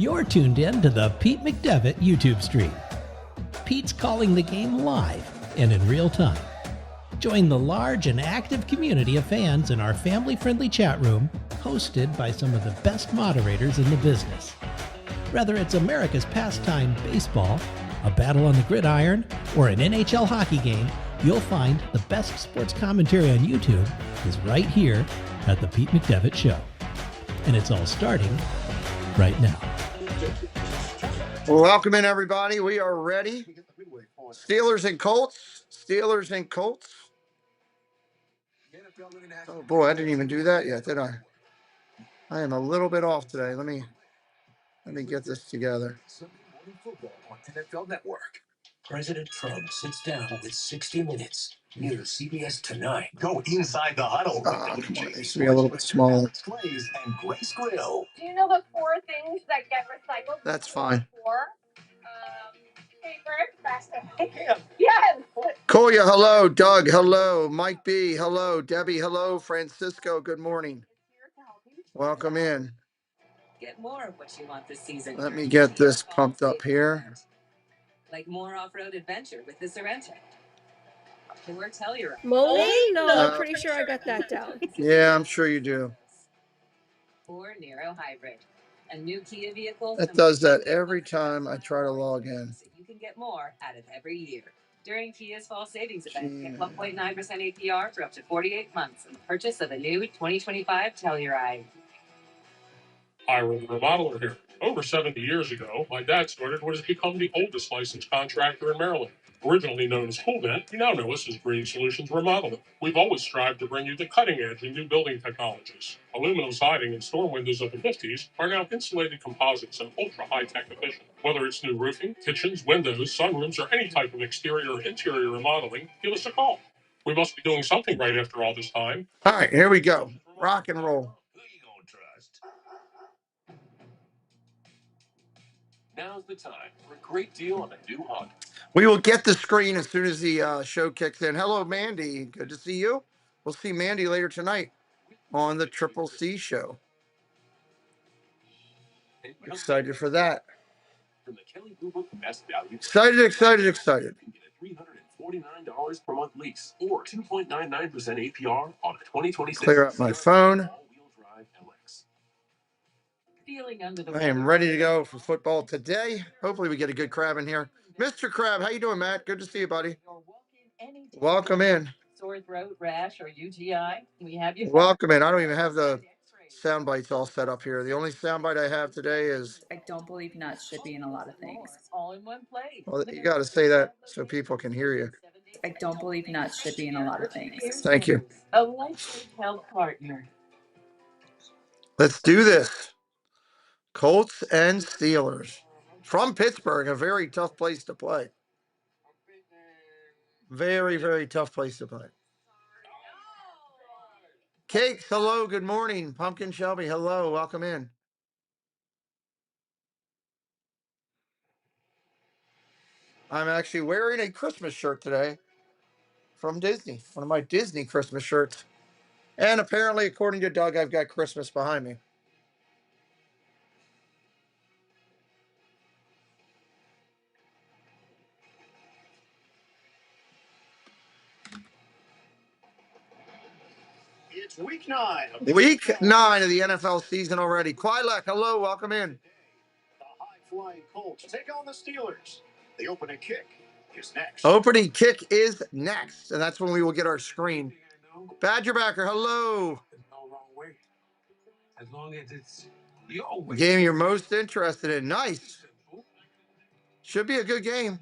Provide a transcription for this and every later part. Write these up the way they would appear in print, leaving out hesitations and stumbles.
You're tuned in to the Pete McDevitt YouTube stream. Pete's calling the game live and in real time. Join the large and active community of fans in our family-friendly chat room, hosted by some of the best moderators in the business. Whether it's America's pastime baseball, a battle on the gridiron, or an NHL hockey game, you'll find the best sports commentary on YouTube is right here at the Pete McDevitt Show. And it's all starting right now. Welcome in, everybody. We are ready. Steelers and Colts. Steelers and Colts. Oh, boy, I didn't even do that yet, did I? I am a little bit off today. Let me get this together. On NFL Network. President Trump sits down with 60 Minutes. New CBS tonight. Go inside the huddle. It needs to be a little bit smaller. Slays and Grace Grill. Do you know the 4 things that get recycled? That's fine. 4. Paper, plastic. Yes. Koya, hello. Doug, hello. Mike B, hello. Debbie, hello. Francisco, good morning. Welcome in. Get more of what you want this season. Let me get this pumped up here. Like more off-road adventure with the Sorrento. Or Telluride. Molly? No, I'm pretty sure I got that down. Yeah, I'm sure you do. Or Nero Hybrid. A new Kia vehicle. That does that every time I try to log in. So you can get more out of every year. During Kia's fall savings event, get 1.9% APR for up to 48 months on the purchase of a new 2025 Telluride. I was a remodeler here. Over 70 years ago, my dad started what has become the oldest licensed contractor in Maryland. Originally known as Coolvent, you now know us as Green Solutions Remodeling. We've always strived to bring you the cutting edge in new building technologies. Aluminum siding and storm windows of the 50s are now insulated composites and ultra high-tech efficient. Whether it's new roofing, kitchens, windows, sunrooms, or any type of exterior or interior remodeling, give us a call. We must be doing something right after all this time. All right, here we go. Rock and roll. Now's the time for a great deal on a new Honda. We will get the screen as soon as the show kicks in. Hello, Mandy. Good to see you. We'll see Mandy later tonight on the Triple C show. Excited for that. From the Kelly Blue Book Best Value. Excited. You can get a $349 per month lease or 2.99% APR on a 2026. Clear up my phone. All-wheel drive LX. Feeling under the I am ready to go for football today. Hopefully we get a good Crab in here. Mr. Crab, how you doing, Matt? Good to see you, buddy. Welcome in. Sore throat, rash, or UGI? We have you. Welcome in. I don't even have the sound bites all set up here. The only sound bite I have today is... I don't believe nuts should be in a lot of things. All in one place. Well, you got to say that so people can hear you. I don't believe nuts should be in a lot of things. Thank you. A life health partner. Let's do this. Colts and Steelers. From Pittsburgh, a very tough place to play. Very, very tough place to play. Cakes, hello, good morning. Pumpkin Shelby, hello, welcome in. I'm actually wearing a Christmas shirt today from Disney, one of my Disney Christmas shirts. And apparently, according to Doug, I've got Christmas behind me. It's week 9. Week 9 of the NFL season already. Quilek, hello, welcome in. The high-flying Colts take on the Steelers. The opening kick is next. Opening kick is next, and that's when we will get our screen. Badgerbacker, hello. No wrong way. As long as it's your way. Game you're most interested in. Nice. Should be a good game.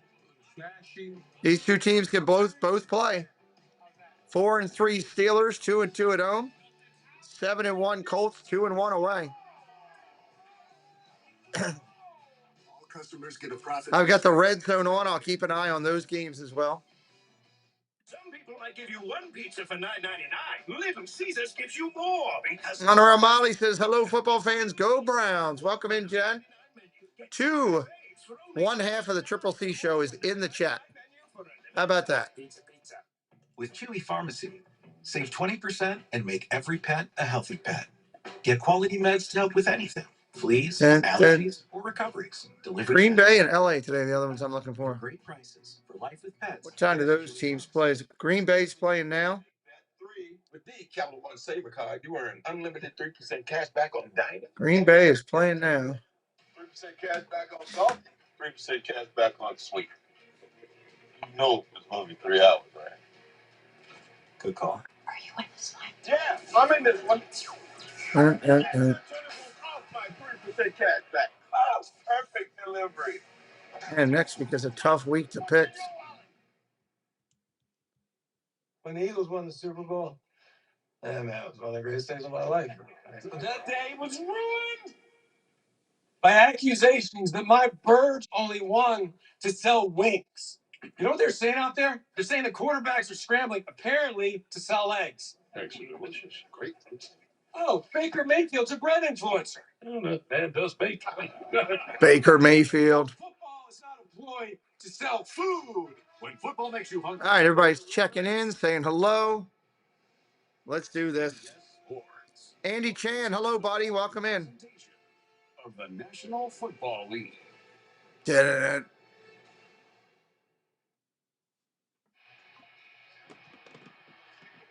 These two teams can both play. 4-3 Steelers, 2-2 at home. 7-1 Colts, 2-1 away. All customers get a profit. I've got the red zone on. I'll keep an eye on those games as well. Some people might give you one pizza for $9.99. Little Caesars gives you more because Hunter O'Malley says, hello, football fans. Go Browns. Welcome in, Jen. One half of the Triple C show is in the chat. How about that? With Chewy Pharmacy, save 20% and make every pet a healthy pet. Get quality meds to help with anything. Fleas, allergies, or or recoveries. Delivery Green Bay and LA today, the other ones I'm looking for. Great prices for life with pets. What time do those teams play? Is Green Bay's playing now? With the Capital One Saver card, you earn unlimited 3% cash back on dining. Green Bay is playing now. 3% cash back on golf, 3% cash back on sweet. You know it's only 3 hours, right? Good call. Are you in this one? Yeah, I'm in this one. Uh. My 3% cash back. Oh, perfect delivery. And next week is a tough week to pick. When the Eagles won the Super Bowl, man, it was one of the greatest days of my life. That day was ruined by accusations that my birds only won to sell wings. You know what they're saying out there? They're saying the quarterbacks are scrambling, apparently, to sell eggs. Actually, delicious. Great. Oh, Baker Mayfield's a bread influencer. Oh, that man does bake. Baker Mayfield. Football is not employed to sell food. When football makes you hungry. All right, everybody's checking in, saying hello. Let's do this. Andy Chan, hello, buddy. Welcome in. Of the National Football League. Da-da-da.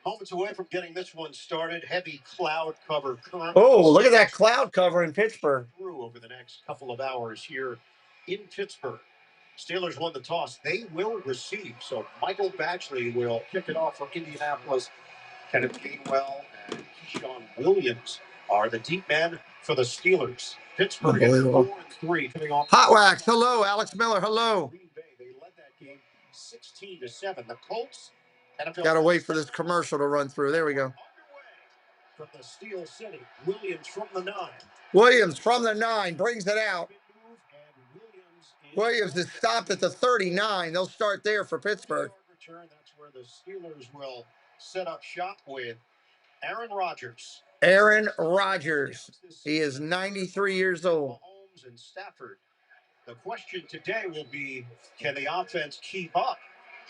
Moments away from getting this one started. Heavy cloud cover currently. Oh, look at that cloud cover in Pittsburgh. Through over the next couple of hours here in Pittsburgh. Steelers won the toss. They will receive. So Michael Batchley will kick it off for Indianapolis. Kenneth Gainwell and Keyshawn Williams are the deep men for the Steelers. Pittsburgh at 4-3 coming off. Hot Wax, hello. Alex Miller, hello. Green Bay, they led that game 16-7. The Colts. Got to wait for this commercial to run through. There we go. From the Steel City, Williams from the 9. Williams from the 9 brings it out. Williams is stopped at the 39. They'll start there for Pittsburgh. That's where the Steelers will set up shop with Aaron Rodgers. Aaron Rodgers. He is 93 years old. Mahomes and Stafford. The question today will be, can the offense keep up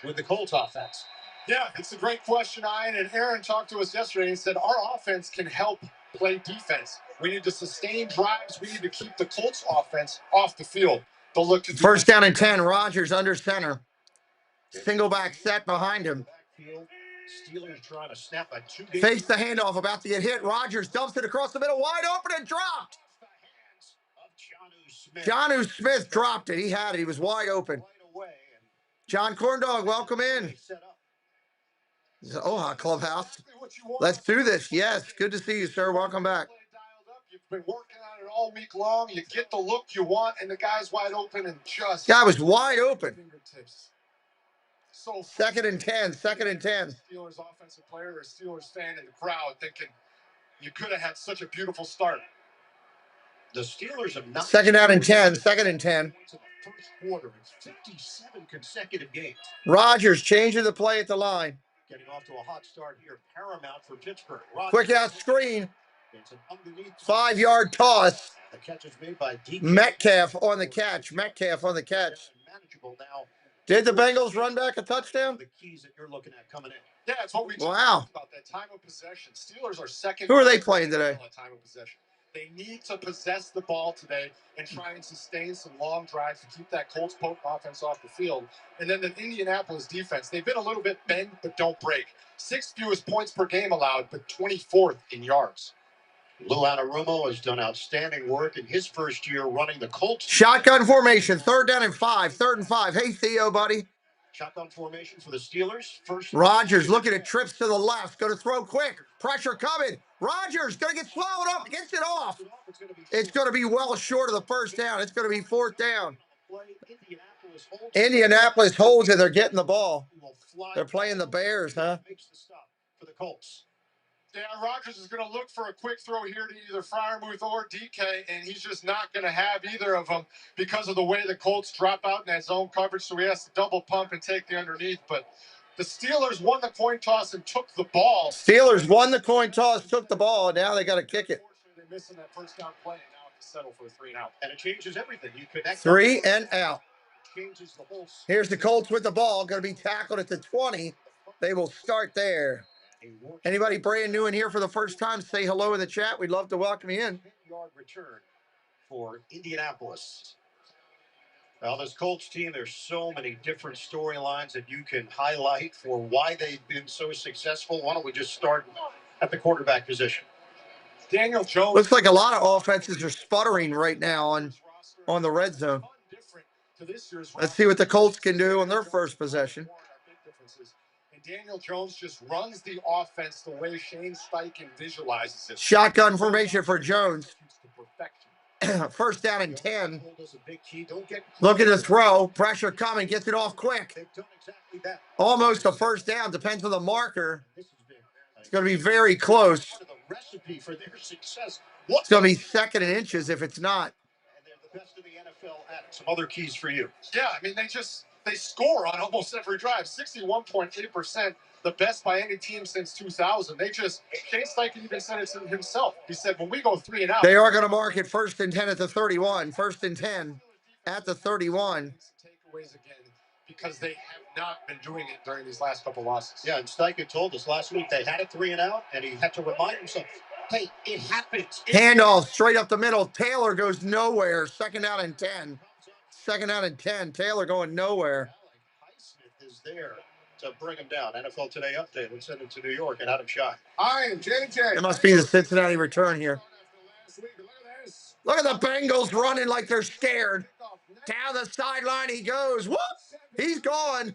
with the Colts offense? Yeah, it's a great question, Ian. And Aaron talked to us yesterday and said our offense can help play defense. We need to sustain drives. We need to keep the Colts offense off the field. They'll look to first down and 10. Rodgers under center. Single back set behind him. Steelers trying to snap a 2. Fakes the handoff, about to get hit. Rodgers dumps it across the middle, wide open and dropped. Jonnu Smith dropped it. He had it. He was wide open. John Corndog, welcome in. Oh, Clubhouse. Let's do this. Yes, good to see you, sir. Welcome back. You've been working on it all week long. You get the look you want, and the guy's wide open and just. Guy was wide open. So second and 10. Second and 10. Steelers offensive player or a Steelers fan in the crowd thinking you could have had such a beautiful start. The Steelers have not. Second down and 10. Second and 10. First quarter in 57 consecutive games. Rodgers changing the play at the line. Getting off to a hot start here. Paramount for Pittsburgh. Rodgers. Quick out screen. It's an underneath 5-yard toss. The catch is made by DK. Metcalf on the catch. Metcalf on the catch. Manageable now. Did the Bengals run back a touchdown? The keys that you're looking at coming in. Yeah, it's what we talked about, that time of possession. Steelers are second. Who are they playing today? Time of possession. They need to possess the ball today and try and sustain some long drives to keep that Colts potent offense off the field. And then the Indianapolis defense, they've been a little bit bend but don't break. 6th fewest points per game allowed, but 24th in yards. Lou Anarumo has done outstanding work in his first year running the Colts. Shotgun formation, 3rd down and 5. 3rd and 5. Hey, Theo, buddy. Shotgun formation for the Steelers. First. Rodgers looking at trips to the left. Going to throw quick. Pressure coming. Rodgers going to get swallowed up. Gets it off. It's going to be well short of the first down. It's going to be 4th down. Indianapolis holds it. They're getting the ball. They're playing the Bears, huh? Makes the stop for the Colts. Yeah, Rodgers is going to look for a quick throw here to either Freiermuth or DK, and he's just not going to have either of them because of the way the Colts drop out in that zone coverage, so he has to double pump and take the underneath. But the Steelers won the coin toss and took the ball. Steelers won the coin toss, took the ball, and now they got to kick it. They're missing that first down play, and now have to settle for a 3 and out. And it changes everything. You connect 3 and out. Changes the whole. Here's the Colts with the ball, going to be tackled at the 20. They will start there. Anybody brand new in here for the first time, say hello in the chat. We'd love to welcome you in. 10-yard return for Indianapolis. Well, this Colts team, there's so many different storylines that you can highlight for why they've been so successful. Why don't we just start at the quarterback position? Daniel Jones. Looks like a lot of offenses are sputtering right now on the red zone. Let's see what the Colts can do on their first possession. And Daniel Jones just runs the offense the way Shane Steichen visualizes it. Shotgun formation for Jones. First down and 10. Look at the throw. Pressure coming. Gets it off quick. Almost a first down. Depends on the marker. It's going to be very close. It's going to be second and inches if it's not. And they're the best in the NFL at it. Some other keys for you. Yeah, I mean, they score on almost every drive. 61.8%, the best by any team since 2000. Shane Steichen even said it himself. He said, when we go 3 and out. They are going to mark it first and 10 at the 31. First and 10 at the 31. Takeaways again, because they have not been doing it during these last couple losses. Yeah, and Steichen told us last week they had it 3 and out, and he had to remind himself, hey, it happens. Handoff straight up the middle. Taylor goes nowhere. Second down and 10. Second down and 10. Taylor going nowhere. Highsmith is there to bring him down. NFL Today update. Let's send it to New York and Adam Shot. I am JJ. It must be the Cincinnati return here. Look at the Bengals running like they're scared. Down the sideline he goes. Whoop! He's gone.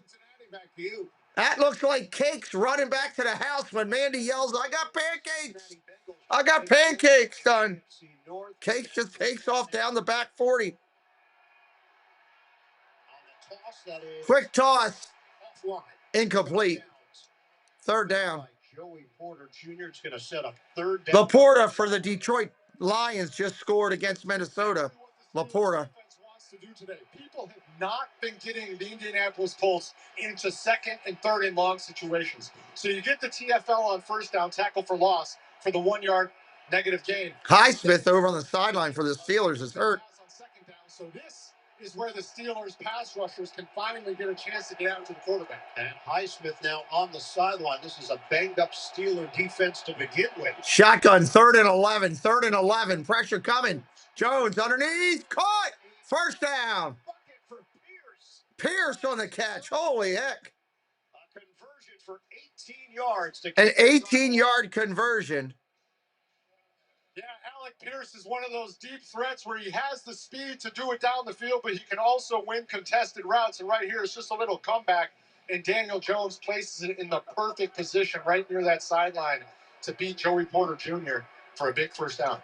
That looks like Cakes running back to the house when Mandy yells, I got pancakes. I got pancakes done. Cakes just takes off down the back 40. Quick toss. Incomplete. Third down. Joey Porter Jr. is going to set up third down. Laporta for the Detroit Lions just scored against Minnesota. Laporta. People have not been getting the Indianapolis Colts into second and third and long situations. So you get the TFL on first down, tackle for loss for the 1 yard negative gain. Highsmith over on the sideline for the Steelers is hurt. So this is where the Steelers pass rushers can finally get a chance to get out to the quarterback. And Highsmith now on the sideline. This is a banged up Steeler defense to begin with. Shotgun, 3rd and 11. 3rd and 11. Pressure coming. Jones underneath. Caught. First down. Pierce on the catch. Holy heck. A conversion for 18 yards. An 18-yard conversion. Yeah, Alec Pierce is one of those deep threats where he has the speed to do it down the field, but he can also win contested routes. And right here is just a little comeback, and Daniel Jones places it in the perfect position right near that sideline to beat Joey Porter Jr. for a big first down.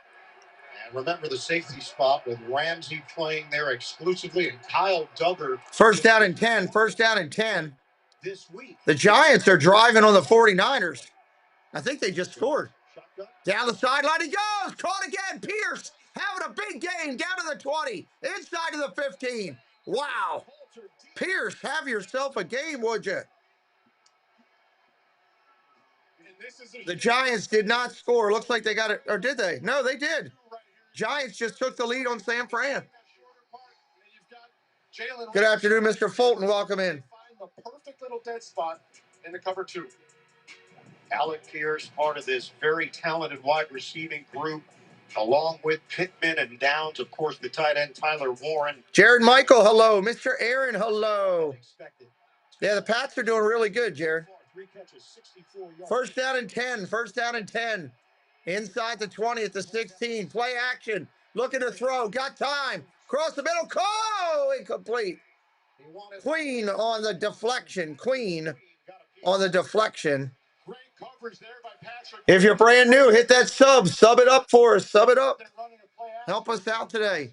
And remember the safety spot with Ramsey playing there exclusively and Kyle Duggar. First down and 10. First down and 10. This week. The Giants are driving on the 49ers. I think they just scored. Down the sideline he goes. Caught again. Pierce having a big game down to the 20. Inside of the 15. Wow. Pierce, have yourself a game, would you? The Giants did not score. Looks like they got it. Or did they? No, they did. Giants just took the lead on San Fran. Good afternoon, Mr. Fulton. Welcome in. The perfect little dead spot in the cover 2. Alec Pierce, part of this very talented wide receiving group, along with Pittman and Downs, of course, the tight end Tyler Warren. Jared Michael, hello. Mr. Aaron, hello. Yeah, the Pats are doing really good, Jared. First down and 10. First down and 10. Inside the 20 at the 16. Play action. Looking to throw. Got time. Cross the middle. Oh, incomplete. Queen on the deflection. Queen on the deflection. If you're brand new, hit that sub. Sub it up for us. Sub it up. Help us out today.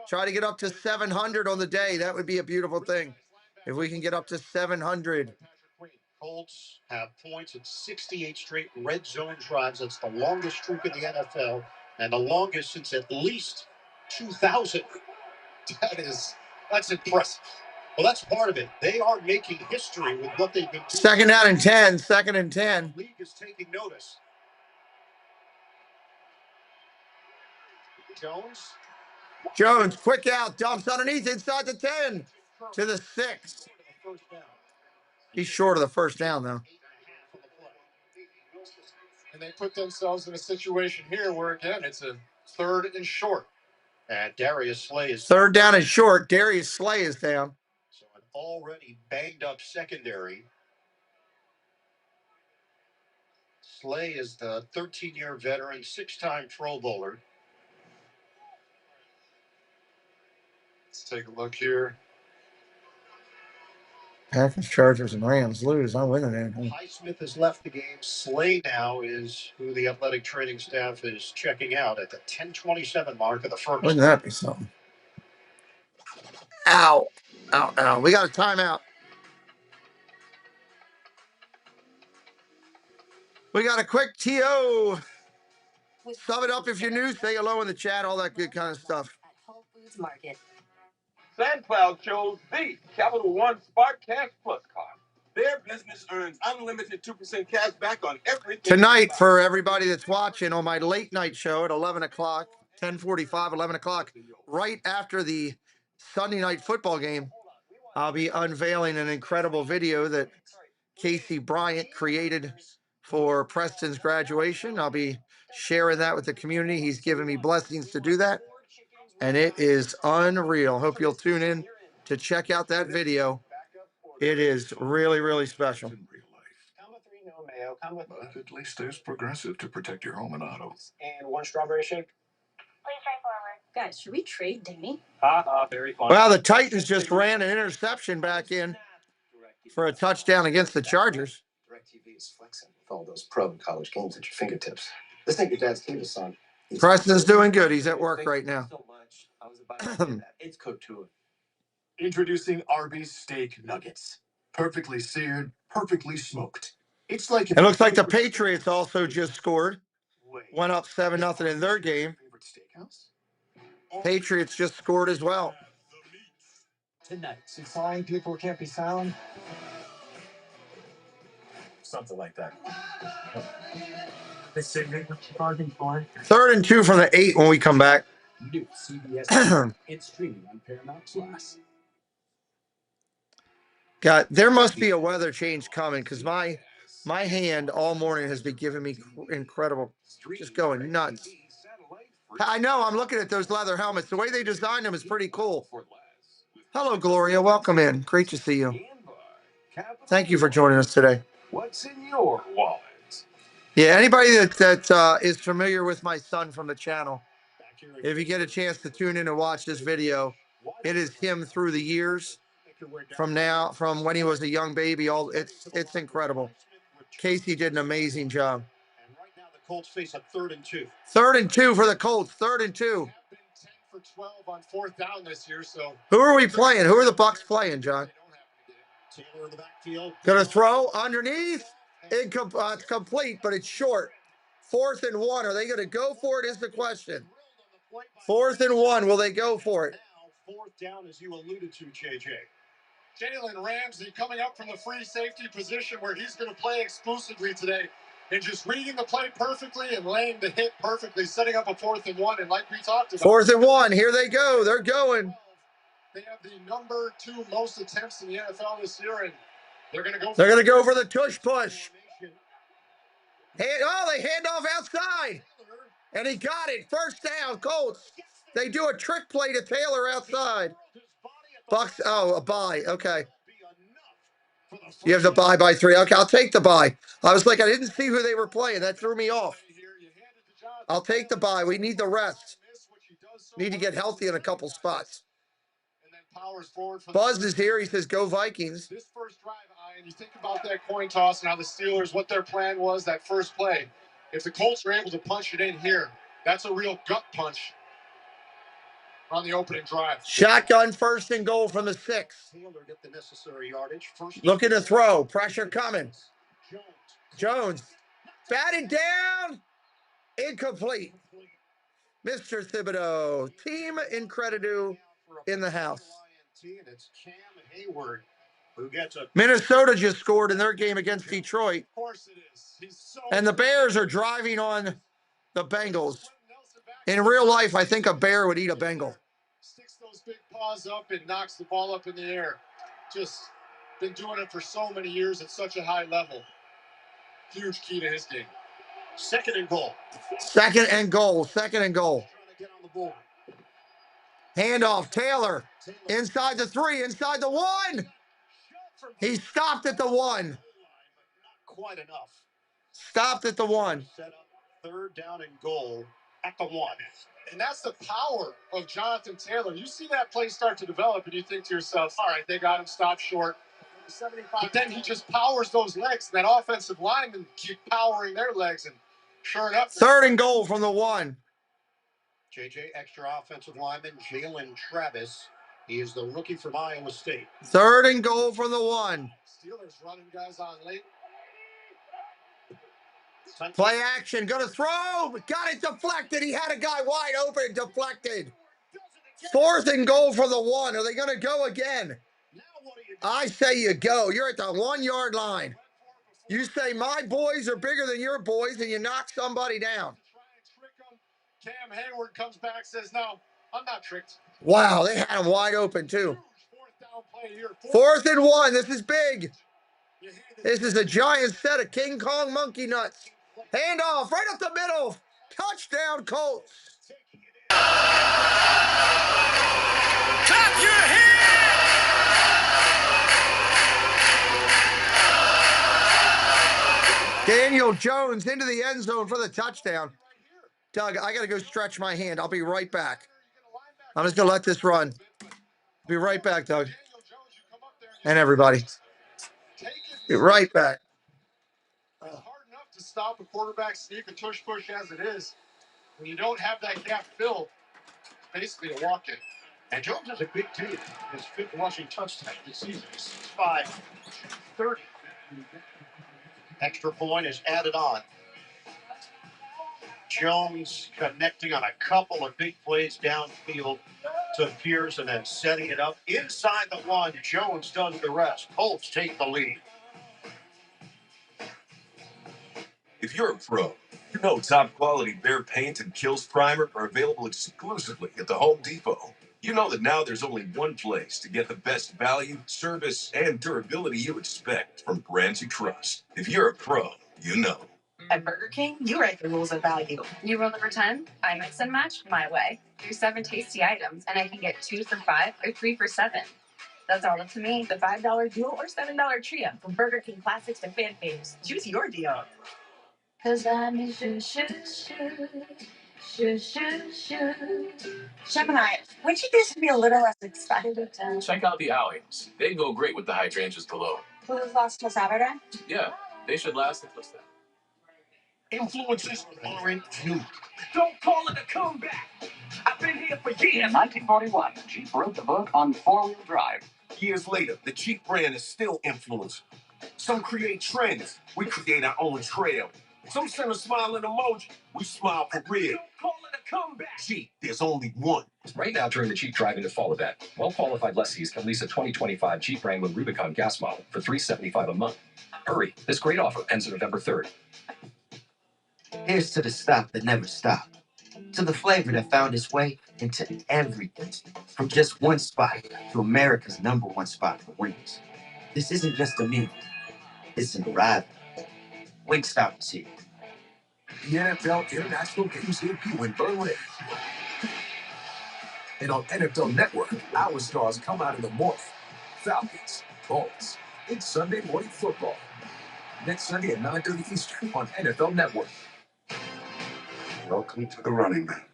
Try to get up to 700 on the day. That would be a beautiful thing. If we can get up to 700. Colts have points in 68 straight red zone drives. That's the longest streak in the NFL and the longest since at least 2000. That's impressive. Well, that's part of it. They are making history with what they've been doing. Second down and 10. Second and 10. The league is taking notice. Jones, quick out, dumps underneath, inside the 10 to the 6. He's short of the first down, though. And they put themselves in a situation here where, again, it's a 3rd and short. And Darius Slay is third down and short. Darius Slay is down. So an already banged up secondary. Slay is the 13-year veteran, 6-time Pro Bowler. Let's take a look here. Packers, Chargers, and Rams lose. I'm winning it. Highsmith has left the game. Slay now is who the athletic training staff is checking out at the 10:27 mark of the first. Wouldn't that be something? Ow. Ow, ow. We got a timeout. We got a quick TO. Sum it up if you're new. Say hello in the chat. All that good kind of stuff. Whole Foods Market. SandCloud chose the Capital One Spark Cash Plus card. Their business earns unlimited 2% cash back on everything. Tonight, for everybody that's watching on my late night show at 11 o'clock, 10:45, 11 o'clock, right after the Sunday night football game, I'll be unveiling an incredible video that Casey Bryant created for Preston's graduation. I'll be sharing that with the community. He's given me blessings to do that, and it is unreal. Hope you'll tune in to check out that video. It is really, really special. But at least there's Progressive to protect your home and auto. And 1 strawberry shake. Please try forward. Guys, should we trade Danny? Very fun. Well, the Titans just ran an interception back in for a touchdown against the Chargers. DirecTV is flexing with all those pro and college games at your fingertips. This ain't your dad's TV, son. Preston's doing good. He's at work right now. I was about to say that. It's cooked to it. Introducing Arby's Steak Nuggets. Perfectly seared, perfectly smoked. It's like It looks like the Patriots also just scored. Went up 7-0 in their game. Patriots just scored as well. Tonight, flying people can't be found. Something like that. The signal bargain for 3rd and 2 from the 8 when we come back. New CBS. It's streaming on Paramount Plus. God, there must be a weather change coming because my hand all morning has been giving me incredible, just going nuts. I know, I'm looking at those leather helmets. The way they designed them is pretty cool. Hello, Gloria. Welcome in. Great to see you. Thank you for joining us today. What's in your wallet? Yeah, anybody that is familiar with my son from the channel, if you get a chance to tune in and watch this video, it is him through the years. From when he was a young baby, it's incredible. Casey did an amazing job. And right now the Colts face a 3rd and 2. 3rd and 2 for the Colts. 3rd and 2. 10 for 12 on 4th down this year. So Who are we playing? Who are the Bucs playing, John? Taylor in the backfield. Gonna throw underneath. It's complete, but it's short. 4th and 1. Are they gonna go for it? Is the question. 4th and 1. Will they go for it? Now 4th down, as you alluded to, JJ. Jalen Ramsey coming up from the free safety position where he's going to play exclusively today, and just reading the play perfectly and laying the hit perfectly, setting up a 4th and 1. And like we talked about, 4th and 1. Here they go. They're going. They have the number 2 most attempts in the NFL this year, and they're going to go. They're going to go for the tush push. They hand off outside, and he got it. 1st down, Colts. They do a trick play to Taylor outside. Bucks. Oh, a bye. Okay. You have the bye by 3. Okay, I'll take the bye. I was like, I didn't see who they were playing. That threw me off. I'll take the bye. We need the rest. Need to get healthy in a couple spots. Buzz is here. He says, "Go Vikings." This first drive, and you think about that coin toss and how the Steelers, what their plan was, that first play. If the Colts are able to punch it in here, that's a real gut punch on the opening drive. Shotgun 1st and goal from the 6. Get the necessary yardage. Looking to throw. Pressure coming. Jones. Batted down. Incomplete. Mr. Thibodeau. Team Incredidu in the house. It's Cam Hayward who gets a. Minnesota just scored in their game against Detroit. Of course it is. And the Bears are driving on the Bengals. In real life, I think a bear would eat a Bengal. Sticks those big paws up and knocks the ball up in the air. Just been doing it for so many years at such a high level. Huge key to his game. 2nd and goal. 2nd and goal. 2nd and goal. Trying to get on the board. Handoff, Taylor. Inside the 3, inside the 1. He stopped at the 1. Quite enough. Stopped at the 1. Set up 3rd down and goal at the 1. And that's the power of Jonathan Taylor. You see that play start to develop, and you think to yourself, all right, they got him stopped short. But then he just powers those legs. That offensive lineman keep powering their legs. And sure enough. 3rd and goal from the 1. JJ, extra offensive lineman, Jalen Travis. He is the rookie from Iowa State. 3rd and goal from the 1. Steelers running guys on late. Play action, gonna throw, got it deflected. He had a guy wide open, deflected. 4th and goal for the 1. Are they gonna go again? I say you go. You're at the 1 yard line. You say my boys are bigger than your boys, and you knock somebody down. Cam Hayward comes back, says, no, I'm not tricked. Wow, they had him wide open too. 4th and 1. This is big. This is a giant set of King Kong monkey nuts. Handoff right up the middle. Touchdown, Colts. Clap your hands! Daniel Jones into the end zone for the touchdown. Doug, I got to go stretch my hand. I'll be right back. I'm just going to let this run. Be right back, Doug. And everybody. Be right back. It's hard enough to stop a quarterback sneak and tush push as it is. When you don't have that gap filled, it's basically a walk-in. And Jones has a big team. His 5th rushing touchdown this season. 6'5", 30. Extra point is added on. Jones connecting on a couple of big plays downfield to Pierce and then setting it up inside the 1. Jones does the rest. Colts take the lead. If you're a pro, you know top quality Behr paint and Kills primer are available exclusively at the Home Depot. You know that now there's only one place to get the best value, service, and durability you expect from brands you trust. If you're a pro, you know. At Burger King, you write the rules of value. You roll over 10, I mix and match my way. Do 7 tasty items, and I can get 2 for $5 or 3 for $7. That's all up to me. The $5 duo or $7 trio from Burger King classics to fan faves. Choose your deal. Cause I'm a Gemini, would you do to be a little less excited? Check out the alleys. They go great with the hydrangeas below. Will this last till Saturday? Yeah, they should last until then. Influences aren't new. Don't call it a comeback. I've been here for years. In 1941, Jeep wrote the book on 4-wheel drive. Years later, the Jeep brand is still influenced. Some create trends. We create our own trail. Some send a smiling emoji. We smile for real. Don't call it a comeback. Jeep, there's only one. Right now, during the Jeep Drive Into Fall event, well-qualified lessees can lease a 2025 Jeep Wrangler Rubicon gas model for $375 a month. Hurry, this great offer ends November 3rd. Here's to the stop that never stopped. To the flavor that found its way into everything. From just one spot to America's #1 spot for wings. This isn't just a meal. It's an arrival. Wingstop is here. The NFL International Games debut in Berlin. And on NFL Network, our stars come out in the morph. Falcons, Colts. It's Sunday Morning Football. Next Sunday at 9:30 Eastern on NFL Network. Welcome to the running man.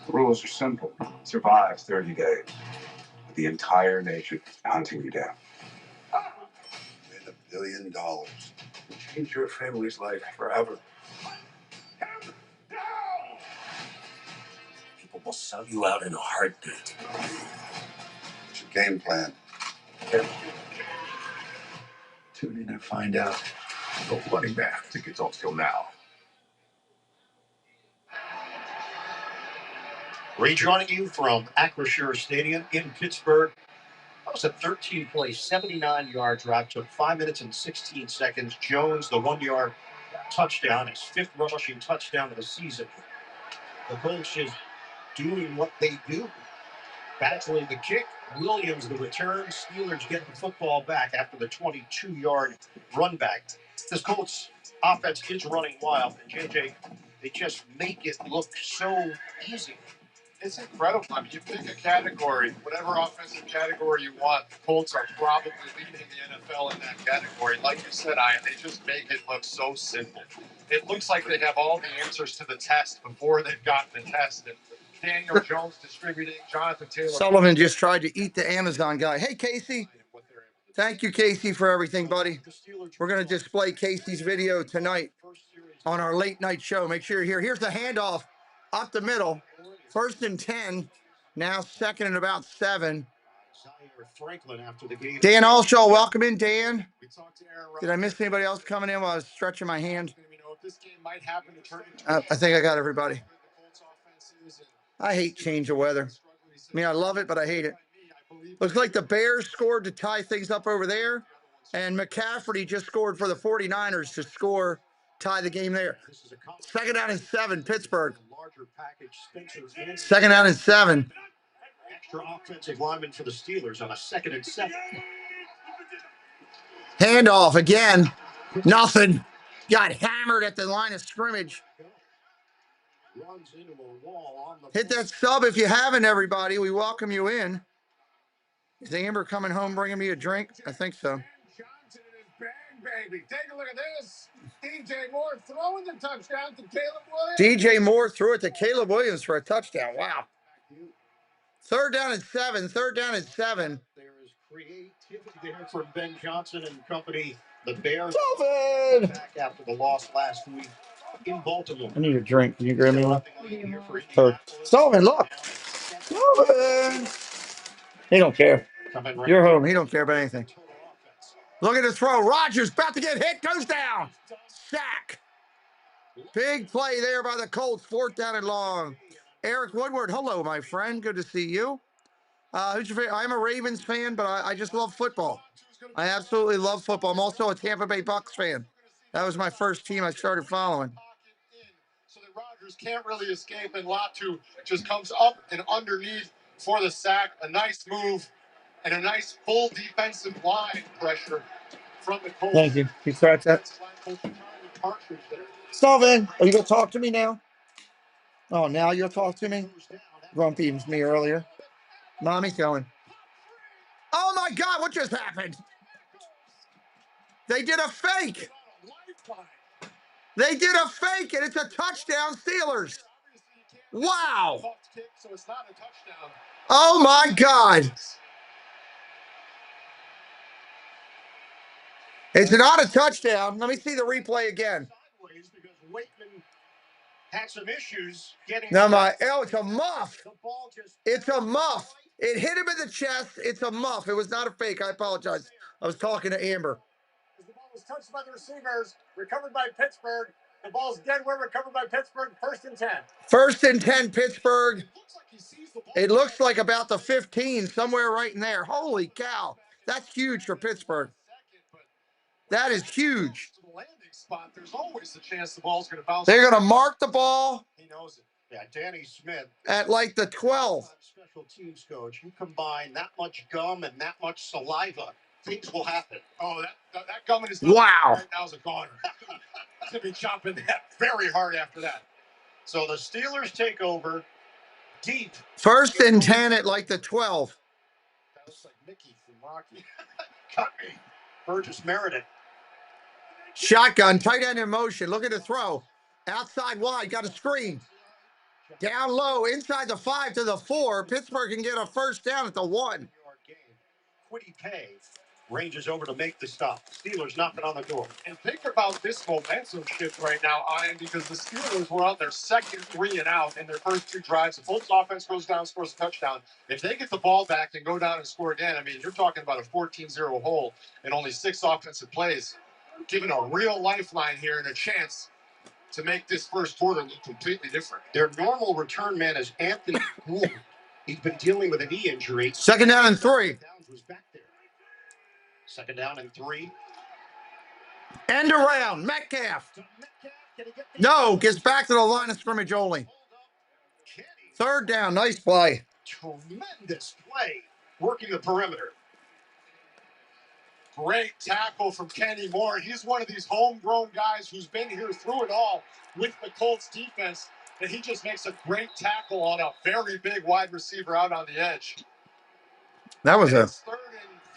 The rules are simple. Survive 30 days. The entire nation hunting you down. Win $1 billion. Change your family's life forever. People will sell you out in a heartbeat. What's your game plan? Tune in and find out. No running back. Tickets on sale now. Rejoining you from Acrisure Stadium in Pittsburgh. That was a 13-play, 79-yard drive. Took 5 minutes and 16 seconds. Jones, the 1-yard touchdown, his 5th rushing touchdown of the season. The Colts is doing what they do. Battling the kick. Williams, the return. Steelers get the football back after the 22-yard run back. This Colts offense is running wild. And JJ, they just make it look so easy. It's incredible. I mean, you pick a category, whatever offensive category you want. The Colts are probably leading the NFL in that category. Like you said, Ian, they just make it look so simple. It looks like they have all the answers to the test before they've gotten the test. And Daniel Jones distributing, Jonathan Taylor. Sullivan just tried to eat the Amazon guy. Hey, Casey. Thank you, Casey, for everything, buddy. We're going to display Casey's video tonight on our late night show. Make sure you're here. Here's the handoff up the middle. 1st and 10. Now 2nd and about 7. Dan Allshaw, welcome in, Dan. Did I miss anybody else coming in while I was stretching my hand? I think I got everybody. I hate change of weather. I mean, I love it, but I hate it. Looks like the Bears scored to tie things up over there, and McCaffrey just scored for the 49ers to tie the game there. 2nd down and 7, Pittsburgh. 2nd down and 7. Extra offensive lineman for the Steelers on a 2nd and 7. Handoff again. Nothing. Got hammered at the line of scrimmage. Hit that sub if you haven't, everybody. We welcome you in. Is Amber coming home bringing me a drink? I think so. Baby, take a look at this. DJ Moore throwing the touchdown to Caleb Williams. DJ Moore threw it to Caleb Williams for a touchdown. Wow. 3rd down and 7. 3rd down and 7. There is creativity there from Ben Johnson and company. The Bears back after the loss last week in Baltimore. I need a drink. Can you grab me one? Sullivan, look. Sullivan. He don't care. You're home. He don't care about anything. Look at the throw. Rodgers about to get hit. Goes down. Sack. Big play there by the Colts. 4th down and long. Eric Woodward. Hello, my friend. Good to see you. Who's your favorite? I'm a Ravens fan, but I just love football. I absolutely love football. I'm also a Tampa Bay Bucks fan. That was my first team I started following. So that Rodgers can't really escape, and Latu just comes up and underneath for the sack. A nice move and a nice full defensive line pressure from the Colts. Thank you. You scratch that. Sullivan, are you going to talk to me now? Oh, now you'll talk to me? Grumpy was me earlier. Mommy's going. Oh, my God, what just happened? They did a fake. They did a fake, and it's a touchdown, Steelers. Wow. Oh, my God. It's not a touchdown. Let me see the replay again. Had some issues getting. No, it's a muff. It's a muff. It hit him in the chest. It's a muff. It was not a fake. I apologize. I was talking to Amber. The ball was touched by the receivers, recovered by Pittsburgh. The ball's dead where recovered by Pittsburgh. 1st and 10. 1st and 10, Pittsburgh. It looks like about the 15, somewhere right in there. Holy cow. That's huge for Pittsburgh. That is huge. There's always the chance the ball's going to bounce. They're going to mark the ball. He knows it. Yeah, Danny Smith. At like the 12. Special teams coach. You combine that much gum and that much saliva, things will happen. Oh, that gum in his wow. Right now is a goner. He's going to be chomping that very hard after that. So the Steelers take over deep. 1st and 10 at like the 12. That looks like Mickey from Rocky. Cut me. Burgess Meredith. Shotgun, tight end in motion. Look at the throw. Outside wide, got a screen. Down low, inside the 5 to the 4. Pittsburgh can get a 1st down at the 1. Quiddy Pay ranges over to make the stop. Steelers knocking on the door. And think about this momentum shift right now, Ian, because the Steelers were out their 2nd 3 and out in their first 2 drives. The Colts offense goes down, scores a touchdown. If they get the ball back and go down and score again, I mean, you're talking about a 14-0 hole and only 6 offensive plays, giving a real lifeline here and a chance to make this first quarter look completely different. Their normal return man is Anthony Gould. He's been dealing with a knee injury. 2nd down and 3. Was back there. 2nd down and 3. End around. Metcalf. No, gets back to the line of scrimmage only. 3rd down. Nice play. Tremendous play working the perimeter. Great tackle from Kenny Moore. He's one of these homegrown guys who's been here through it all with the Colts defense. and he just makes a great tackle on a very big wide receiver out on the edge. That was a Third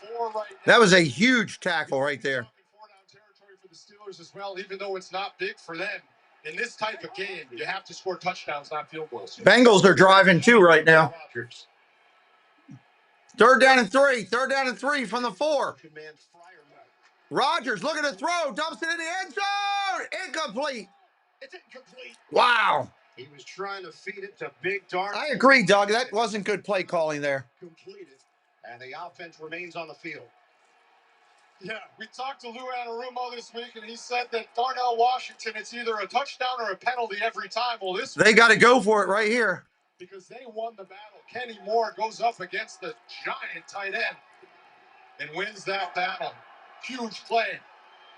and 4 right now. that was a huge tackle right there. Four down territory for the Steelers as well, even though it's not big for them. In this type of game, you have to score touchdowns, not field goals. Bengals are driving too right now. Third down and 3. Third down and 3 from the 4. Rodgers looking to throw, dumps it in the end zone. Incomplete. It's incomplete. Wow. He was trying to feed it to Big Dark. I agree, Doug. That wasn't good play calling there. Completed, and the offense remains on the field. Yeah, we talked to Lou Anarumo this week, and he said that Darnell Washington, it's either a touchdown or a penalty every time. Well, They got to go for it right here. Because they won the battle. Kenny Moore goes up against the giant tight end and wins that battle. Huge play.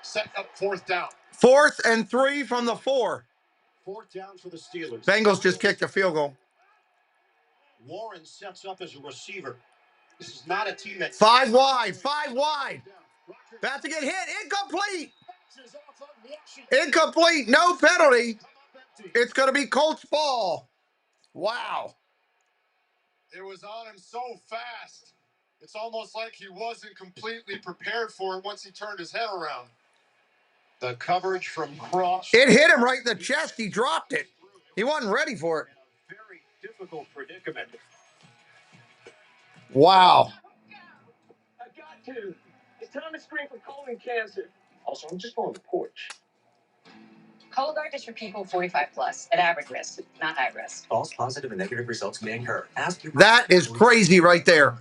Set up 4th down. 4th and 3 from the 4. 4th down for the Steelers. Bengals just kicked a field goal. Warren sets up as a receiver. This is not a team that... 5 wide. 5 wide. About to get hit. Incomplete. Incomplete. No penalty. It's going to be Colts ball. Wow. It was on him so fast. It's almost like he wasn't completely prepared for it once he turned his head around. The coverage from Cross. It hit him right in the chest. He dropped it. He wasn't ready for it. Very difficult predicament. Wow. I got to. It's time to screen for colon cancer. Also, I'm just on the porch. Cologuard is for people 45 plus at average risk, not high risk. False positive and negative results may occur. Ask your That is crazy right there.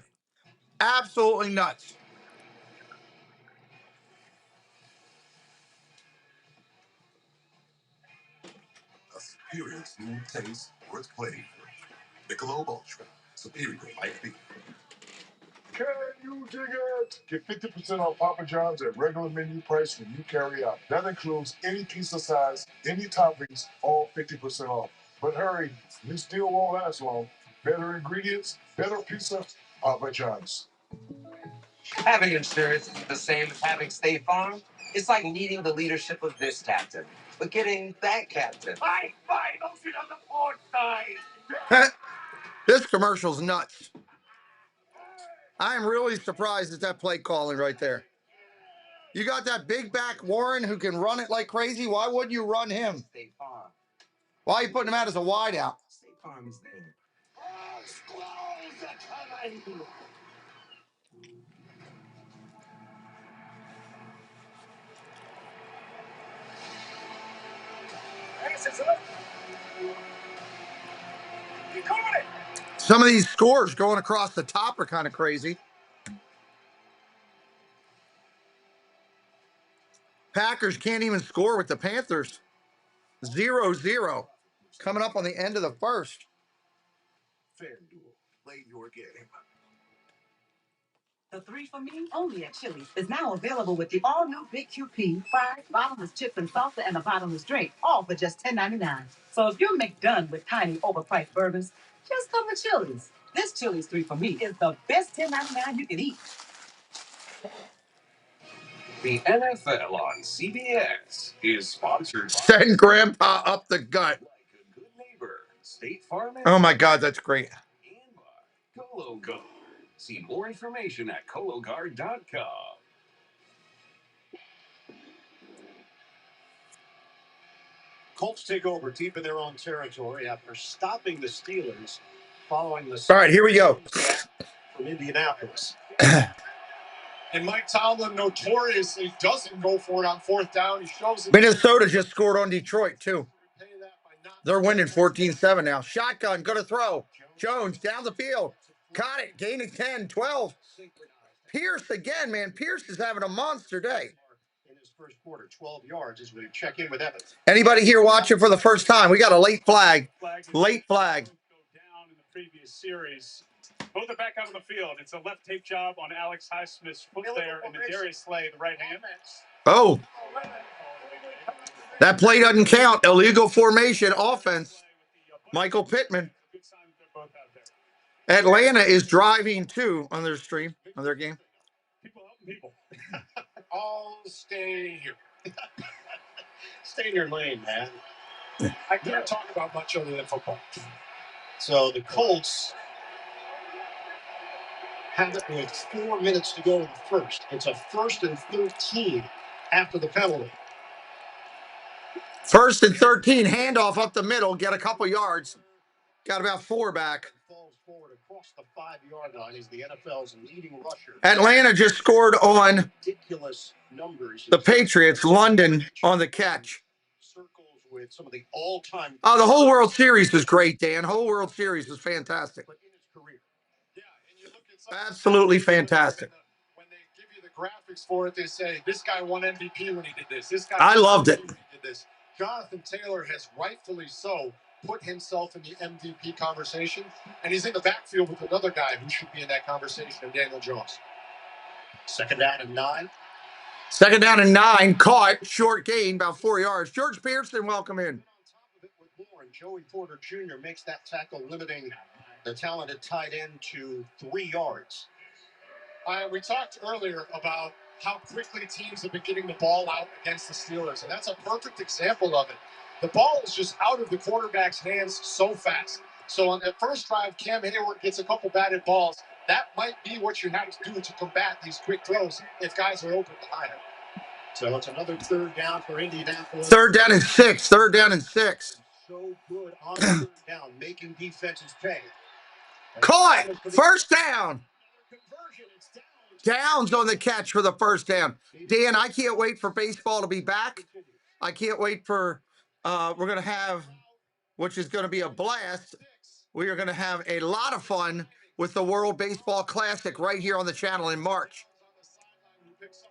Absolutely nuts. A superior smooth taste worth playing for. Michelob Ultra. Superior life beer. Can you dig it? Get 50% off Papa John's at regular menu price when you carry out. That includes any pizza size, any toppings, all 50% off. But hurry, this deal won't last long. Better ingredients, better pizza, Papa John's. Having insurance is the same as having State Farm. It's like needing the leadership of this captain, but getting that captain. Fine, don't sit on the porch side. This commercial's nuts. I'm really surprised at that play calling right there. You got that big back Warren who can run it like crazy. Why wouldn't you run him? State Farm. Why are you putting him out as a wide out? State Farm is there. Some of these scores going across the top are kind of crazy. Packers can't even score with the Panthers. 0-0. Coming up on the end of the first. FanDuel. Play your game. The 3 for Me only at Chili's is now available with the all-new Big QP, fries, bottomless chips and salsa, and a bottomless drink, all for just $10.99. So if you're McDone with tiny, overpriced burgers, just come to Chili's. This Chili's 3 for Me is the best $10.99 you can eat. The NFL on CBS is sponsored by Send Grandpa up the gut. Like a Good Neighbor, State Farm. Oh my God, that's great. And by Cologuard. See more information at Cologuard.com. Colts take over deep in their own territory after stopping the Steelers following the... All right, here we go. From Indianapolis. And Mike Tomlin notoriously doesn't go for it on 4th down. He shows it. Minnesota just scored on Detroit, too. They're winning 14-7 now. Shotgun, going to throw. Jones down the field. Got it. Gaining 10, 12. Pierce again, man. Pierce is having a monster day. In his first quarter, 12 yards as we check in with Evans. Anybody here watching for the first time? We got a late flag. Late flag. Down in the previous series. Both are back out on the field. It's a left tape job on Alex Highsmith's foot there, and Darius Slay, the right hand. Oh. That play doesn't count. Illegal formation offense. Michael Pittman. Atlanta is driving too on their stream, on their game. People. All stay here. Stay in your lane, man. I can't talk about much other than football. So the Colts have it with 4 minutes to go in the first. It's a 1st and 13 after the penalty. 1st and 13, handoff up the middle, get a couple yards. Got about 4 back. Falls forward across the 5-yard line. He's the NFL's leading rusher. Atlanta just scored on Ridiculous numbers. the Patriots. London on the catch. Circles with some of the all-time. Oh, the whole World Series was great, Dan. Whole World Series was fantastic. But in his career. Yeah, and you look at some Absolutely fantastic. When they give you the graphics for it, they say this guy won MVP when he did this. This guy. I loved it. When he did this. Jonathan Taylor has rightfully so put himself in the MVP conversation, and he's in the backfield with another guy who should be in that conversation, Daniel Jones. 2nd down and 9. 2nd down and 9, caught, short gain, about 4 yards. George Pearson, welcome in. On top of it with more, and Joey Porter Jr. makes that tackle, limiting the talented tight end to 3 yards. We talked earlier about how quickly teams have been getting the ball out against the Steelers, and that's a perfect example of it. The ball is just out of the quarterback's hands so fast. So on that first drive, Cam Hayward gets a couple batted balls. That might be what you have to do to combat these quick throws if guys are open behind him. So it's another 3rd down for Indianapolis. 3rd down and 6. 3rd down and 6. So good on 3rd down, making defenses pay. Caught. 1st down. Downs on the catch for the 1st down. Dan, I can't wait for baseball to be back. I can't wait for, we're going to have, which is going to be a blast. We are going to have a lot of fun with the World Baseball Classic right here on the channel in March.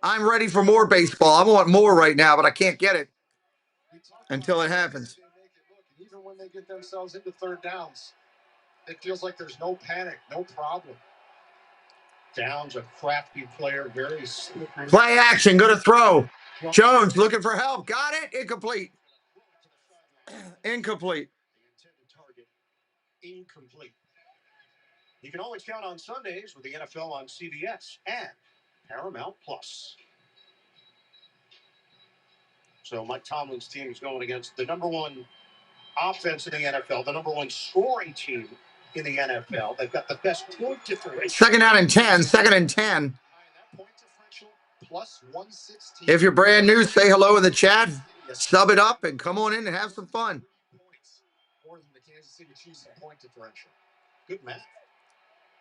I'm ready for more baseball. I want more right now, but I can't get it until it happens. Even when they get themselves into 3rd downs, it feels like there's no panic, no problem. Downs, a crafty player, very slippery. Play action, going to throw. Jones looking for help. Got it. Incomplete. Incomplete. The intended target, incomplete. You can always count on Sundays with the NFL on CBS and Paramount Plus. So Mike Tomlin's team is going against the #1 offense in the NFL, the #1 scoring team in the NFL. They've got the best point differential. 2nd down and 10. 2nd and 10. Plus 116. If you're brand new, say hello in the chat. Sub it up and come on in and have some fun. More than the Kansas City Chiefs point differential. Good math.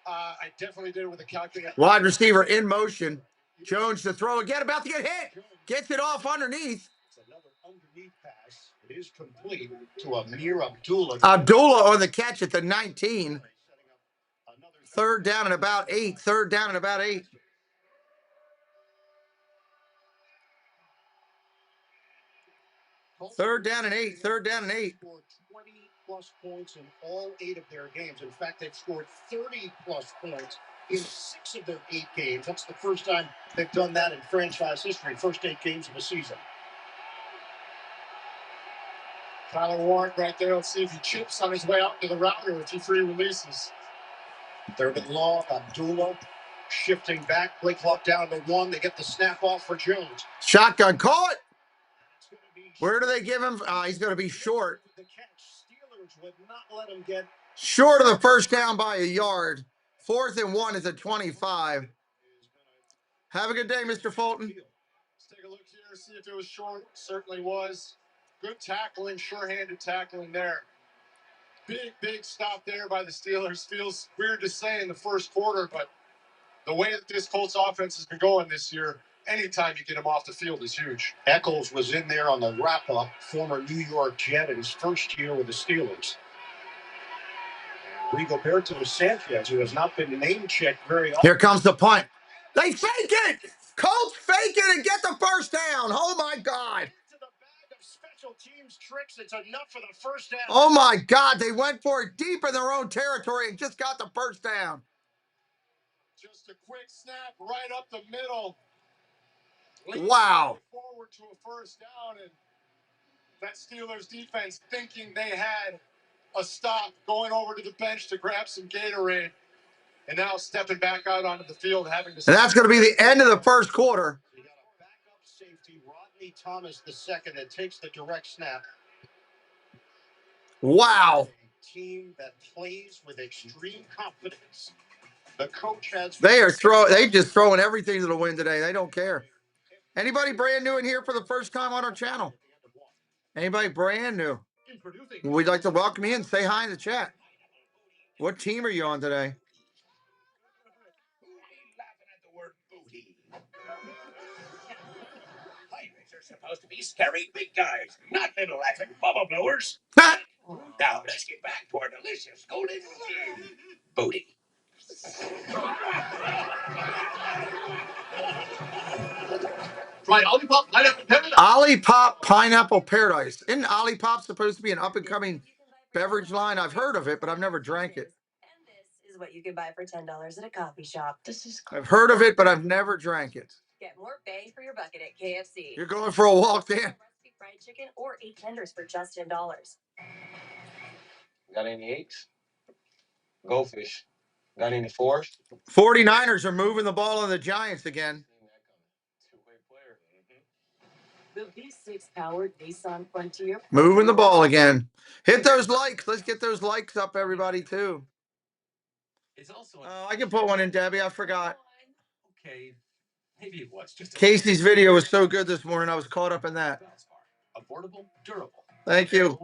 I definitely did it with a calculator. Wide receiver in motion. Jones to throw again, about to get hit. Gets it off underneath. It's another underneath pass. It is complete to Amir Abdullah. Abdullah on the catch at the 19. 3rd down and about 8. 3rd down and about 8. Third down and 8. 3rd down and 8. 20-plus points in all 8 of their games. In fact, they've scored 30-plus points in 6 of their 8 games. That's the first time they've done that in franchise history. First 8 games of the season. Tyler Warren right there. Let's see if he chips on his way out to the route or if he free releases. 3rd and long. Abdullah shifting back. Play clock down to 1. They get the snap off for Jones. Shotgun, call it. Where do they give him? He's going to be short. The catch. Steelers would not let him get short of the 1st down by a yard. 4th and 1 is a 25. Have a good day, Mr. Fulton. Let's take a look here, see if it was short. Certainly was. Good tackling, sure-handed tackling there. Big stop there by the Steelers. Feels weird to say in the 1st quarter, but the way that this Colts offense has been going this year, anytime you get him off the field is huge. Eccles was in there on the wrap-up, former New York Jet in his 1st year with the Steelers. Rigoberto Sanchez, who has not been name-checked very often. Here comes the punt. They fake it! Colts fake it and get the 1st down. Oh, my God. Into the bag of special teams tricks. It's enough for the 1st down. Oh, my God. They went for it deep in their own territory and just got the 1st down. Just a quick snap right up the middle. Wow. Forward to a 1st down, and that Steelers defense thinking they had a stop, going over to the bench to grab some Gatorade, and now stepping back out onto the field, having to. And that's going to be the end of the 1st quarter. You got a backup safety, Rodney Thomas II, that takes the direct snap. Wow. Team that plays with extreme confidence. The coach has. They just throwing everything to the wind today. They don't care. Anybody brand new in here for the first time on our channel? Anybody brand new? We'd like to welcome you and say hi in the chat. What team are you on today? Laughing at the word booty. Pirates are supposed to be scary big guys, not little laughing bubble blowers. Now let's get back to our delicious golden booty. Try Olipop Pineapple Paradise. Olipop Pineapple Paradise. Isn't Olipop supposed to be an up-and-coming beverage line? I've heard of it, but I've never drank it. And this is what you can buy for $10 at a coffee shop. This is I've heard of it, but I've never drank it. Get more bang for your bucket at KFC. You're going for a walk, Dan. Recipe fried chicken or 8 tenders for just $10. Got any eights? Goldfish. Got any fours? 49ers are moving the ball on the Giants again. The V6 powered Nissan Frontier. Moving the ball again. Hit those likes. Let's get those likes up, everybody, too. I can put one in, Debbie. I forgot. Okay, maybe it was just. Casey's video was so good this morning. I was caught up in that. Affordable, durable. Thank you.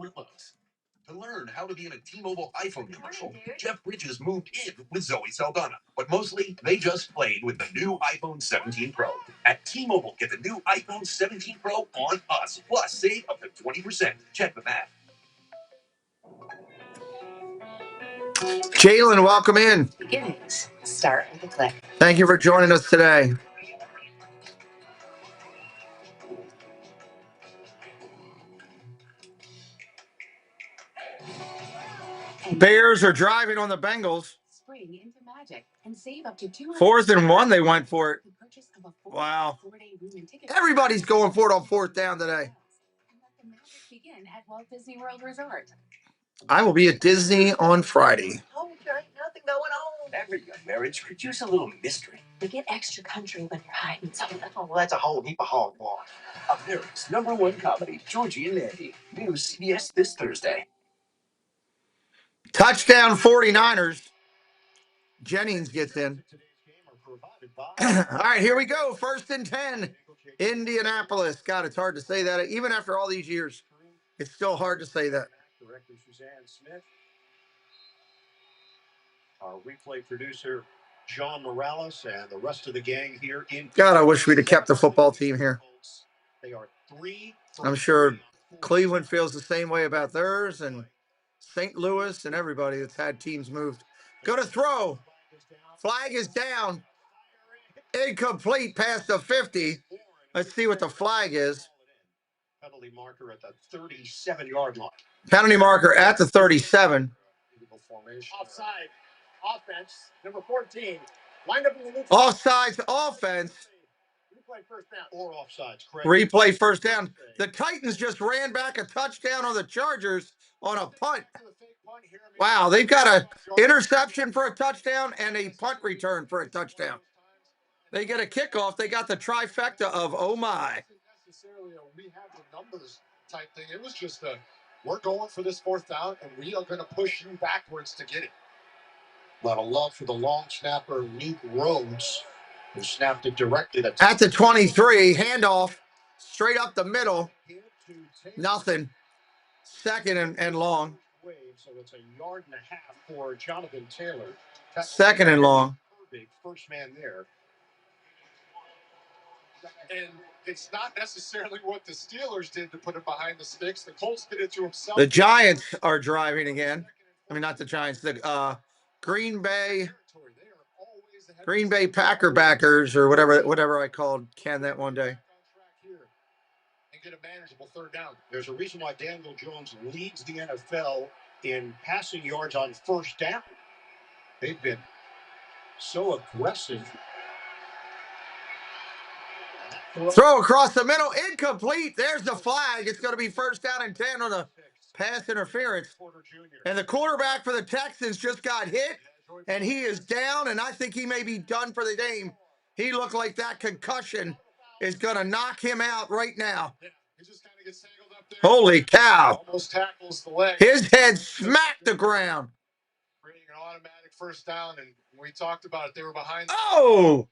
To learn how to be in a T-Mobile iPhone commercial, Jeff Bridges moved in with Zoe Saldana. But mostly, they just played with the new iPhone 17 Pro. At T-Mobile, get the new iPhone 17 Pro on us. Plus, save up to 20%. Check the math. Jalen, welcome in. Beginnings start with a click. Thank you for joining us today. Bears are driving on the Bengals. Spring into Magic and save up to 4th and 1, they went for it. Wow. Everybody's going for it on 4th down today. Begin at Walt Disney World Resort. I will be at Disney on Friday. Oh, there ain't nothing going on. Every young marriage could use a little mystery. You get extra country when you're hiding something. Oh, well, that's a whole heap of hogwash. America's #1 comedy, Georgie and Andy. New CBS this Thursday. Touchdown 49ers. Jennings gets in. All right, here we go. 1st and 10. Indianapolis. God, it's hard to say that. Even after all these years, it's still hard to say that. Director Suzanne Smith. Our replay producer, John Morales, and the rest of the gang here in. God, I wish we'd have kept the football team here. They are 3. I'm sure Cleveland feels the same way about theirs, and St. Louis and everybody that's had teams moved. Go to throw. Flag is down. Incomplete past the 50. Let's see what the flag is. Penalty marker at the 37-yard line. Penalty marker at the 37. Offside. Offense. Number 14. Lined up in the neutral. Offsides offense. Replay first down. Or offsides. Correct. Replay first down. The Titans just ran back a touchdown on the Chargers on a punt. Wow, they've got an interception for a touchdown and a punt return for a touchdown. They get a kickoff. They got the trifecta of oh my. Necessarily we have the numbers type thing. It was just we're going for this 4th down and we are going to push you backwards to get it. A lot of love for the long snapper, Luke Rhodes, who snapped it directly at the 23. Handoff straight up the middle. Nothing. 2nd and long. So it's a 1.5 yards for Jonathan Taylor. 2nd and long. Big first man there. And it's not necessarily what the Steelers did to put it behind the sticks. The Colts did it to himself. The Giants are driving again. I mean, not the Giants. The Green Bay Packer backers or whatever I called Ken that one day. And get a manageable 3rd down. There's a reason why Daniel Jones leads the NFL in passing yards on 1st down. They've been so aggressive. Throw across the middle, incomplete. There's the flag. It's going to be 1st down and 10 on a pass interference. And the quarterback for the Texans just got hit, and he is down, and I think he may be done for the game. He looked like that concussion is going to knock him out right now. Holy cow. Almost tackles the leg. His head smacked the ground. Creating an automatic first down, and we talked about it. They were behind. Oh!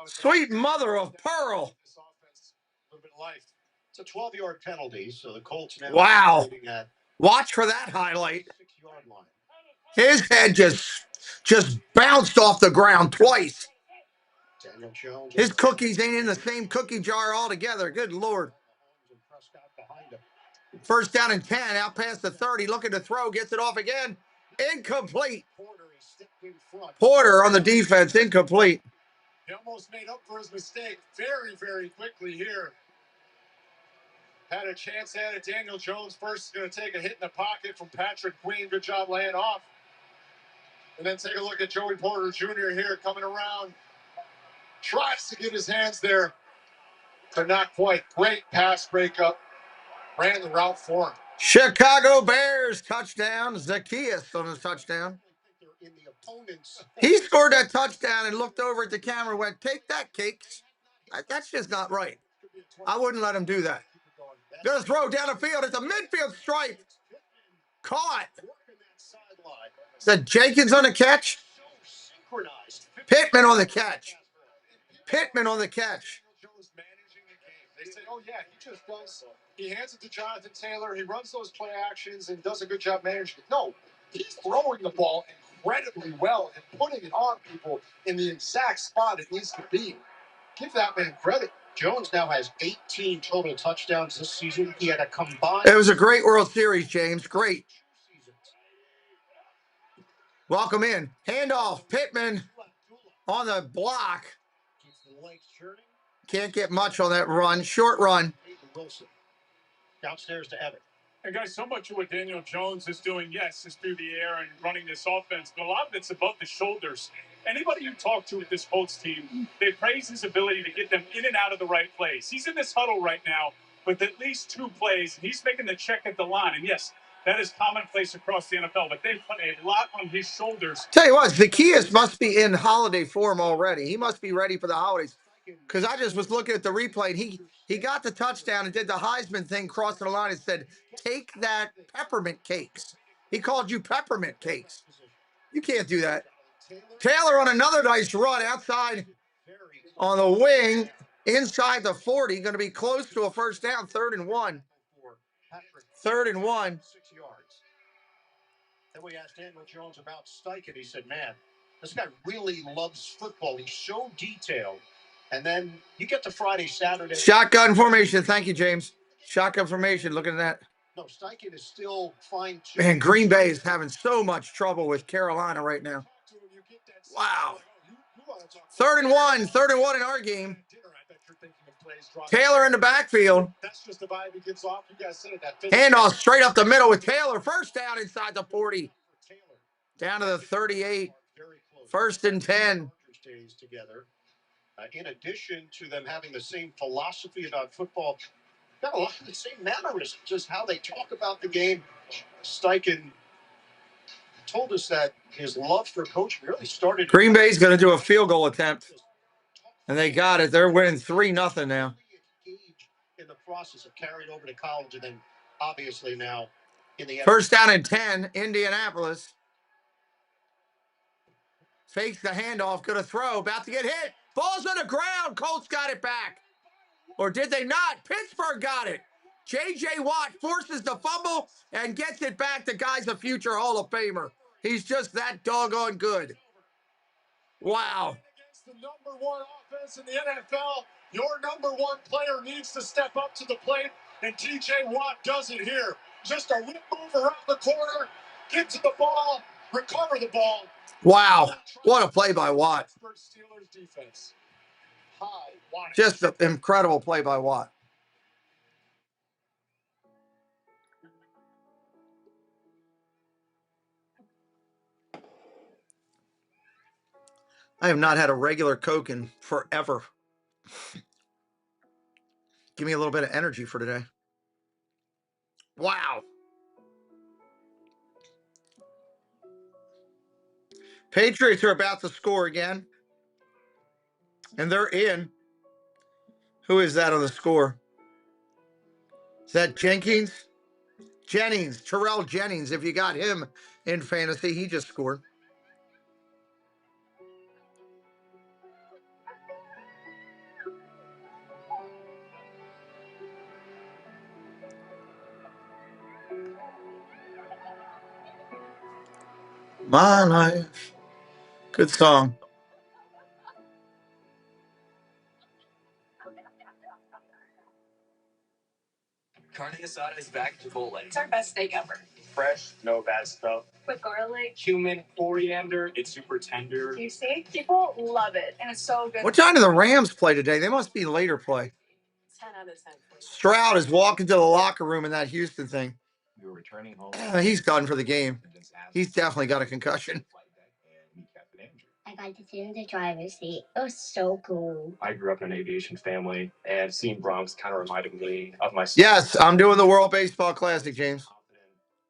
Sweet mother of pearl. This offense, a little bit of life. It's a 12-yard penalty, so the Colts now Wow. at Watch for that highlight. 6-yard line. His head just bounced off the ground twice. Daniel Jones. His cookies ain't in the same cookie jar altogether. Good Lord. First down and 10, out past the 30, looking to throw, gets it off again. Incomplete. Porter on the defense, incomplete. He almost made up for his mistake very, very quickly here. Had a chance at it. Daniel Jones first is going to take a hit in the pocket from Patrick Queen. Good job laying off. And then take a look at Joey Porter Jr. here coming around. Tries to get his hands there, but not quite. Great pass breakup. Ran the route for him. Chicago Bears touchdown. Zacchaeus on his touchdown. He scored that touchdown and looked over at the camera and went, "Take that, Cakes." That's just not right. I wouldn't let him do that. Gonna throw down the field. It's a midfield stripe. Caught. Is that Jenkins on the catch? Pittman on the catch. Pittman on the catch. They say, oh, yeah, he just does. He hands it to Jonathan Taylor. He runs those play actions and does a good job managing it. No, he's throwing the ball incredibly well and putting it on people in the exact spot it needs to be. Give that man credit. Jones now has 18 total touchdowns this season. He had a combined... It was a great World Series, James. Great. Welcome in. Handoff. Pittman on the block. Can't get much on that run. Short run. Wilson. Downstairs to Evan. And guys, so much of what Daniel Jones is doing, yes, is through the air and running this offense, but a lot of it's above the shoulders. Anybody you talk to with this Colts team, they praise his ability to get them in and out of the right place. He's in this huddle right now with at least 2 plays, and he's making the check at the line. And yes, that is commonplace across the NFL, but they put a lot on his shoulders. Tell you what, Zacchaeus must be in holiday form already. He must be ready for the holidays. Because I just was looking at the replay, and he got the touchdown and did the Heisman thing, crossing the line and said, "Take that, peppermint cakes." He called you peppermint cakes. You can't do that. Taylor on another nice run outside on the wing, inside the 40, going to be close to a first down, 3rd and 1. 3rd and 1. 6 yards. Then we asked Daniel Jones about Steichen. He said, man, this guy really loves football. He's so detailed. And then you get to Friday, Saturday. Shotgun formation. Thank you, James. Shotgun formation. Look at that. No, Steichen is still fine. Man, Green Bay is having so much trouble with Carolina right now. Wow. 3rd and 1. 3rd and 1 in our game. Taylor in the backfield. That's just the vibe he gives off. You guys said it. That handoff straight up the middle with Taylor. First down inside the 40. Down to the 38. 1st and 10. Together. In addition to them having the same philosophy about football, got a lot of the same mannerisms, just how they talk about the game. Steichen told us that his love for coaching really started. Green Bay's going to do a field goal attempt, and they got it. They're winning 3-0 now. In the process of carried over to college, and then obviously now in the 1st down and 10, Indianapolis. Fakes the handoff, going to throw, about to get hit. Ball's on the ground. Colts got it back. Or did they not? Pittsburgh got it. J.J. Watt forces the fumble and gets it back. The guy's a future Hall of Famer. He's just that doggone good. Wow. Against the number 1 offense in the NFL, your number 1 player needs to step up to the plate, and T.J. Watt does it here. Just a whip move around the corner, get to the ball, recover the ball. Wow. What a play by Watt. Steelers defense. Just an incredible play by Watt. I have not had a regular Coke in forever. Give me a little bit of energy for today. Wow. Patriots are about to score again. And they're in. Who is that on the score? Is that Jenkins? Jennings, Terrell Jennings. If you got him in fantasy, he just scored. My life. Good song. Carne asada is back at Chipotle. It's our best steak ever. Fresh, no bad stuff. With garlic. Cumin, coriander, it's super tender. Juicy. People love it, and it's so good. What time do the Rams play today? They must be later play. 10 out of 10. Stroud is walking to the locker room in that Houston thing. We were returning home. He's done for the game. He's definitely got a concussion. I got to sit in the driver's seat. It was so cool. I grew up in an aviation family, and seeing Bronx kind of reminded me of myself. Yes, I'm doing the World Baseball Classic, James.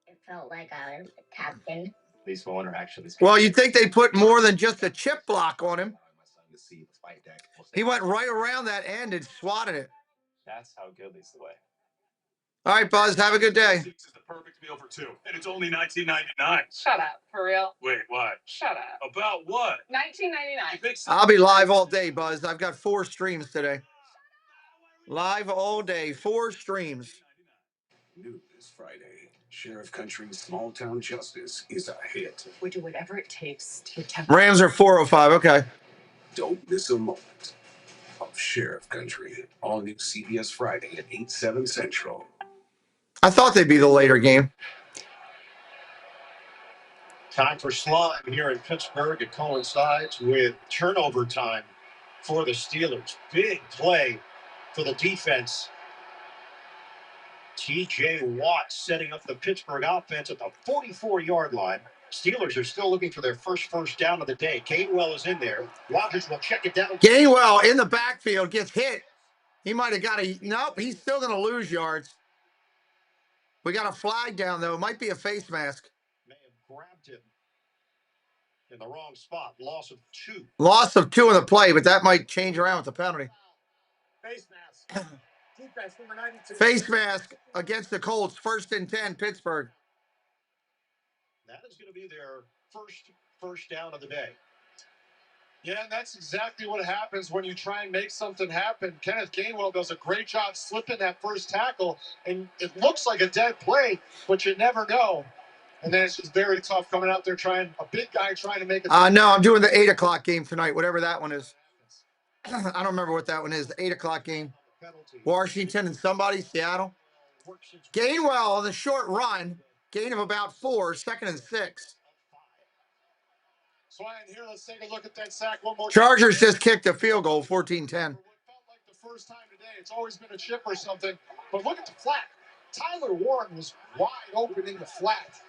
It felt like I was the captain. These small interactions. Well, you'd think they put more than just a chip block on him. He went right around that end and swatted it. That's how good leads the way. All right, Buzz, have a good day. This is the perfect meal for two, and it's only $19.99. Shut up. For real? Wait, what? Shut up. About what? $19.99. I'll be live all day, Buzz. I've got 4 streams today. Live all day, 4 streams. New this Friday, Sheriff Country's Small Town Justice is a hit. We do whatever it takes to attempt. Rams are 405. Okay. Don't miss a moment of Sheriff Country. All new CBS Friday at 8, 7 Central. I thought they'd be the later game. Time for slime here in Pittsburgh. It coincides with turnover time for the Steelers. Big play for the defense. TJ Watt setting up the Pittsburgh offense at the 44-yard line. Steelers are still looking for their first down of the day. Gainwell is in there. Rodgers will check it down. Gainwell in the backfield gets hit. He might have got a... Nope, he's still going to lose yards. We got a flag down, though. It might be a face mask. May have grabbed him in the wrong spot. Loss of 2. Loss of 2 in the play, but that might change around with the penalty. Face mask. Defense number 92. Face mask against the Colts. 1st and 10, Pittsburgh. That is going to be their first down of the day. Yeah, and that's exactly what happens when you try and make something happen. Kenneth Gainwell does a great job slipping that first tackle, and it looks like a dead play, but you never know. And then it's just very tough coming out there trying, a big guy trying to make it. No, I'm doing the 8 o'clock game tonight, whatever that one is. I don't remember what that one is, the 8 o'clock game. Washington and somebody, Seattle. Gainwell on the short run, gain of about 4, 2nd and 6. So here, let's take a look at that sack one more time. Chargers just kicked a field goal, 14-10. What felt like the first time today. It's always been a chip or something. But look at the flat. Tyler Warren was wide open in the flat.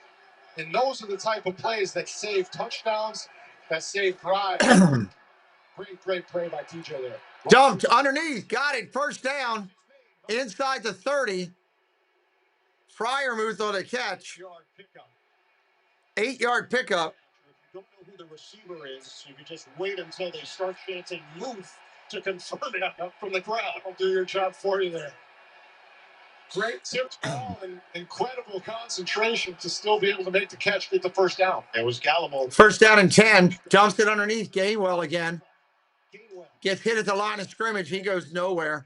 And those are the type of plays that save touchdowns, that save drives. Great play by TJ there. Dumped underneath, got it, 1st down, inside the 30. Fryermuth on a catch. 8-yard pickup. Don't know who the receiver is. You can just wait until they start chanting Muth to confirm it up from the crowd. I'll do your job for you there. Great tipped ball and incredible concentration to still be able to make the catch, get the 1st down. It was Gallimore. 1st down and 10. Dumps it underneath. Gainwell again. Gets hit at the line of scrimmage. He goes nowhere.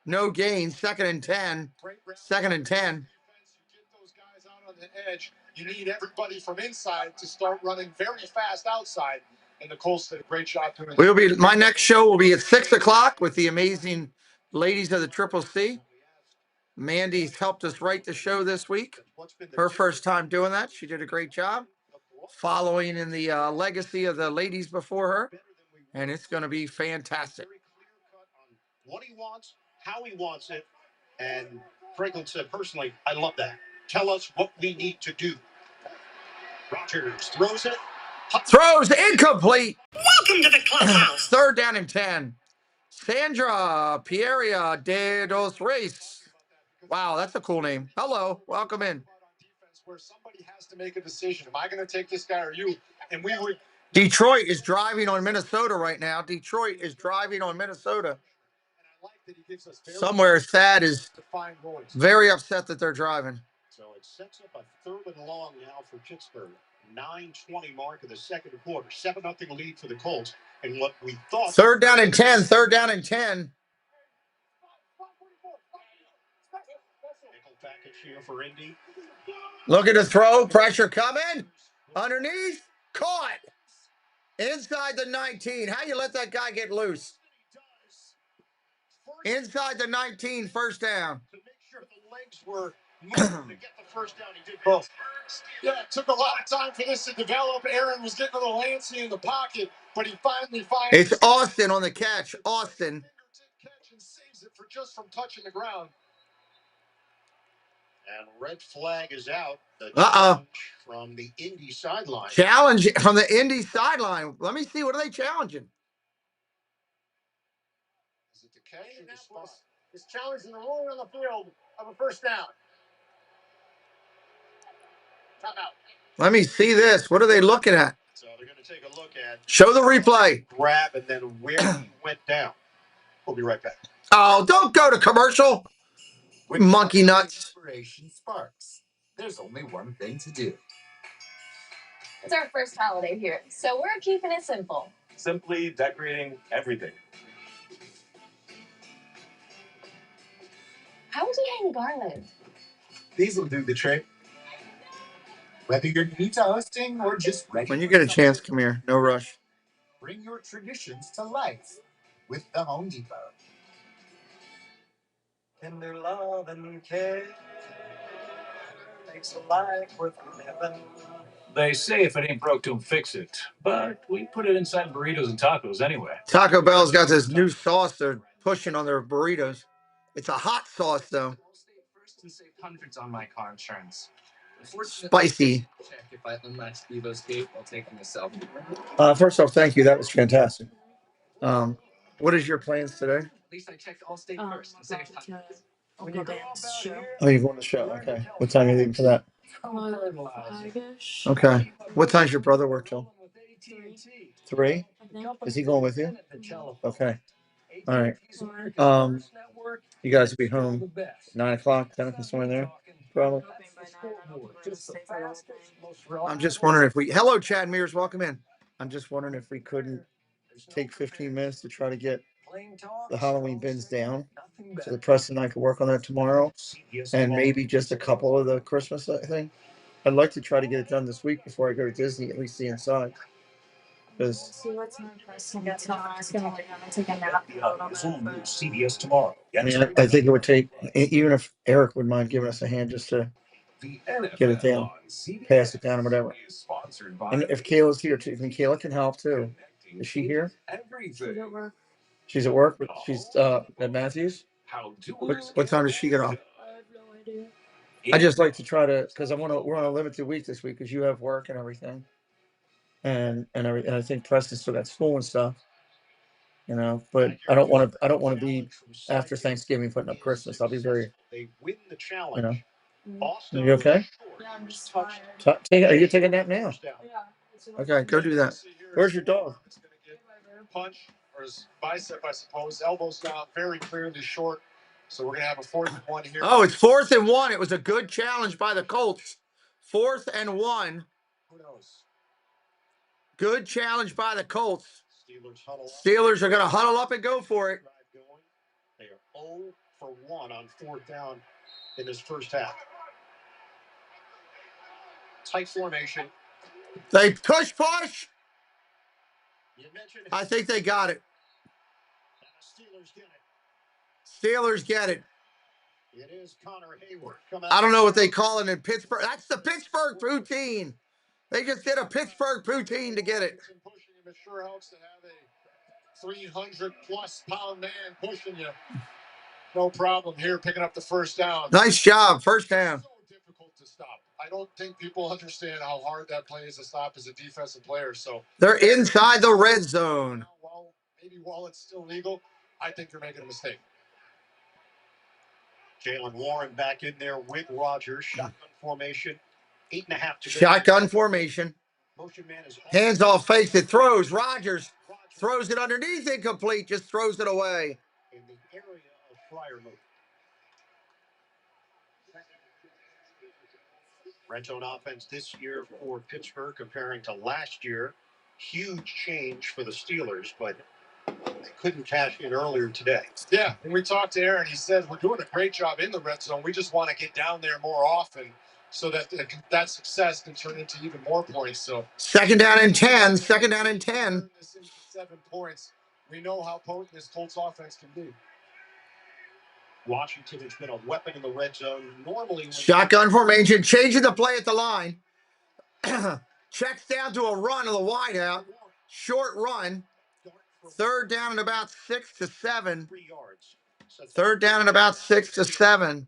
No gain. 2nd and 10. 2nd and 10. Get those guys out on the edge. You need everybody from inside to start running very fast outside. And the Colts did a great job doing that. My next show will be at 6 o'clock with the amazing ladies of the Triple C. Mandy's helped us write the show this week. Her first time doing that. She did a great job. Following in the legacy of the ladies before her. And it's going to be fantastic. What he wants, how he wants it. And Franklin said, personally, I love that. Tell us what we need to do. Rodgers throws it. Throws incomplete. Welcome to the clubhouse. 3rd down and 10. Sandra Pieria de dos Reis. Wow, that's a cool name. Hello, welcome in. Where somebody has to make a decision. Am I going to take this guy or you? And we would. Detroit is driving on Minnesota right now. Detroit is driving on Minnesota. Somewhere Thad is very upset that they're driving. So it sets up a 3rd and long now for Pittsburgh. 9:20 mark of the second quarter. 7-0 lead for the Colts. And what we thought. 3rd down and 10. 3rd down and 10. Nickel package here for Indy. Looking to throw. Pressure coming. Underneath. Caught. Inside the 19. How you let that guy get loose? Inside the 19, 1st down. To make sure the legs were moving to get the 1st down, he did both. Yeah, it took a lot of time for this to develop. Aaron was getting a little antsy in the pocket, but he finally finds It's Austin on the catch. Austin. Catch and saves it for just from touching the ground. And red flag is out. The Uh-oh. From the Indy sideline. Challenge from the Indy sideline. Let me see. What are they challenging? Is it the catch or the spot? Is challenging the ruling on the field of a 1st down. Timeout. Let me see this. What are they looking at? So they're going to take a look at. Show the replay. Grab and then where he went down. We'll be right back. Oh, don't go to commercial. Monkey nuts. Inspiration sparks. There's only one thing to do. It's our first holiday here, so we're keeping it simple. Simply decorating everything. How would you hang garland? These will do the trick. Whether you're new to hosting or just ready. When you get a chance, come here. No rush. Bring your traditions to life with the Home Depot. Tender love and care makes a life worth living. They say if it ain't broke, don't fix it. But we put it inside burritos and tacos anyway. Taco Bell's got this new sauce they're pushing on their burritos. It's a hot sauce, though. First and save hundreds on my car insurance. Spicy. Check if I unlatch Evo's gate while taking a selfie. First off, thank you. That was fantastic. What is your plans today? At least I checked Allstate first and saved time. When you go show. Oh, you're going to the show. Okay. What time are you leaving for that? 5-ish. Okay. What time's your brother work till? 3? I think. Is he going with you? Okay. All right. You guys will be home 9 o'clock, 10 o'clock, somewhere in there, probably. I'm just wondering if we. Hello, Chad Mears. Welcome in. I'm just wondering if we couldn't take 15 minutes to try to get the Halloween bins down, so that Preston and I could work on that tomorrow, and maybe just a couple of the Christmas thing. I'd like to try to get it done this week before I go to Disney, at least the inside. Because See what's interesting. It's not. I was gonna lay down and take a nap a little bit. CBS tomorrow. I mean, I think it would take, even if Eric would mind giving us a hand just to get it down, pass it down, or whatever. And if Kayla's here too, I mean, Kayla can help too. Is she here? She's at work. She's at work, but she's at Matthews. What time does she get off? I have no idea. I just like to try to, because we're on a limited week this week because you have work and everything, and I think Preston's still got school and stuff, you know. But I don't want to be after Thanksgiving putting up Christmas. I'll be very, They win the challenge. you know. Boston Are you okay? Yeah, I'm just tired. Are you taking a nap now? Yeah. Okay, go do that. Where's your dog? Punch or his bicep, I suppose. Elbows down, very clearly short. So we're gonna have a 4th and 1 here. Oh, it's 4th and 1. It was a good challenge by the Colts. 4th and 1. Who knows? Good challenge by the Colts. Steelers huddle up. Steelers are going to huddle up and go for it. They are 0 for 1 on 4th down in this first half. Tight formation. They push. I think they got it. Steelers get it. It is Connor Hayward. I don't know what they call it in Pittsburgh. That's the Pittsburgh poutine. They just did a Pittsburgh poutine to get it. It sure helps to have a 300+ pound man pushing you. No problem here, picking up the 1st down. Nice job, 1st down. So difficult to stop. I don't think people understand how hard that play is to stop as a defensive player. So they're inside the red zone. Well, maybe while it's still legal, I think they're making a mistake. Jalen Warren back in there with Rodgers. Shotgun formation. 8.5 to go. Shotgun formation. Motion man is hands off, fakes it, throws. Rodgers throws it underneath, incomplete, just throws it away. in the area Red zone offense this year for Pittsburgh comparing to last year. Huge change for the Steelers, but they couldn't cash in earlier today. Yeah, when we talked to Aaron, he said, we're doing a great job in the red zone. We just want to get down there more often so that that success can turn into even more points. So second down and 10. Second down and 10. 7 points. We know how potent this Colts offense can be. Washington has been a weapon in the red zone. Normally, Shotgun formation, changing the play at the line. Checks down to a run of the wide out. Short run. Third down and about 6 to 7. Third down and about 6 to 7.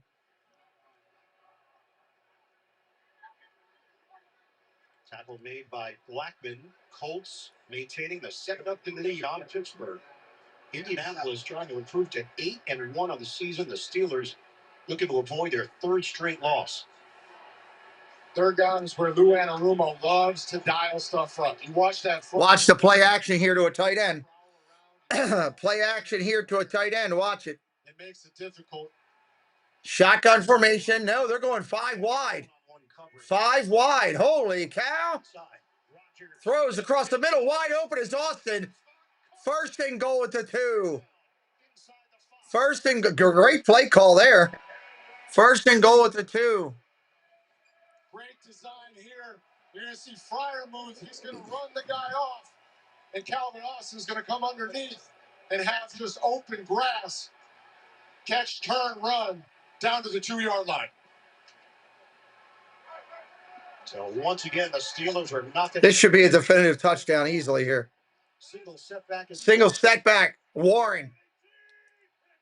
Tackle made by Blackman. Colts maintaining the 7-0 lead on Pittsburgh. Indianapolis trying to improve to 8-1 on the season. The Steelers looking to avoid their third straight loss. Third down is where Lou Anarumo loves to dial stuff up. You watch that. Watch the play action here to a tight end. Play action here to a tight end. Watch it. It makes it difficult. Shotgun formation. No, they're going 5 wide. 5 wide. Holy cow. Throws across the middle. Wide open is Austin. First and goal at the 2. First and great play call there. First and goal at the 2. Great design here. You're going to see Freiermuth. He's going to run the guy off. And Calvin Austin's going to come underneath and have just open grass. Catch, turn, run down to the 2-yard line. So once again, the Steelers are not. This should be a definitive touchdown easily here. Single setback. Warren.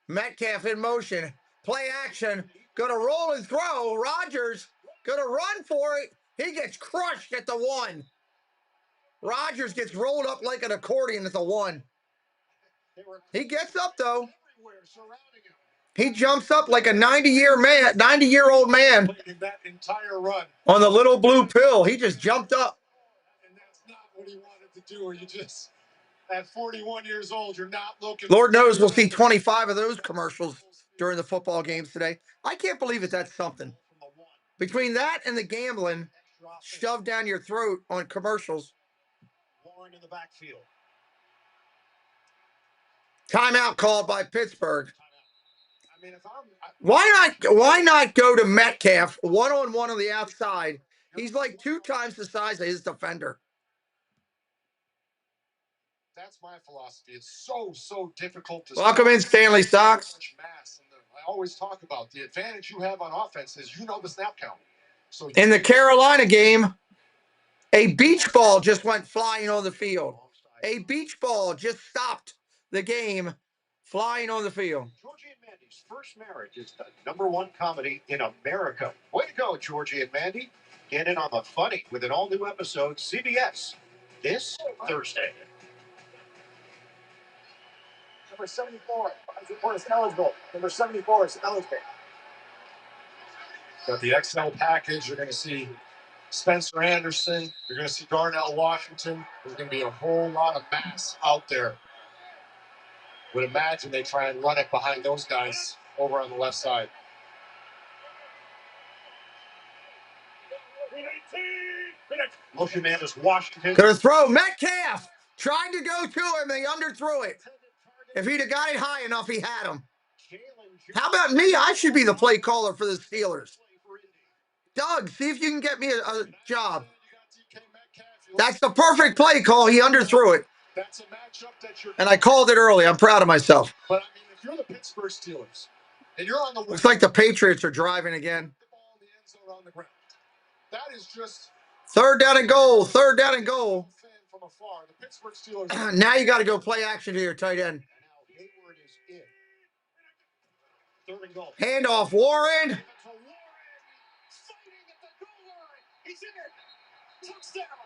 Metcalf in motion. Play action. Going to roll and throw. Rodgers going to run for it. He gets crushed at the 1. Rodgers gets rolled up like an accordion at the 1. He gets up though. He jumps up like a 90-year-old man That entire run. on the little blue pill. He just jumped up. And that's not what he wanted to do. You just, at 41 years old, you're not looking. Lord knows we'll see 25 of those commercials during the football games today. I can't believe it. That's something. Between that and the gambling shoved down your throat on commercials. Warren in the backfield. Timeout called by Pittsburgh. Why not go to Metcalf one-on-one on the outside? He's like 2 times the size of his defender. That's my philosophy. It's so difficult to. Welcome in, Stanley Stocks. I always talk about the advantage you have on offense is you know the snap count. So in the Carolina game, a beach ball just went flying on the field. A beach ball just stopped the game flying on the field. Georgie and Mandy's First Marriage is the #1 comedy in America. Way to go, Georgie and Mandy. Get in on the funny with an all-new episode, CBS, this Thursday. Number 74 is eligible. Number 74 is eligible. Got the XL package. You're going to see Spencer Anderson. You're going to see Darnell Washington. There's going to be a whole lot of mass out there. Would imagine they try and run it behind those guys over on the left side. Motion man is Washington. Gonna throw. Metcalf trying to go to him. They underthrew it. If he'd have got it high enough, he had him. How about me? I should be the play caller for the Steelers. Doug, see if you can get me a job. That's the perfect play call. He underthrew it. And I called it early. I'm proud of myself. But, I mean, if you're the Pittsburgh Steelers and you're on the... Looks like the Patriots are driving again. That is just... Third down and goal. Third down and goal. From afar, the Pittsburgh Steelers... Now you got to go play action to your tight end. Handoff, Warren.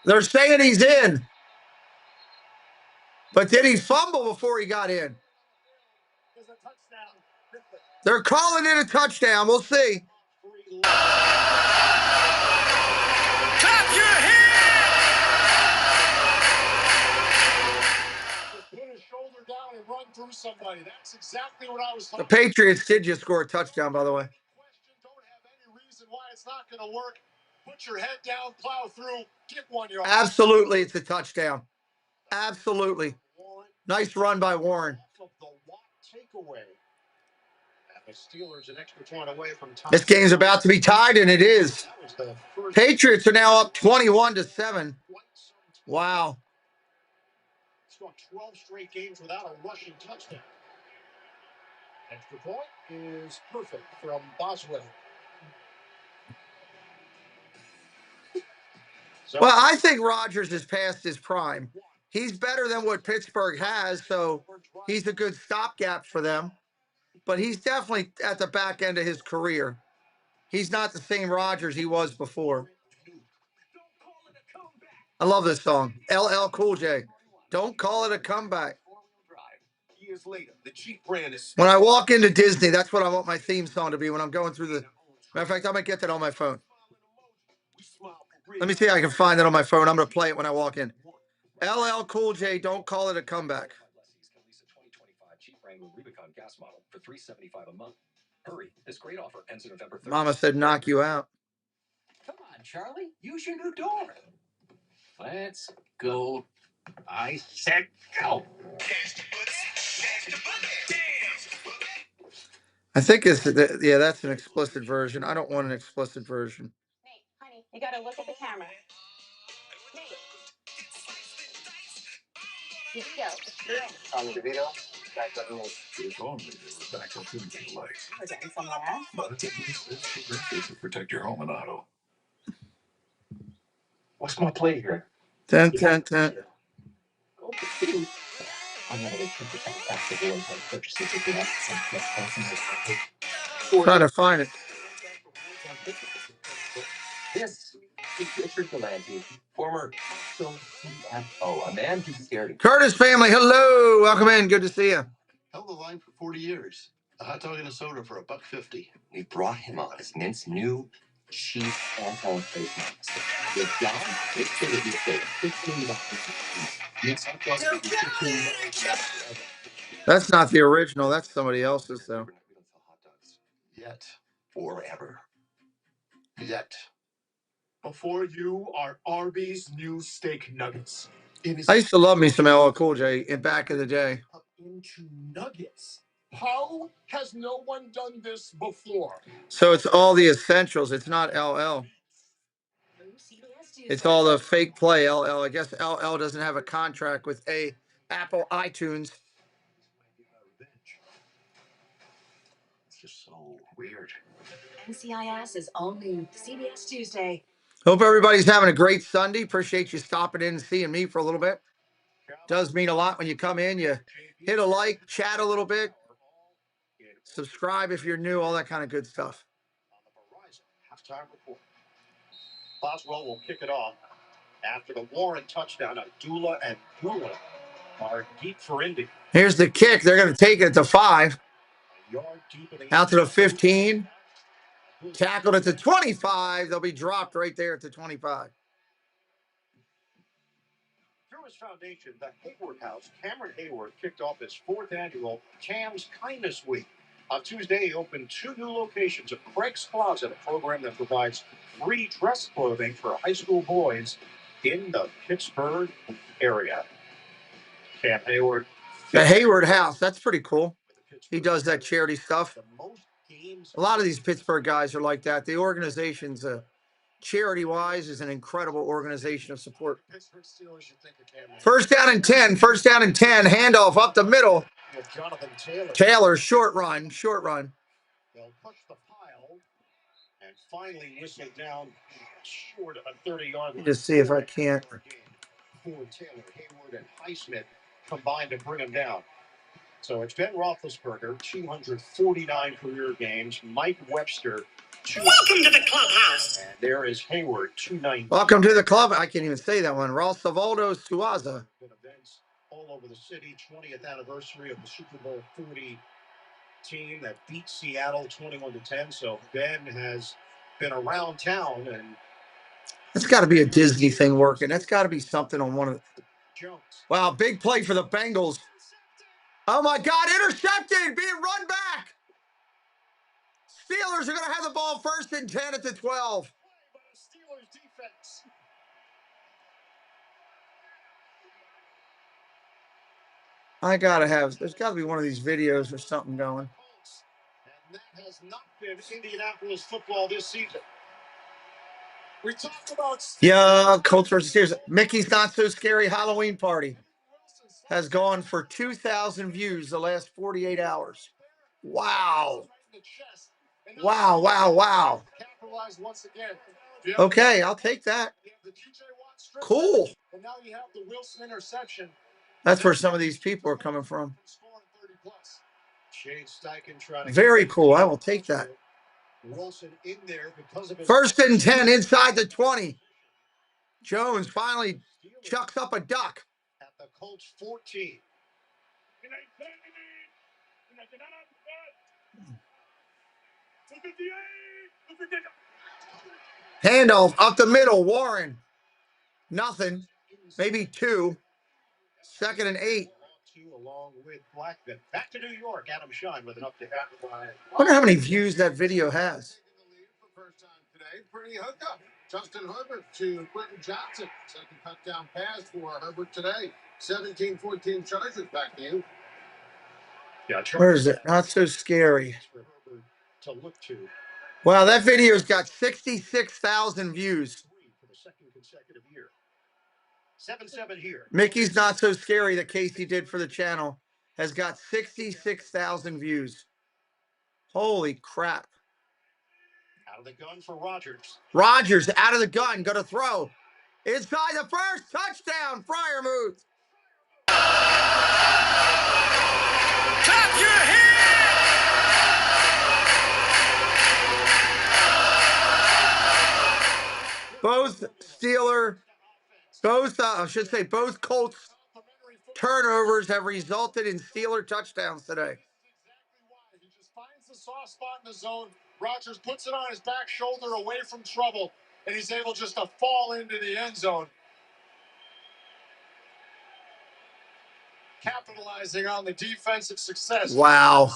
They're saying he's in. But did he fumble before he got in? They're calling it a touchdown. We'll see. Clap your hands! Put his shoulder down and run through somebody. buddy. That's exactly what I was The talking about. Patriots did just score a touchdown, by the way. Don't have any reason why it's not going to work. Put your head down, plow through, get 1 yard. Absolutely, it's a touchdown. Absolutely. Nice run by Warren. Takeaway. And the Steelers an extra point away from time. This game's about to be tied, and it is. Patriots are now up 21-7. Wow. It's got 12 straight games without a rushing touchdown. Extra point is perfect from Boswell. Well, I think Rodgers is past his prime. He's better than what Pittsburgh has, so he's a good stopgap for them. But he's definitely at the back end of his career. He's not the same Rodgers he was before. I love this song. LL Cool J. Don't call it a comeback. Years later, the Jeep brand is When I walk into Disney, that's what I want my theme song to be when I'm going through the... Matter of fact, I might get that on my phone. Let me see if I can find it on my phone. I'm going to play it when I walk in. LL Cool J, don't call it a comeback. For $375 a month. Hurry, this great offer ends November 3rd. Mama said knock you out. Come on, Charlie. Use your new door. Let's go. I said go. I think it's... Yeah, that's an explicit version. I don't want an explicit version. Nate, honey, you gotta look at the camera. Nate. On the video, back up the If only there were backup imaging lights. We're getting somewhere. But it's progressive to protect your home and auto. What's my play here? 10, 10, 10. I'm going to get 10% back to the ones I purchased it to get Trying to find it. This is Richard Galante, former CFO, a man who's scared. Curtis family, hello. Welcome in. Good to see you. Held the line for 40 years. A hot dog and a soda for $1.50. We brought him on as Mint's new chief anti-inflation officer. The job, make sure that he's paid $15. That's not the original. That's somebody else's, though. Yet. Forever. Yet. Before you are Arby's new steak nuggets. I used to love me some LL Cool J in back in the day. Into nuggets. How has no one done this before? So it's all the essentials. It's not LL. It's all the fake play LL. I guess LL doesn't have a contract with Apple iTunes. It's just so weird. NCIS is only CBS Tuesday. Hope everybody's having a great Sunday. Appreciate you stopping in and seeing me for a little bit. Does mean a lot when you come in. You hit a like, chat a little bit, subscribe if you're new, all that kind of good stuff. Halftime report. Boswell will kick it off after the Warren touchdown. Abdullah and Dula are deep for Indy. Here's the kick. They're going to take it to 5. Out to the 15. Tackled at the 25. They'll be dropped right there at the 25. Through his foundation, the Hayward House, Cameron Hayward kicked off his 4th annual Cam's Kindness Week. On Tuesday, he opened 2 new locations of Craig's Closet, a program that provides free dress clothing for high school boys in the Pittsburgh area. Cam Hayward. The Hayward House. That's pretty cool. He does that charity stuff. A lot of these Pittsburgh guys are like that. The organization's charity-wise is an incredible organization of support. First down and 10. First down and 10. Handoff up the middle. Taylor, short run. Short run. They'll push the pile and finally whistle down short of a 30-yard line. Just see if I can't. Taylor, Hayward, and Highsmith combined to bring him down. So it's Ben Roethlisberger, 249 career games. Mike Webster, welcome to the clubhouse. And there is Hayward, 290. Welcome to the club. I can't even say that one. Ralph-Savaldo Suaza. Events all over the city. 20th anniversary of the Super Bowl 40 team that beat Seattle 21-10. So Ben has been around town, and That's got to be a Disney thing working. That's got to be something on one of the... Wow, big play for the Bengals. Oh my God, intercepted, being run back. Steelers are going to have the ball 1st and 10 at the 12. Steelers defense. I gotta have, there's got to be one of these videos or something going. And that has not been Indianapolis football this season. We talked about Yeah, Colts versus Steelers. Mickey's Not So Scary Halloween Party has gone for 2,000 views the last 48 hours. Wow. Wow, wow, wow. Okay, I'll take that. Cool. And now you have the Wilson interception. That's where some of these people are coming from. Very cool. I will take that. Wilson in there because of his 1st and 10 inside the 20. Jones finally chucks up a duck. At the Colts 14. Handoff up the middle. Warren. Nothing. Maybe 2. 2nd and 8. Along with Blackman. Back to New York. Adam Shine with an update. Wonder how many views that video has. First time today, pretty hookup. Justin Herbert to Quentin Johnson. Second touchdown pass for Herbert today. 17-14 Chargers. Back to you. Yeah, Where is it? Not So Scary. To look to. Wow, that video's got 66,000 views. For the second consecutive year. 7-7 here. Mickey's Not So Scary that Casey did for the channel has got 66,000 views. Holy crap. Out of the gun for Rodgers. Rodgers out of the gun, going to throw. Inside the first, touchdown, Freiermuth. Clap your hands! Both Colts turnovers have resulted in Steeler touchdowns today. He just finds the soft spot in the zone. Rodgers puts it on his back shoulder away from trouble, and he's able just to fall into the end zone. Capitalizing on the defensive success. Wow.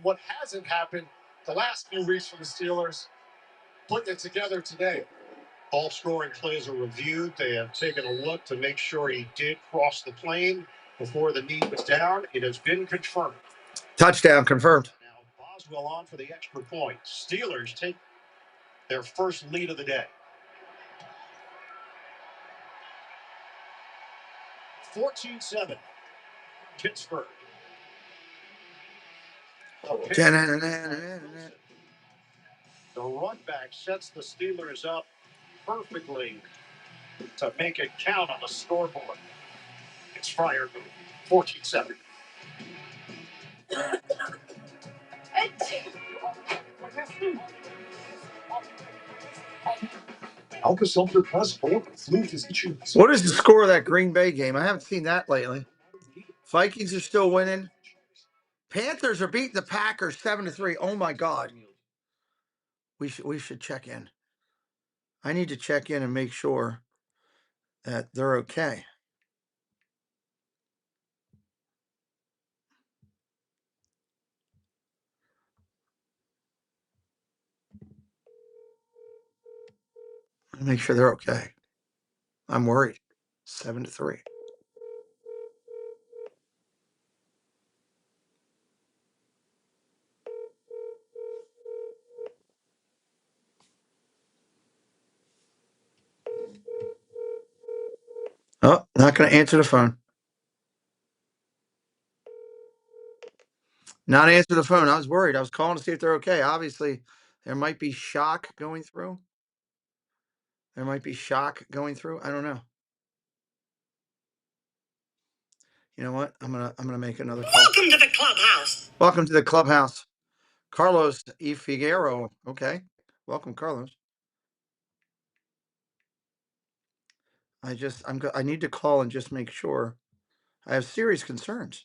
What hasn't happened the last few weeks for the Steelers, putting it together today. All scoring plays are reviewed. They have taken a look to make sure he did cross the plane before the knee was down. It has been confirmed. Touchdown confirmed. Now Boswell on for the extra point. Steelers take their first lead of the day. 14-7. Pittsburgh. The run back sets the Steelers up perfectly to make it count on the scoreboard. It's Freiermuth, 14-7. Alka-Seltzer Plus full of flu physician. What is the score of that Green Bay game? I haven't seen that lately. Vikings are still winning. Panthers are beating the Packers 7-3. Oh my God. We should check in. I need to check in and make sure that they're okay. Make sure they're okay. I'm worried. 7-3. Oh, not going to answer the phone. Not answer the phone. I was worried. I was calling to see if they're okay. Obviously, there might be shock going through. I don't know. You know what? I'm gonna make another call. Welcome to the clubhouse. Welcome to the clubhouse. Carlos E. Figueroa. Okay. Welcome, Carlos. I need to call and just make sure. I have serious concerns.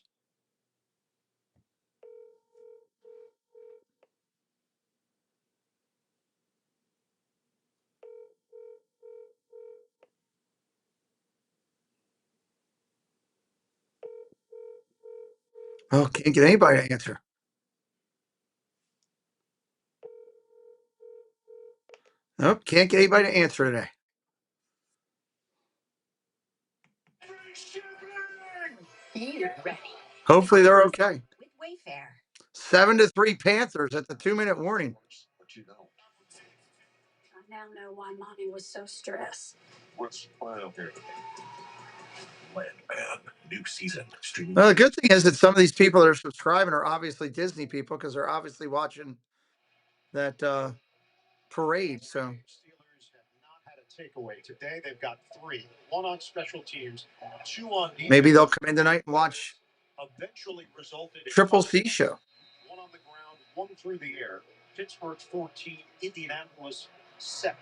Oh, can't get anybody to answer. Nope, can't get anybody to answer today. Hopefully they're okay. 7-3 Panthers at the 2-minute warning. I now know why mommy was so stressed. What's the plan here? Landman, new season streaming. Well, the good thing is that some of these people that are subscribing are obviously Disney people because they're obviously watching that parade. So Steelers have not had a takeaway today. They've got 3, 1 on special teams, 2 on defense. maybe they'll come in tonight and watch Eventually resulted in Triple C show. 1 on the ground, 1 through the air. Pittsburgh 14, Indianapolis 7.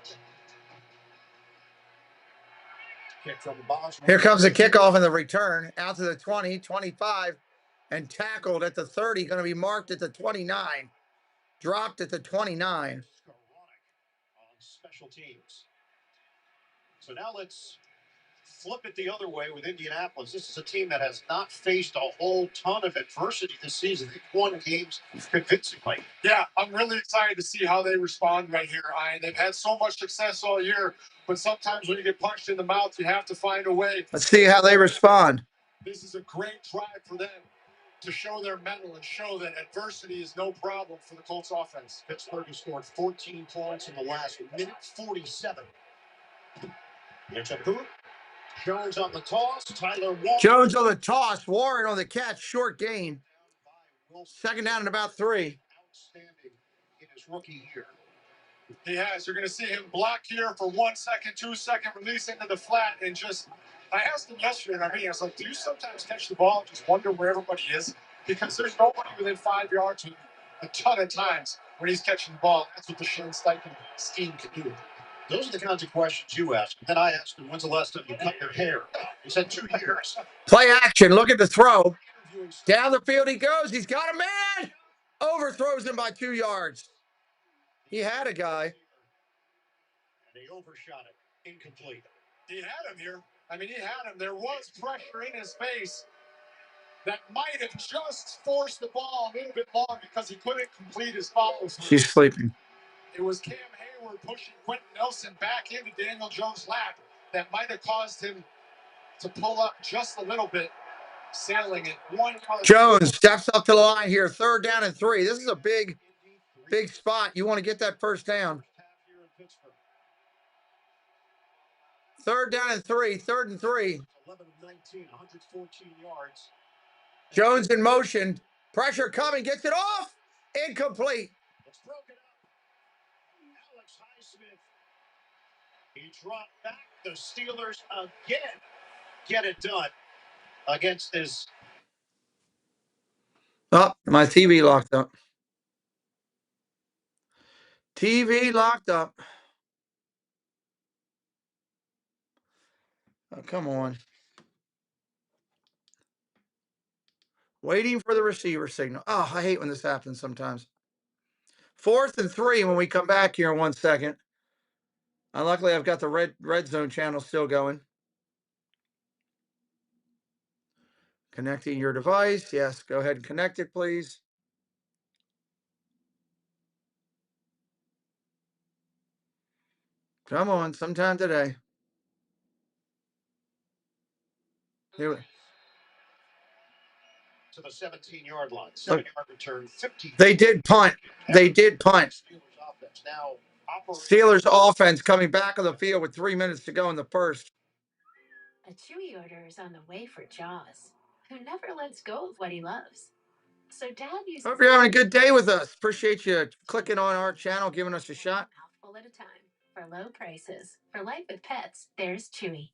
Kick from the box. Here comes the kickoff and the return out to the 20, 25, and tackled at the 30. Going to be marked at the 29. Dropped at the 29. On special teams. So now let's flip it the other way with Indianapolis. This is a team that has not faced a whole ton of adversity this season. They've won games convincingly. Yeah, I'm really excited to see how they respond right here, Ian. They've had so much success all year, but sometimes when you get punched in the mouth, you have to find a way. Let's see how they respond. This is a great drive for them to show their mettle and show that adversity is no problem for the Colts offense. Pittsburgh has scored 14 points in the last minute 47. It's a boot. Jones on the toss. Tyler Warren. Jones on the toss. Warren on the catch. Short gain. 2nd down and about 3. Outstanding in his rookie year. He has. You're going to see him block here for 1 second, 2 second, release into the flat, and just. I asked him yesterday in our meeting, I was like, do you sometimes catch the ball and just wonder where everybody is? Because there's nobody within 5 yards a ton of times when he's catching the ball. That's what the Shane Steichen scheme can do. Those are the kinds of questions you ask. Then I asked him, when's the last time you cut your hair? He said 2 years. Play action. Look at the throw. Down the field he goes. He's got a man. Overthrows him by 2 yards. He had a guy. And he overshot it. Incomplete. He had him here. I mean, he had him. There was pressure in his face that might have just forced the ball a little bit long because he couldn't complete his follows. She's sleeping. It was Cam Hayward pushing Quentin Nelson back into Daniel Jones' lap that might have caused him to pull up just a little bit, sailing it. Jones steps up to the line here. 3rd down and 3. This is a big spot. You want to get that 1st down. 3rd down and 3. 3rd and 3. 11 of 19, 114 yards. Jones in motion. Pressure coming. Gets it off. Incomplete. It's broken up. Alex Highsmith. He dropped back. The Steelers again get it done against this. Oh, my TV locked up. TV locked up. Oh, come on. Waiting for the receiver signal. Oh, I hate when this happens sometimes. 4th and 3 when we come back here in 1 second. Luckily, I've got the red zone channel still going. Connecting your device. Yes, go ahead and connect it, please. Come on, sometime today. Here we To the 17-yard line. 7-yard return. 50. They did punt. They did punt. Steelers offense coming back on the field with 3 minutes to go in the 1st. A Chewy order is on the way for Jaws, who never lets go of what he loves. So Dad uses. Hope you're having a good day with us. Appreciate you clicking on our channel, giving us a shot. Mouthful at a time for low prices. For life with pets, there's Chewy.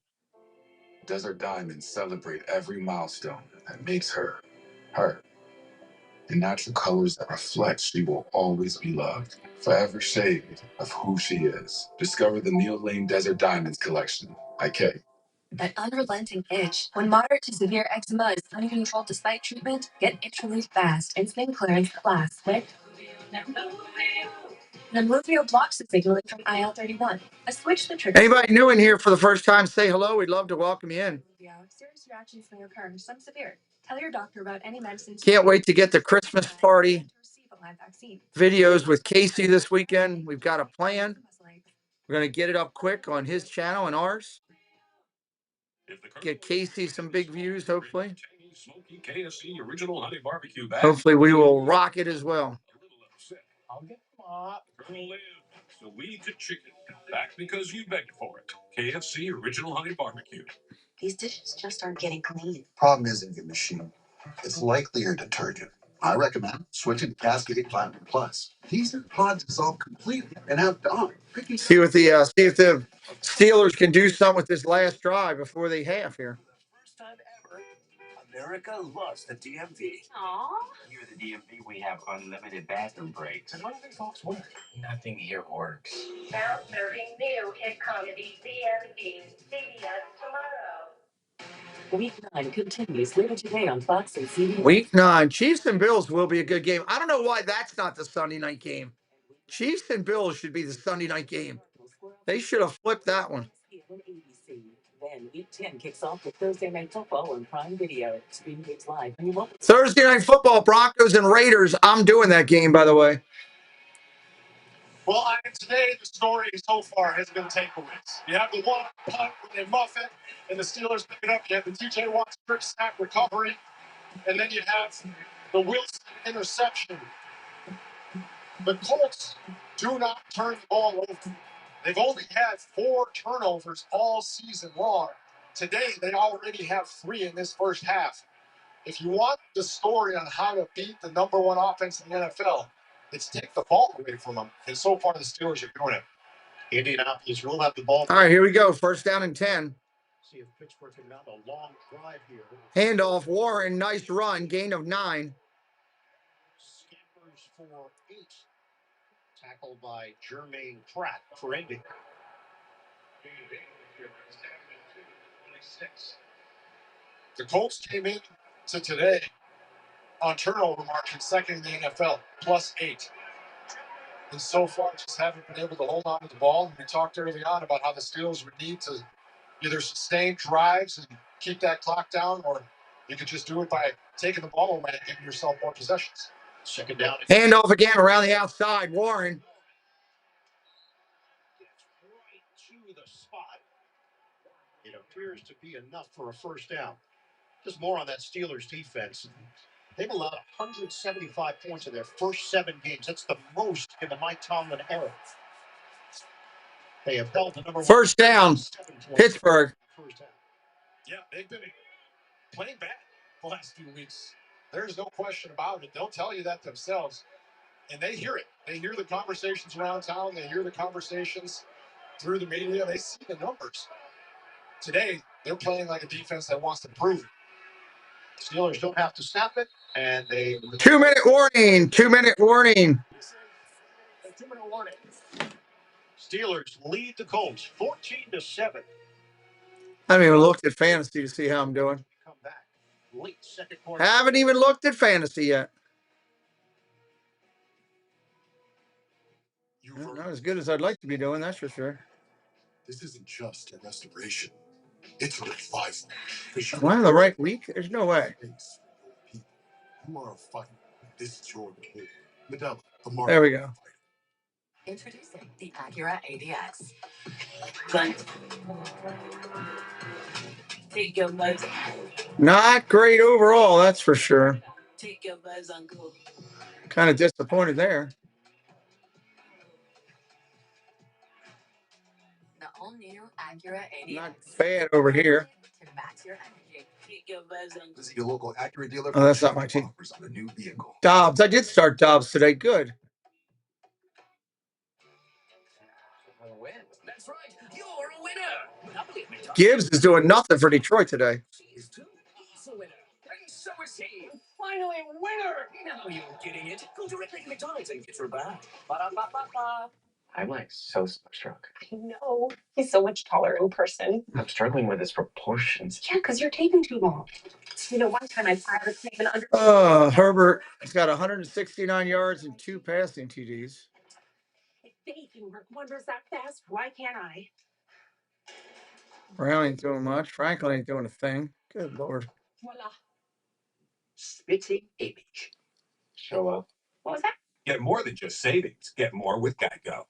Desert Diamonds celebrate every milestone that makes her, her. In natural colors that reflect she will always be loved. For every shade of who she is. Discover the Neil Lane Desert Diamonds collection. IK. That unrelenting itch. When moderate to severe eczema is uncontrolled despite treatment, get itch relief fast. Instant clearance that lasts quick. Nemluvio blocks the signaling from IL-31. A switch that triggers. Anybody new in here for the first time, say hello. We'd love to welcome you in. Serious reactions may occur, some severe. Tell your doctor about any medicines. Can't wait to get the Christmas party videos with Casey this weekend. We've got a plan. We're going to get it up quick on his channel and ours. Get Casey some big views, hopefully. KFC original honey barbecue back. Hopefully we will rock it as well. I'll get them up. Colonel Liv, so we eat the chicken. Back because you begged for it. KFC original honey barbecue. These dishes just aren't getting clean. Problem isn't your machine. It's likely your detergent. I recommend switching to Cascade Platinum Plus. These pods dissolve completely and have Dawn. See if the Steelers can do something with this last drive before they half here. First time ever, America loves the DMV. Aww. Here at the DMV, we have unlimited bathroom breaks. And how do these folks work? Nothing here works. Now serving new hit comedy DMV CBS tomorrow. Week 9 continues later today on Fox and CBS. Week 9, Chiefs and Bills will be a good game. I don't know why that's not the Sunday night game. Chiefs and Bills should be the Sunday night game. They should have flipped that one. Then Week 10 kicks off with Thursday Night Football on Prime Video. Stream games live. Thursday Night Football, Broncos and Raiders. I'm doing that game, by the way. Well, today the story so far has been takeaways. You have the one punt where they muff it, and the Steelers pick it up. You have the TJ Watt strip sack recovery, and then you have the Wilson interception. The Colts do not turn the ball over. They've only had 4 turnovers all season long. Today, they already have 3 in this first half. If you want the story on how to beat the #1 offense in the NFL, it's take the ball away from them. And so far, the Steelers are doing it. Indianapolis will have the ball. All right, here we go. First down and 10. See if Pittsburgh can mount a long drive here. Handoff, Warren, nice run, gain of 9. Scampers for 8. Tackled by Jermaine Pratt for Indy. The Colts came in to today on turnover margin second in the NFL, +8. And so far, just haven't been able to hold on to the ball. We talked early on about how the Steelers would need to either sustain drives and keep that clock down, or you could just do it by taking the ball away and giving yourself more possessions. Second down. Handoff again around the outside, Warren. Right to the spot. It appears to be enough for a first down. Just more on that Steelers defense. They've allowed 175 points in their first 7 games. That's the most in the Mike Tomlin era. They have held the #1. First down, Pittsburgh. First half. Yeah, they've been playing bad the last few weeks. There's no question about it. They'll tell you that themselves. And they hear it. They hear the conversations around town. They hear the conversations through the media. They see the numbers. Today, they're playing like a defense that wants to prove it. Steelers don't have to snap it, and they... 2-minute warning. 2-minute warning. A 2-minute warning. Steelers lead the Colts 14-7. I haven't even looked at fantasy to see how I'm doing. Come back. Late second quarter. Haven't even looked at fantasy yet. Not as good as I'd like to be doing, that's for sure. This isn't just a restoration. It's a revival. Am I on the right week? There's no way. You are a fighter. This is your goal. Medella, the mark. There we go. Introducing the Acura ADX. Take your buzz. Not great overall, that's for sure. Take your buzz, Uncle. Kind of disappointed there. The all-new Acura ADX. Not bad over here. To match your energy. Take your buzz, Uncle. Visit your local Acura dealer. Oh, that's not my team. Offers on a new vehicle. Dobbs. I did start Dobbs today. Good. That's right. You're a winner. Gibbs is doing nothing for Detroit today. He's too. He's a winner. And so is he. Finally a winner. Now you're getting it. Go directly to McDonald's and get your bag. Ba-da-ba-ba-ba. I'm like so starstruck. I know. He's so much taller in person. I'm struggling with his proportions. Yeah, because you're taking too long. You know, one time I fired a claim and under. Herbert has got 169 yards and 2 passing TDs. If they can work wonders that fast, why can't I? Brown ain't doing much. Franklin ain't doing a thing. Good Lord. Voila. spitting image. Show up. What was that? Get more than just savings. Get more with Geico.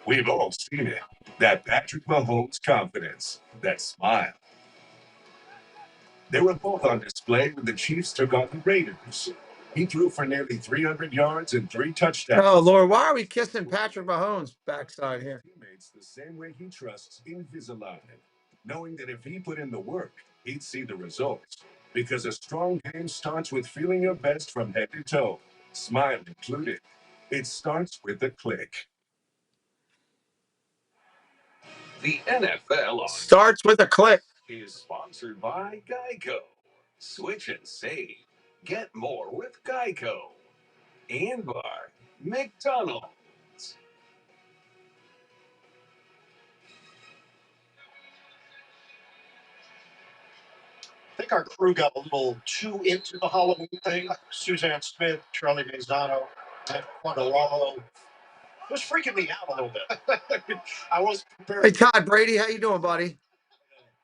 We've all seen it. That Patrick Mahomes confidence. That smile. They were both on display when the Chiefs took on the Raiders. He threw for nearly 300 yards and 3 touchdowns. Oh, Lord, why are we kissing Patrick Mahomes' backside here? Teammates the same way he trusts INDvsPIT, knowing that if he put in the work, he'd see the results. Because a strong game starts with feeling your best from head to toe, smile included. It starts with a click. The NFL starts with a click. Is sponsored by Geico. Switch and save. Get more with Geico. And by McDonald's. I think our crew got a little too into the Halloween thing. Suzanne Smith, Charlie Mazzano, and Quandalalo. It was freaking me out a little bit. I was prepared. Hey, Todd Brady, how you doing, buddy?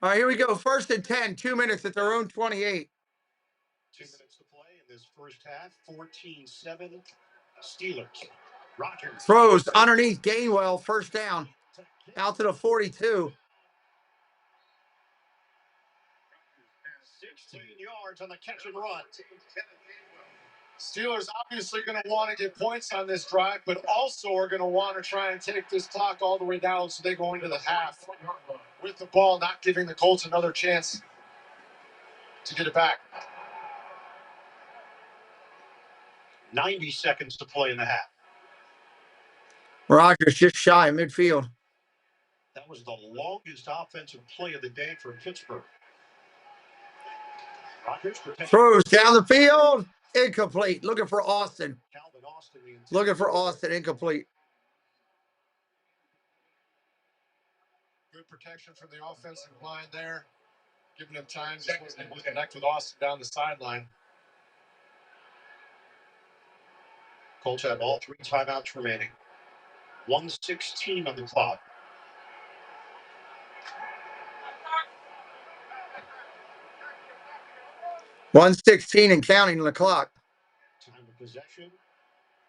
All right, here we go. 1st and 10, 2 minutes at their own 28. 2 minutes to play in this first half. 14-7 Steelers. Rodgers throws underneath Gainwell, first down, out to the 42. 16 yards on the catch and run. Steelers obviously going to want to get points on this drive, but also are going to want to try and take this clock all the way down so they go into the half with the ball, not giving the Colts another chance to get it back. 90 seconds to play in the half. Rodgers just shy of midfield. That was the longest offensive play of the day for Pittsburgh. Rodgers throws down the field, incomplete. Looking for Austin. Looking for Austin, incomplete. Good protection from the offensive line there, giving them time to connect with Austin down the sideline. Colts have all 3 timeouts remaining. 1:16 on the clock. $1:16 and counting on the clock. Time of possession.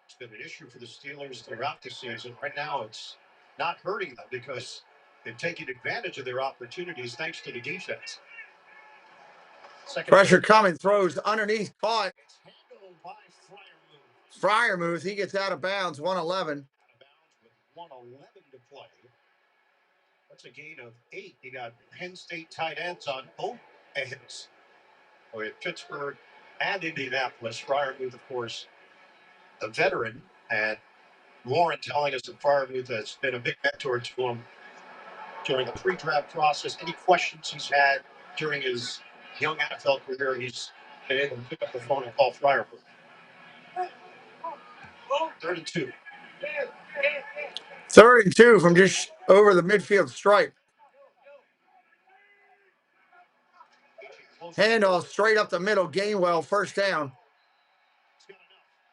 It's been an issue for the Steelers throughout the season. Right now, it's not hurting them because they've taken advantage of their opportunities thanks to the defense. Pressure coming, throws underneath, caught. Fryer moves. He gets out of bounds. 111. 111 to play. That's a gain of 8. You got Penn State tight ends on both ends. With Pittsburgh and Indianapolis. Freiermuth, of course, a veteran, and Lauren telling us that Freiermuth has been a big mentor to him during the pre-draft process. Any questions he's had during his young NFL career, he's been able to pick up the phone and call Freiermuth. 32. 32 from just over the midfield stripe. Handoff straight up the middle. Gainwell, first down.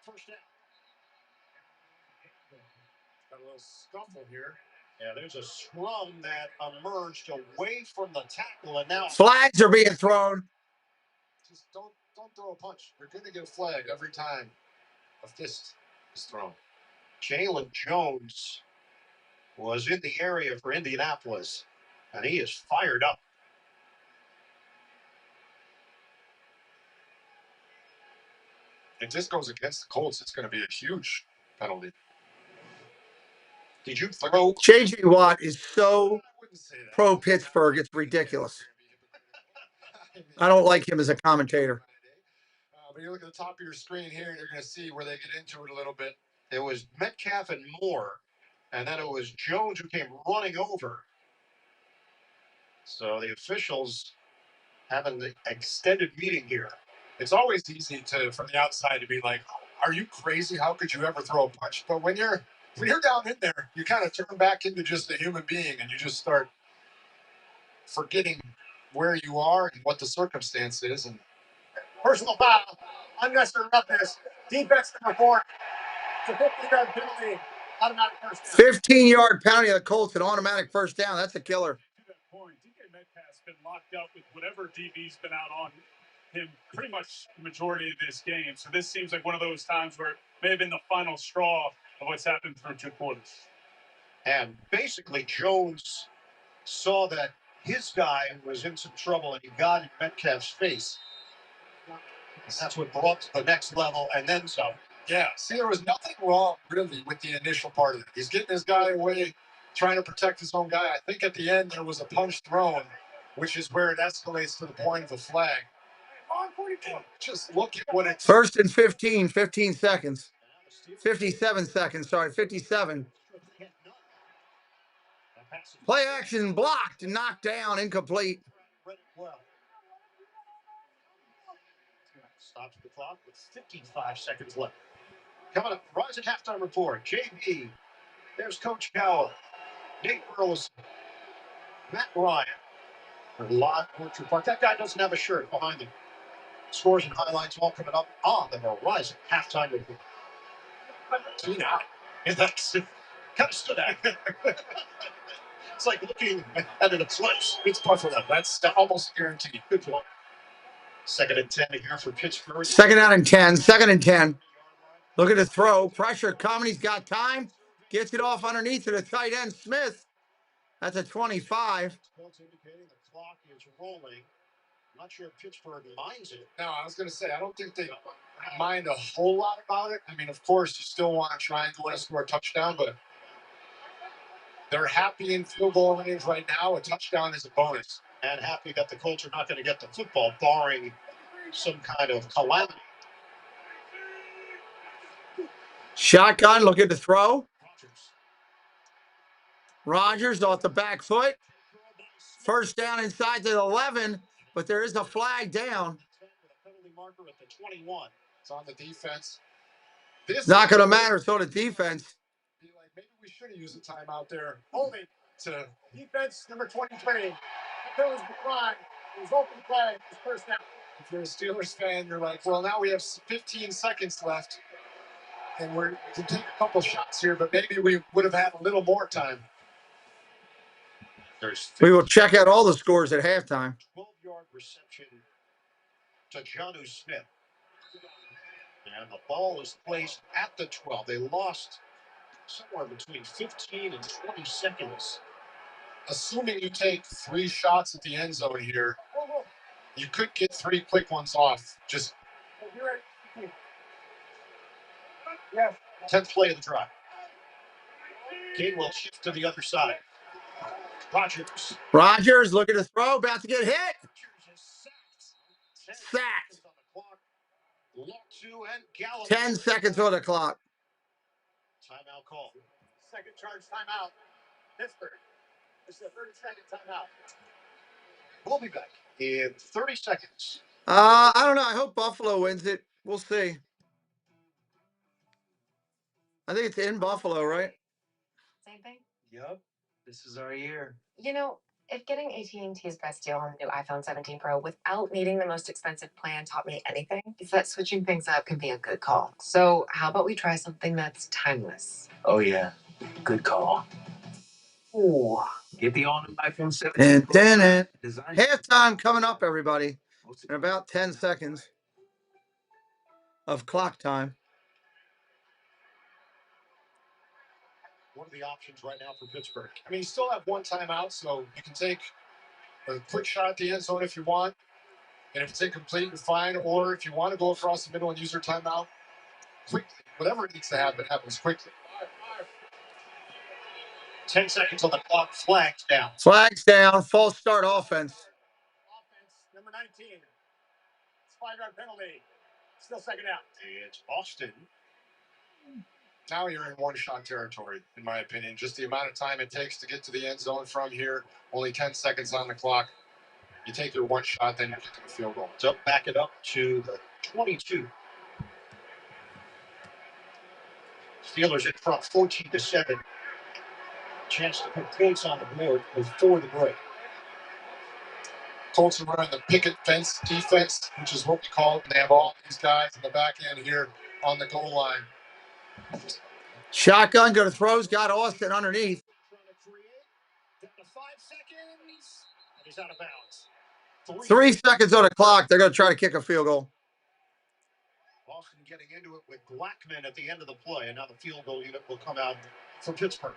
First down. Got a little scuffle here. Yeah, there's a scrum that emerged away from the tackle, and now flags are being thrown. Just don't throw a punch. You're going to get a flag every time a fist is thrown. Jalen Jones was in the area for Indianapolis, and he is fired up. If this goes against the Colts, it's going to be a huge penalty. Did you throw? J.J. Watt is so pro Pittsburgh, it's ridiculous. I don't like him as a commentator. But you look at the top of your screen here, and you're going to see where they get into it a little bit. It was Metcalf and Moore, and then it was Jones who came running over. So the officials having the extended meeting here. It's always easy from the outside to be like, "Are you crazy? How could you ever throw a punch?" But when you're down in there, you kind of turn back into just a human being, and you just start forgetting where you are and what the circumstance is. And personal foul, unnecessary roughness, defense number 4. It's a 15-yard penalty, automatic first down. 15-yard penalty of the Colts, an automatic first down. That's a killer. To that point, DK Metcalf's been locked up with whatever DB's been out on him pretty much the majority of this game. So this seems like one of those times where it may have been the final straw of what's happened through 2 quarters. And basically, Jones saw that his guy was in some trouble, and he got in Metcalf's face. And that's what brought to the next level, and then some. Yeah, see, there was nothing wrong, really, with the initial part of it. He's getting his guy away, trying to protect his own guy. I think at the end there was a punch thrown, which is where it escalates to the point of a flag. Just look at what it's... 1st and 15, 15 seconds. 57 seconds, sorry, 57. Play action blocked and knocked down, incomplete. Stops the clock with 55 seconds left. Coming up, Rise at Halftime Report. JB, there's Coach Cowell, Nate Burleson, Matt Ryan. A lot of Orchard Park. That guy doesn't have a shirt behind him. Scores and highlights all coming up on the Horizon Halftime Report. That's kind of stood out. It's like looking at an eclipse. It's Buffalo. That's almost guaranteed. Good point. 2nd and 10 here for Pittsburgh. 2nd out and 10. 2nd and 10. Look at the throw. Pressure coming. He's got time. Gets it off underneath to the tight end, Smith. That's a 25. Indicating the clock is rolling. I'm not sure if Pittsburgh minds it. No, I was going to say, I don't think they mind a whole lot about it. I mean, of course, you still want to try and go and score a touchdown, but they're happy in field goal range right now. A touchdown is a bonus. And happy that the Colts are not going to get the football, barring some kind of calamity. Shotgun, look at the throw. Rodgers off the back foot. 1st down inside the 11, but there is a flag down. Penalty marker at the 21. It's on the defense. Not going to matter to the defense. Maybe we should have used a timeout there. Only to defense number 23. There was the crime. It was open play. It was 1st down. If you're a Steelers fan, you're like, well, now we have 15 seconds left, and we're to take a couple shots here, but maybe we would have had a little more time. We will check out all the scores at halftime. 12-yard reception to Jonnu Smith. And the ball is placed at the 12. They lost somewhere between 15 and 20 seconds. Assuming you take 3 shots at the end zone here, you could get 3 quick ones off. Just 10th play of the drive. Game will shift to the other side. Rodgers, look at the throw, about to get hit. Sacked. 10 seconds on the clock. Timeout call. Second charge timeout. Pittsburgh. This is a 30-second timeout. We'll be back in 30 seconds. I don't know. I hope Buffalo wins it. We'll see. I think it's in Buffalo, right? Same thing. Yep. This is our year. You know, if getting AT&T's best deal on the new iPhone 17 Pro without needing the most expensive plan taught me anything, it's that switching things up can be a good call. So how about we try something that's timeless? Oh, yeah. Good call. Ooh. Get the all-new iPhone 17 And halftime coming up, everybody. In about 10 seconds of clock time. What are the options right now for Pittsburgh? I mean, you still have 1 timeout, so you can take a quick shot at the end zone if you want. And if it's incomplete, you're fine. Or if you want to go across the middle and use your timeout quickly, whatever needs to happen happens quickly. 10 seconds on the clock. Flags down. Flags down. False start offense. Offense, number 19. It's 5-yard penalty. Still 2nd out. It's Austin. Now you're in one-shot territory, in my opinion. Just the amount of time it takes to get to the end zone from here. Only 10 seconds on the clock. You take your 1 shot, then you get to the field goal. So back it up to the 22. Steelers in front 14-7. Chance to put points on the board before the break. Colts are running the picket fence defense, which is what we call it. They have all these guys in the back end here on the goal line. Shotgun, go to throws, got Austin underneath. Down to 5 seconds. And he's out of bounds. 3 seconds on the clock. They're going to try to kick a field goal. Boston getting into it with Blackman at the end of the play, and now the field goal unit will come out from Pittsburgh.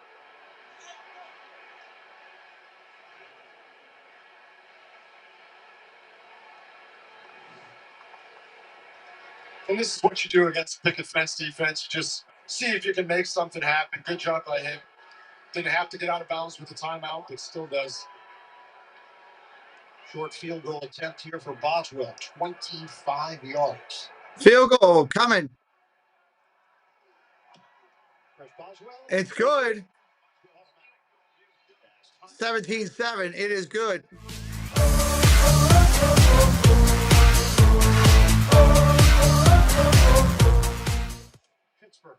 And this is what you do against picket fence defense. Just see if you can make something happen. Good job by him. Didn't have to get out of bounds with the timeout, but still does. Short field goal attempt here for Boswell, 25 yards. Field goal coming. It's good. 17-7. It is good. Pittsburgh.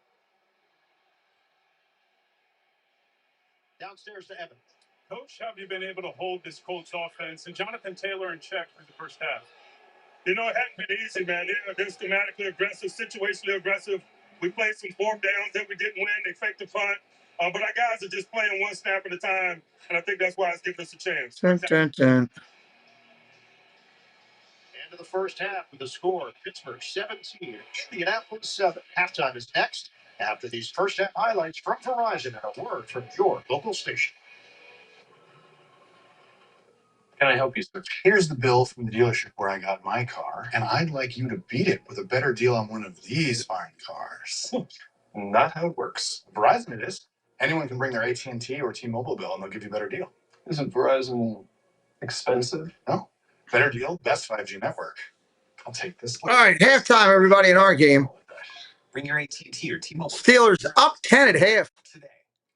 Downstairs to Evans. Coach, have you been able to hold this Colts offense and Jonathan Taylor in check for the first half? You know, it hadn't been easy, man. They're systematically aggressive, situationally aggressive. We played some fourth downs that we didn't win. They faked the punt. But our guys are just playing one snap at a time, and I think that's why it's giving us a chance. Dun, dun, dun. End of the first half with the score, Pittsburgh 17, Indianapolis 7. Halftime is next after these first half highlights from Verizon and a word from your local station. Can I help you, sir? Here's the bill from the dealership where I got my car, and I'd like you to beat it with a better deal on one of these fine cars. Not how it works. Verizon it is. Anyone can bring their AT&T or T-Mobile bill, and they'll give you a better deal. Isn't Verizon expensive? No. Better deal, best 5G network. I'll take this. All right, halftime, everybody, in our game. Bring your AT&T or T-Mobile. Steelers up 10 at half. Today.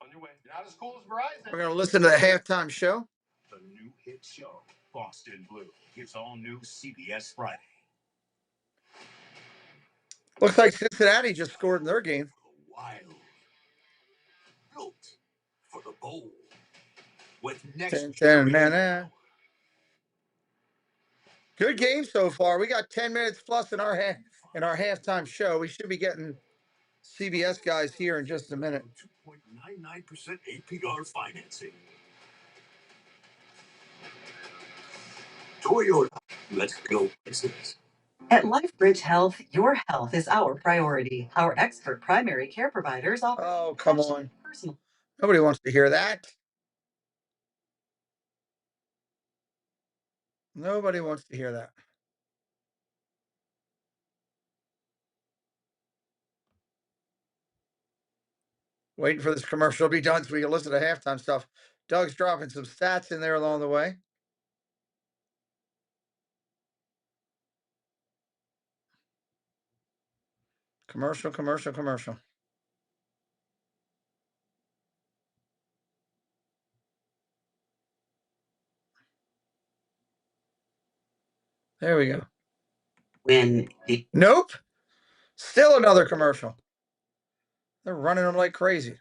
On your way. You're not as cool as Verizon. We're going to listen to the halftime show. The new hit show, Boston Blue. It's all new CBS Friday. Looks like Cincinnati just scored in their game. Wild. Built for the bold. With next Good game so far. We got 10 minutes plus in our halftime show. We should be getting CBS guys here in just a minute. 2.99% APR financing. Toyota. Let's go places. At LifeBridge Health, your health is our priority. Our expert primary care providers offer. Oh, come on. Nobody wants to hear that. Nobody wants to hear that. Waiting for this commercial to be done so we can listen to halftime stuff. Doug's dropping some stats in there along the way. Commercial. There we go. Nope. Still another commercial. They're running them like crazy.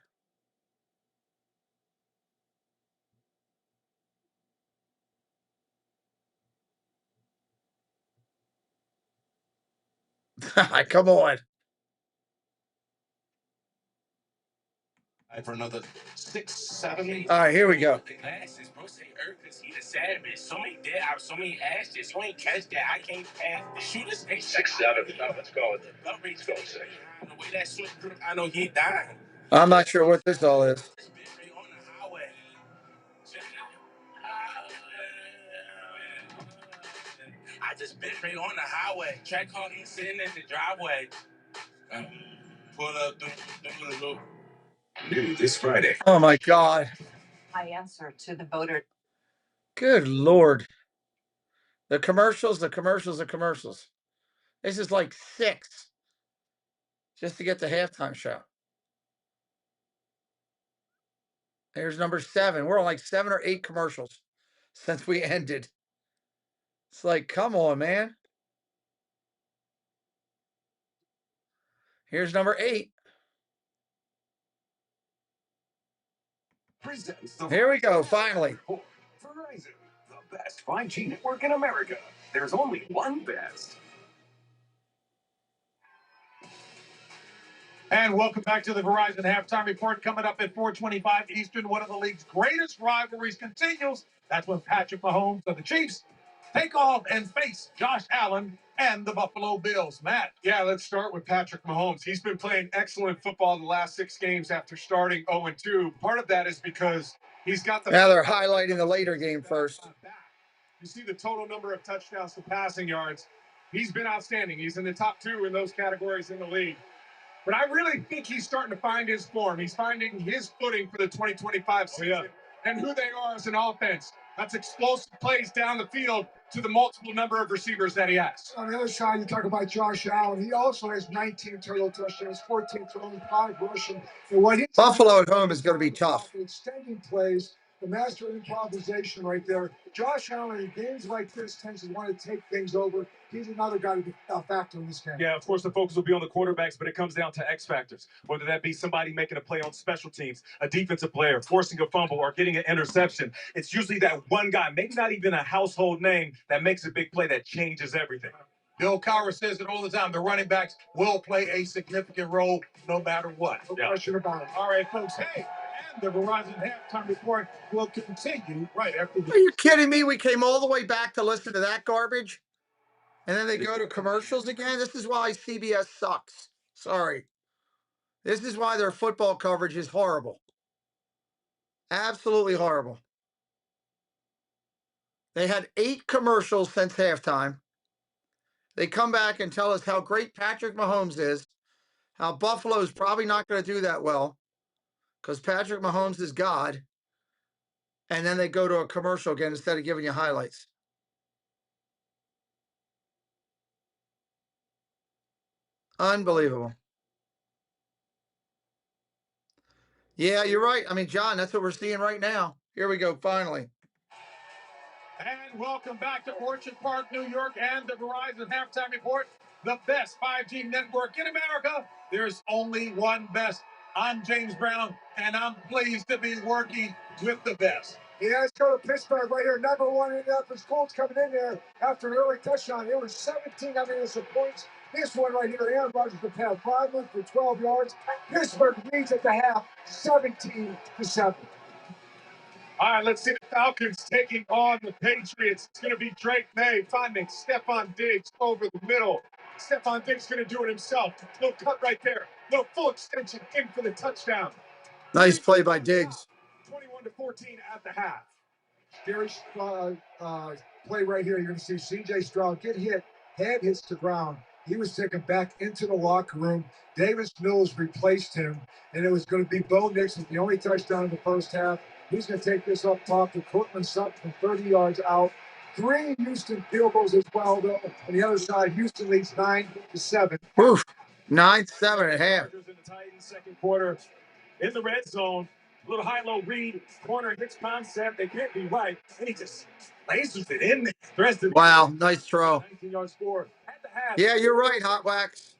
Come on. For another 6, 7. All right, here we go. So many dead out, so many ashes. You ain't catch that. I can't pass. The shooters 6, 7. Let's go with it. Let's go 6. The way that shit, I know he dying. I'm not sure what this all is. I just been right on the highway. Track car ain't sitting in the driveway. Pull up through the loop. New this Friday. Oh my God. I answer to the voter. Good Lord. The commercials. This is like 6 just to get the halftime show. Here's number 7. We're on like 7 or 8 commercials since we ended. It's like, come on, man. Here's number 8. Here we go, finally. Verizon, the best 5G network in America. There's only one best. And welcome back to the Verizon Halftime Report. Coming up at 4:25 Eastern, one of the league's greatest rivalries continues. That's when Patrick Mahomes of the Chiefs take off and face Josh Allen and the Buffalo Bills. Matt. Yeah, let's start with Patrick Mahomes. He's been playing excellent football the last 6 games after starting 0-2. Part of that is because he's got the... Now they're highlighting the later game first. You see the total number of touchdowns to passing yards. He's been outstanding. He's in the top 2 in those categories in the league. But I really think he's starting to find his form. He's finding his footing for the 2025 season and who they are as an offense. That's explosive plays down the field to the multiple number of receivers that he has. On the other side, you talk about Josh Allen. He also has 19 total touchdowns, 14 throwing, 5 rushing. And what he's Buffalo at home is going to be tough. Extending plays, the master of improvisation right there. Josh Allen in games like this tends to want to take things over. He's another guy to be a factor in this game. Yeah, of course, the focus will be on the quarterbacks, but it comes down to X factors, whether that be somebody making a play on special teams, a defensive player, forcing a fumble, or getting an interception. It's usually that one guy, maybe not even a household name, that makes a big play that changes everything. Bill Cowher says it all the time. The running backs will play a significant role no matter what. No question about it. All right, folks. Hey, and the Verizon halftime report will continue right after this. Are you kidding me? We came all the way back to listen to that garbage, and then they go to commercials again? This is why CBS sucks. Sorry. This is why their football coverage is horrible. Absolutely horrible. They had 8 commercials since halftime. They come back and tell us how great Patrick Mahomes is, how Buffalo's probably not going to do that well because Patrick Mahomes is God. And then they go to a commercial again instead of giving you highlights. Unbelievable. Yeah, you're right. I mean, John, that's what we're seeing right now. Here we go, finally. And welcome back to Orchard Park, New York, and the Verizon halftime report. The best 5G network in America. There's only one best. I'm James Brown, and I'm pleased to be working with the best. Yeah, let's go to Pittsburgh right here. Number 1 Indianapolis Colts coming in there after an early touchdown. It was 17 points. This one right here, Aaron Rodgers the pass, 5 for 12 yards. Pittsburgh leads at the half, 17-7. All right, let's see the Falcons taking on the Patriots. It's going to be Drake May finding Stephon Diggs over the middle. Stephon Diggs going to do it himself. Little cut right there. Little full extension in for the touchdown. Nice play by Diggs. 21-14 at the half. Scary play right here. You're going to see C.J. Stroud get hit. Head hits the ground. He was taken back into the locker room. Davis Mills replaced him, and it was going to be Bo Nix with the only touchdown in the first half. He's going to take this up top to Cortland Sutton from 30 yards out. 3 Houston field goals as well, though. On the other side, Houston leads 9-7. Oof. 9-7 at half. In the Titans second quarter in the red zone. A little high-low read, corner hits concept. They can't be right, and he just lasers it in there. Wow, nice throw. 19-yard score at the half. Yeah, you're right, Hot Wax.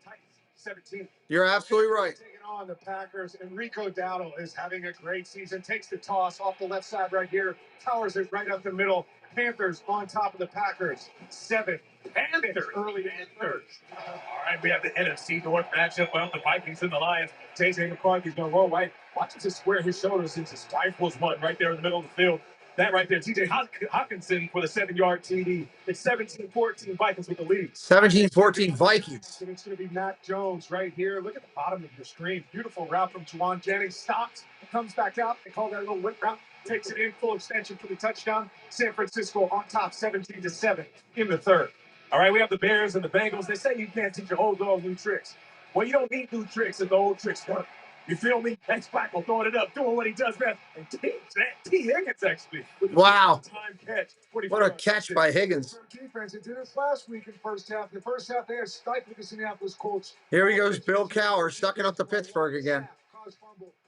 17. You're absolutely right. Taking on the Packers, Enrico Dowdle is having a great season. Takes the toss off the left side right here. Towers it right up the middle. Panthers on top of the Packers. 7. Panthers early in third. All right, we have the NFC North matchup. Well, the Vikings and the Lions. J.J. McCarthy's going to roll right. Watch him just square his shoulders since his rifles one right there in the middle of the field. That right there, T.J. Hawkinson for the 7-yard TD. It's 17-14 Vikings with the lead. 17-14 Vikings. And it's going to be Matt Jones right here. Look at the bottom of your screen. Beautiful route from Juwan Jennings. Stops, comes back out. They call that a little whip route. Takes it in full extension for the touchdown. San Francisco on top, 17-7 in the third. All right, we have the Bears and the Bengals. They say you can't teach your old dog new tricks. Well, you don't need new tricks if the old tricks work. You feel me? That's Flacco throwing it up, doing what he does best. And T. Higgins actually. Wow. Time catch. What a catch by Higgins. Defense. It did this last week in first half. The first half, they had stifled the Indianapolis Colts. Here he goes, Bill Cowher, sucking up to Pittsburgh again.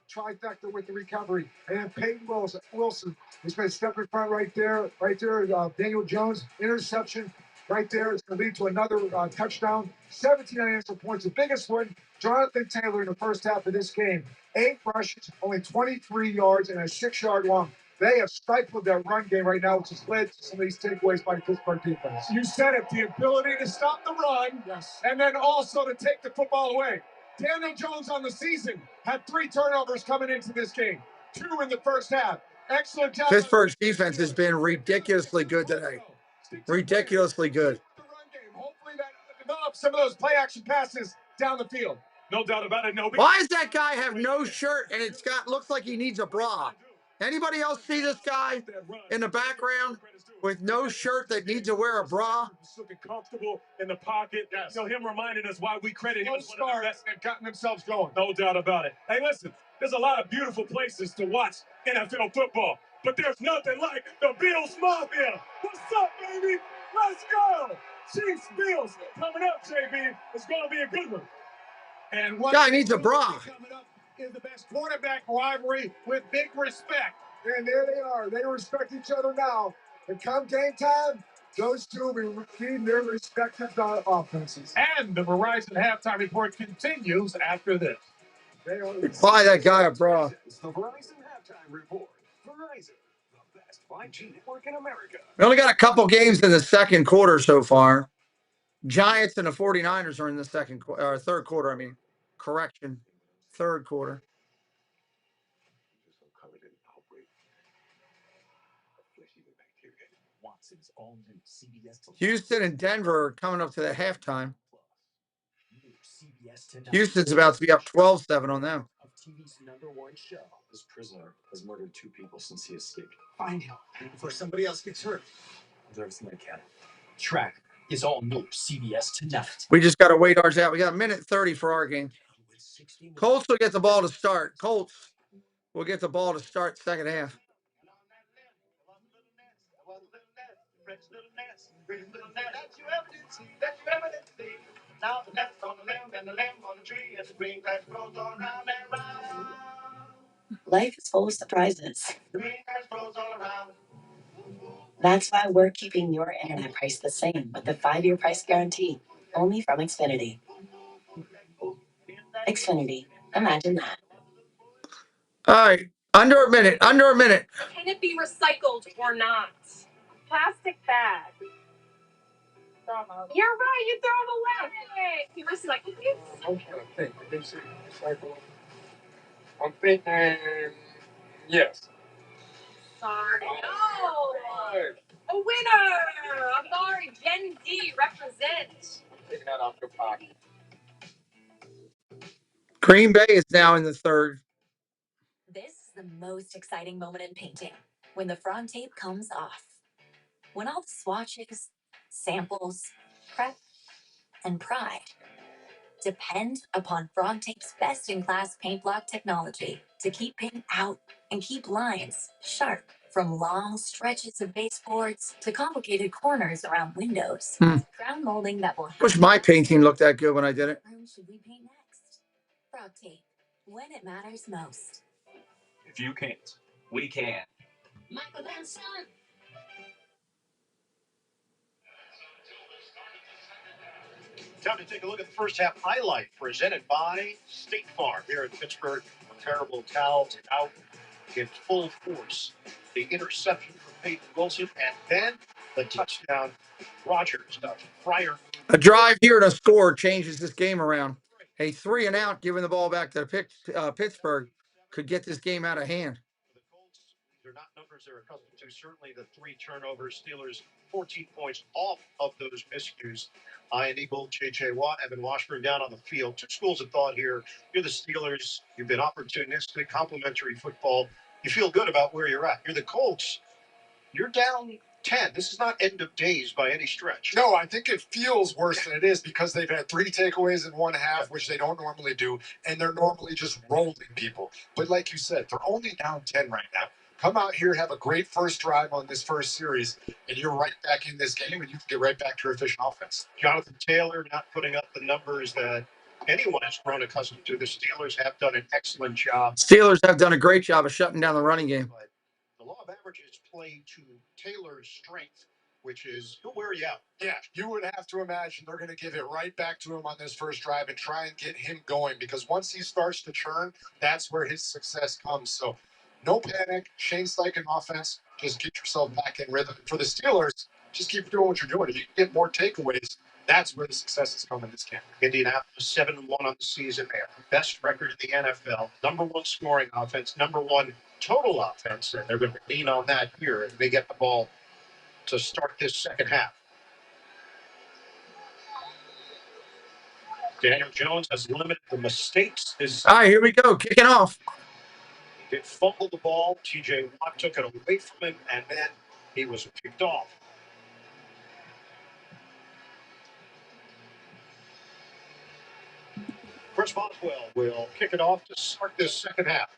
Trifecta with the recovery. And Peyton Wilson has been stepping in front right there. Daniel Jones, interception. Right there, it's going to lead to another touchdown. 17 unanswered points. The biggest one, Jonathan Taylor in the first half of this game. 8 rushes, only 23 yards, and a 6-yard long. They have stifled their run game right now, which has led to some of these takeaways by the Pittsburgh defense. You said it, the ability to stop the run, yes, and then also to take the football away. Daniel Jones on the season had 3 turnovers coming into this game. 2 in the first half. Excellent job. Pittsburgh's defense has been ridiculously good today. Ridiculously good. The run game. Hopefully that develops some of those play action passes down the field. No doubt about it. No. Why does that guy have no shirt and looks like he needs a bra? Anybody else see this guy in the background with no shirt that needs to wear a bra? He's looking comfortable in the pocket. Yes. You know, him reminding us why we credit him Those as one of the stars best. have gotten themselves going. No doubt about it. Hey, listen, there's a lot of beautiful places to watch NFL football, but there's nothing like the Bills Mafia. What's up, baby? Let's go. Chiefs Bills coming up, JB. It's going to be a good one. And what Guy needs a bra. coming up is the best quarterback rivalry with big respect. And there they are. They respect each other now. And come game time, those two will be feeding their respective offenses. And the Verizon halftime report continues after this. Buy that guy a bra. It's the Verizon halftime report. Verizon, the best 5G network in America. We only got a couple games in the second quarter so far. Giants and the 49ers are in the third quarter. I mean, correction, third quarter. Houston and Denver are coming up to the halftime. Houston's about to be up 12-7 on them. TV's #1 show. This prisoner has murdered 2 people since he escaped. Find him before somebody else gets hurt. I'll do everything I can. Track is all new CBS tonight. We just got to wait ours out. We got a minute 30 for our game. Colts will get the ball to start. Colts will get the ball to start second half. Now the nest on the limb and the limb on the tree and the green grass grows all around and round. Life is full of surprises. The green grass grows all around. That's why we're keeping your internet price the same with the 5-year price guarantee, only from Xfinity. Xfinity, imagine that. All right, under a minute. Can it be recycled or not? Plastic bag. You're right, you throw them away. You recycle these? I'm trying to think. I didn't say recycle. I'm thinking yes. Sorry. No! A winner! I'm sorry, Gen Z represent. Taking that off your pocket. Green Bay is now in the third. This is the most exciting moment in painting, when the frond tape comes off. When all the swatches, samples, prep, and pride depend upon frond tape's best-in-class paint block technology to keep paint out and keep lines sharp. From long stretches of baseboards to complicated corners around windows, crown molding that will. Wish my painting looked that good when I did it. Room should we paint next? Frog tape, when it matters most. If you can't, we can. Michael and Son. Time to take a look at the first half highlight presented by State Farm here in Pittsburgh. Terrible towels out in full force. The interception from Peyton Wilson and then the touchdown. Rogers Fryer. A drive here to score changes this game around. A 3 and out, giving the ball back to Pittsburgh, could get this game out of hand. The Colts, these are not numbers they're accustomed to. Certainly the 3 turnovers. Steelers 14 points off of those miscues. Ian Eagle, J.J. Watt, Evan Washburn down on the field. 2 schools of thought here. You're the Steelers. You've been opportunistic, complimentary football. You feel good about where you're at. You're the Colts. You're down 10. This is not end of days by any stretch. No, I think it feels worse than it is because they've had 3 takeaways in one half, which they don't normally do, and they're normally just rolling people. But like you said, they're only down 10 right now. Come out here, have a great first drive on this first series, and you're right back in this game, and you can get right back to your efficient offense. Jonathan Taylor not putting up the numbers that anyone has grown accustomed to. The Steelers have done an excellent job. Steelers have done a great job of shutting down the running game. But the law of averages play to Taylor's strength, which is he'll wear you out. Yeah, you would have to imagine they're going to give it right back to him on this first drive and try and get him going, because once he starts to churn, that's where his success comes. So no panic. Shane Steichen offense, just get yourself back in rhythm. For the Steelers, just keep doing what you're doing. If you can get more takeaways, that's where the success is coming this game. Indianapolis 7-1 on the season. They have the best record in the NFL. #1 scoring offense, #1 total offense, and they're going to lean on that here as they get the ball to start this second half. Daniel Jones has limited the mistakes. All right, here we go. Kicking off. He did fumble the ball. TJ Watt took it away from him, and then he was picked off. Chris Boswell will kick it off to start this second half.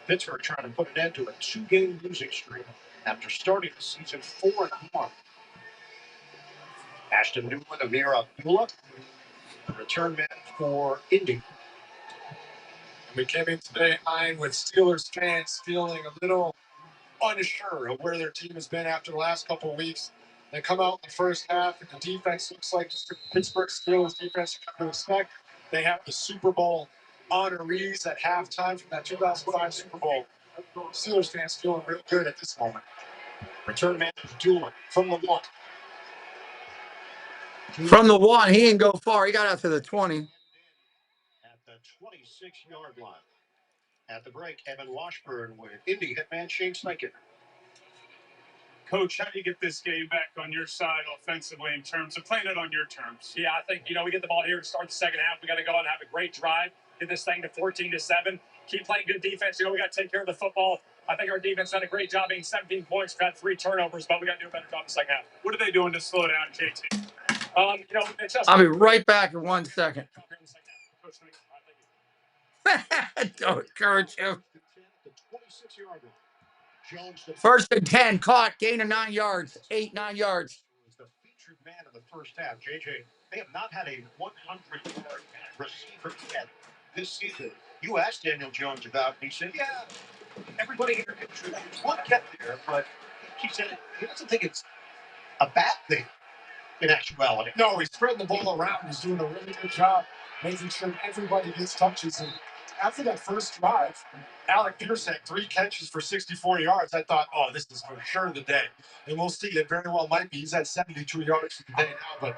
Pittsburgh trying to put an end to a 2-game losing streak after starting the season 4-1. Ashton Newman, Amir Abdullah, the return man for Indy. We came in today, Ian, with Steelers fans feeling a little unsure of where their team has been after the last couple of weeks. They come out in the first half, and the defense looks like just the Pittsburgh Steelers defense you come to expect. They have the Super Bowl honorees at halftime from that 2005 Super Bowl. Steelers fans feeling real good at this moment. Return man Abdullah from the 1. From the 1, he didn't go far. He got out to the 20. At the 26-yard line. At the break, Evan Washburn with Indy hitman Shane Steichen. Coach, how do you get this game back on your side offensively in terms of playing it on your terms? Yeah, I think, we get the ball here to start the second half. We got to go out and have a great drive, get this thing to 14-7, keep playing good defense. We got to take care of the football. I think our defense done a great job being 17 points. We've had 3 turnovers, but we got to do a better job in the second half. What are they doing to slow down JT? It's just I'll be right back in 1 second. Don't encourage him. First and 10, caught, gain of 9 yards, 9 yards. The featured man in the first half, JJ. They have not had a 100-yard receiver yet this season. You asked Daniel Jones about it. He said, yeah, everybody here can one get there, but he said he doesn't think it's a bad thing in actuality. No, he's spreading the ball around. He's doing a really good job making sure everybody gets touches. And after that first drive, Alec Pierce had 3 catches for 64 yards. I thought, oh, this is for sure the day. And we'll see. It very well might be. He's at 72 yards for the day now. But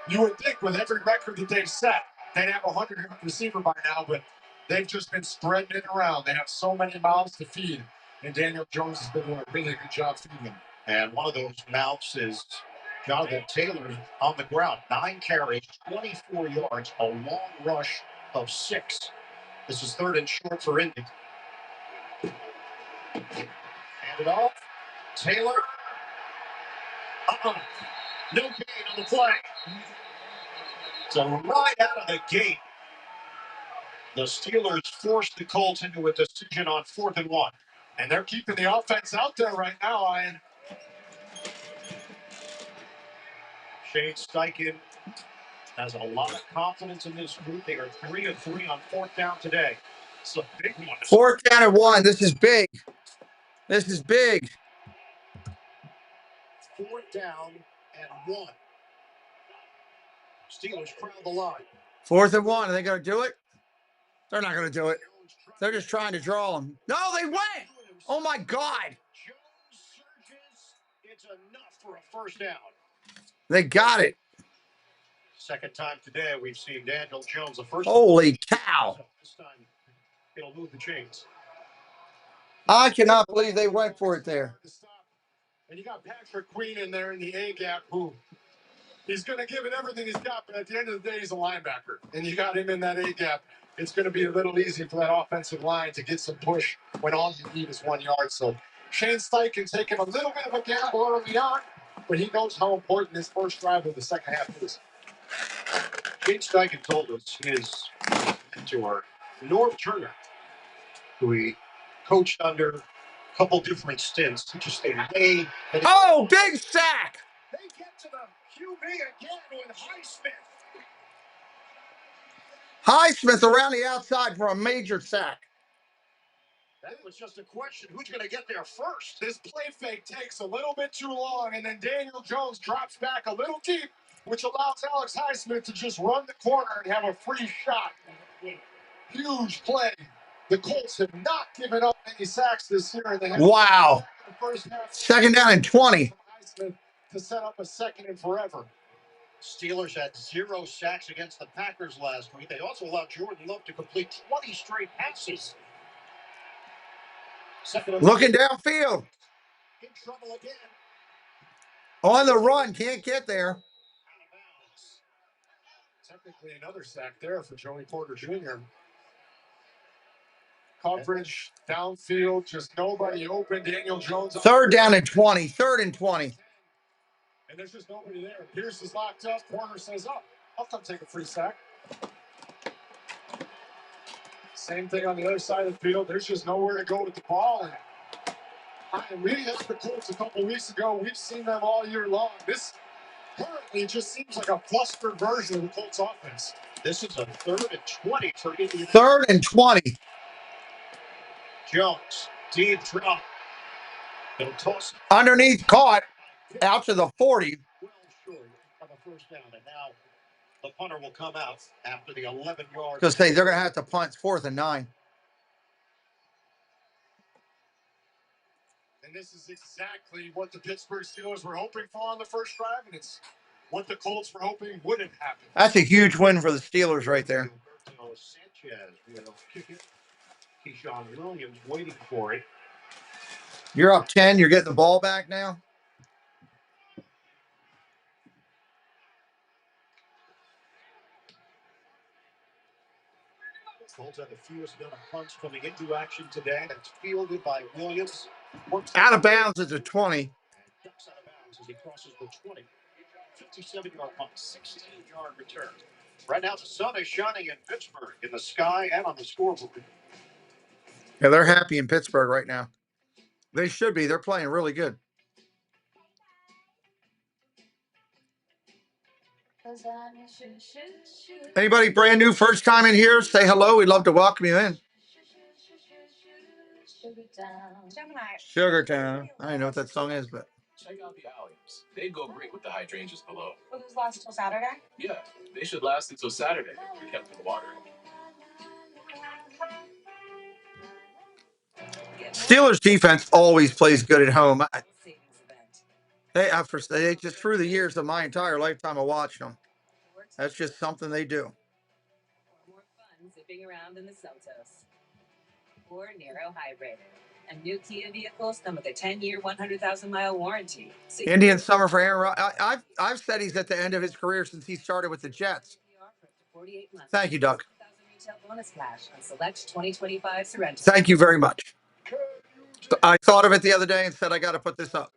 you would think with every record that they've set, they'd have a 100-yard receiver by now. But they've just been spreading it around. They have so many mouths to feed. And Daniel Jones has been doing a really good job feeding them. And one of those mouths is Jonathan Taylor on the ground. 9 carries, 24 yards, a long rush of 6. This is 3rd and short for Indy. Hand it off. Taylor. No gain on the play. So right out of the gate, the Steelers forced the Colts into a decision on 4th and 1. And they're keeping the offense out there right now, Ian. Shane Steichen has a lot of confidence in this group. They are 3 of 3 on 4th down today. It's a big one. 4th down and 1. This is big. This is big. 4th down and 1. Steelers crowd the line. 4th and 1. Are they going to do it? They're not going to do it. They're just trying to draw them. No, they went. Oh, my God. Jones surges. It's enough for a first down. They got it. Second time today we've seen Daniel Jones. The first. Holy cow. This time it'll move the chains. I cannot believe they went for it there. And you got Patrick Queen in there in the A-gap who he's going to give it everything he's got, but at the end of the day, he's a linebacker. And you got him in that A-gap. It's going to be a little easy for that offensive line to get some push when all you need is 1 yard. So Shane Steichen taking a little bit of a gamble early on, but he knows how important this first drive of the second half is. Shane Steichen told us his mentor, Norv Turner, who he coached under a couple different stints, just a way. Oh, big sack! They get to the QB again with Highsmith. Highsmith around the outside for a major sack. That was just a question. Who's going to get there first? This play fake takes a little bit too long, and then Daniel Jones drops back a little deep, which allows Alex Highsmith to just run the corner and have a free shot. Huge play. The Colts have not given up any sacks this year. And they have Wow. The first half 2nd down and 20. Highsmith to set up a 2nd and forever. Steelers had 0 sacks against the Packers last week. They also allowed Jordan Love to complete 20 straight passes. Looking downfield. In trouble again. On the run, can't get there. Technically another sack there for Joey Porter Jr. Coverage downfield, just nobody open. Daniel Jones. Third down and 20. Third and 20. And there's just nobody there. Pierce is locked up. Corner says, "Up. I'll come take a free sack." Same thing on the other side of the field. There's just nowhere to go with the ball. And we hit the Colts a couple weeks ago. We've seen them all year long. This currently just seems like a cluster version of the Colts offense. This is a 3rd and 20 for Indianapolis. 3rd and 20. Jones, deep drop. They'll toss it. Underneath, caught. Out to the 40. Well short of a first down. And now the punter will come out after the 11-yard. Because they're going to have to punt. 4th and 9. And this is exactly what the Pittsburgh Steelers were hoping for on the first drive, and it's what the Colts were hoping wouldn't happen. That's a huge win for the Steelers right there. Sanchez will kick it. Keyshawn Williams waiting for it. You're up 10. You're getting the ball back now. Colts have the fewest amount of punts coming into action today. That's fielded by Williams. Out of bounds at the 20. Ducks out of bounds as he crosses the 20. 57-yard punt, 16-yard return. Right now, the sun is shining in Pittsburgh, in the sky and on the scoreboard. Yeah, they're happy in Pittsburgh right now. They should be. They're playing really good. Anybody brand new, first time in here, say hello. We'd love to welcome you in. Sugar Town. I don't know what that song is, but. Check out the alliums. They'd go great with the hydrangeas below. Will those last until Saturday? Yeah, they should last until Saturday if we kept them watering. Steelers defense always plays good at home. They just through the years of my entire lifetime of watching them. That's just something they do. More fun zipping around in the Seltos. Or Nero Hybrid. And new Kia vehicles come with a 10-year, 100,000-mile warranty. Indian summer for Aaron. I've said he's at the end of his career since he started with the Jets. Thank you, Doug. Bonus cash on select 2025 Sorrento. Thank you very much. I thought of it the other day and said I got to put this up.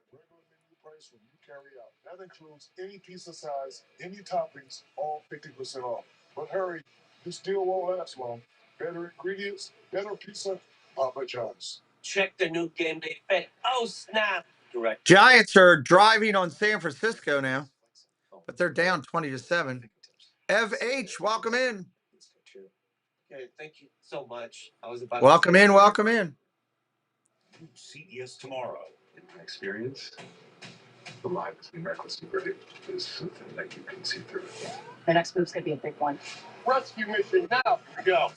Price when you carry out. That includes any pizza size, any toppings, all 50% off. But hurry, this deal won't last long. Better ingredients, better pizza, Papa John's. Check the new game day fit. Oh, snap. Correct. Giants are driving on San Francisco now, but they're down 20-7. Ev H, welcome in. Okay, thank you so much. I was about Welcome in, welcome in. CES tomorrow. In my experience, the line between reckless and brave is something that you can see through. The next move's going to be a big one. Rescue mission now. Here we go.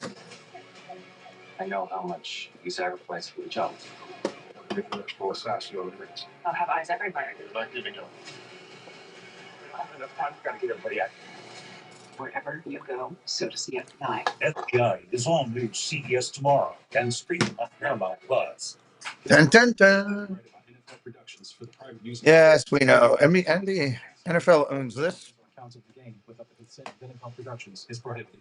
I know how much you sacrifice for the job. I'll have eyes everywhere. You're not giving up. Enough time, we gotta get everybody out. Wherever you go, so does the FBI. FBI is on new CES tomorrow and streaming on Paramount Plus. Dun, dun, dun. Yes, we know. And the NFL owns this. Productions is prohibited.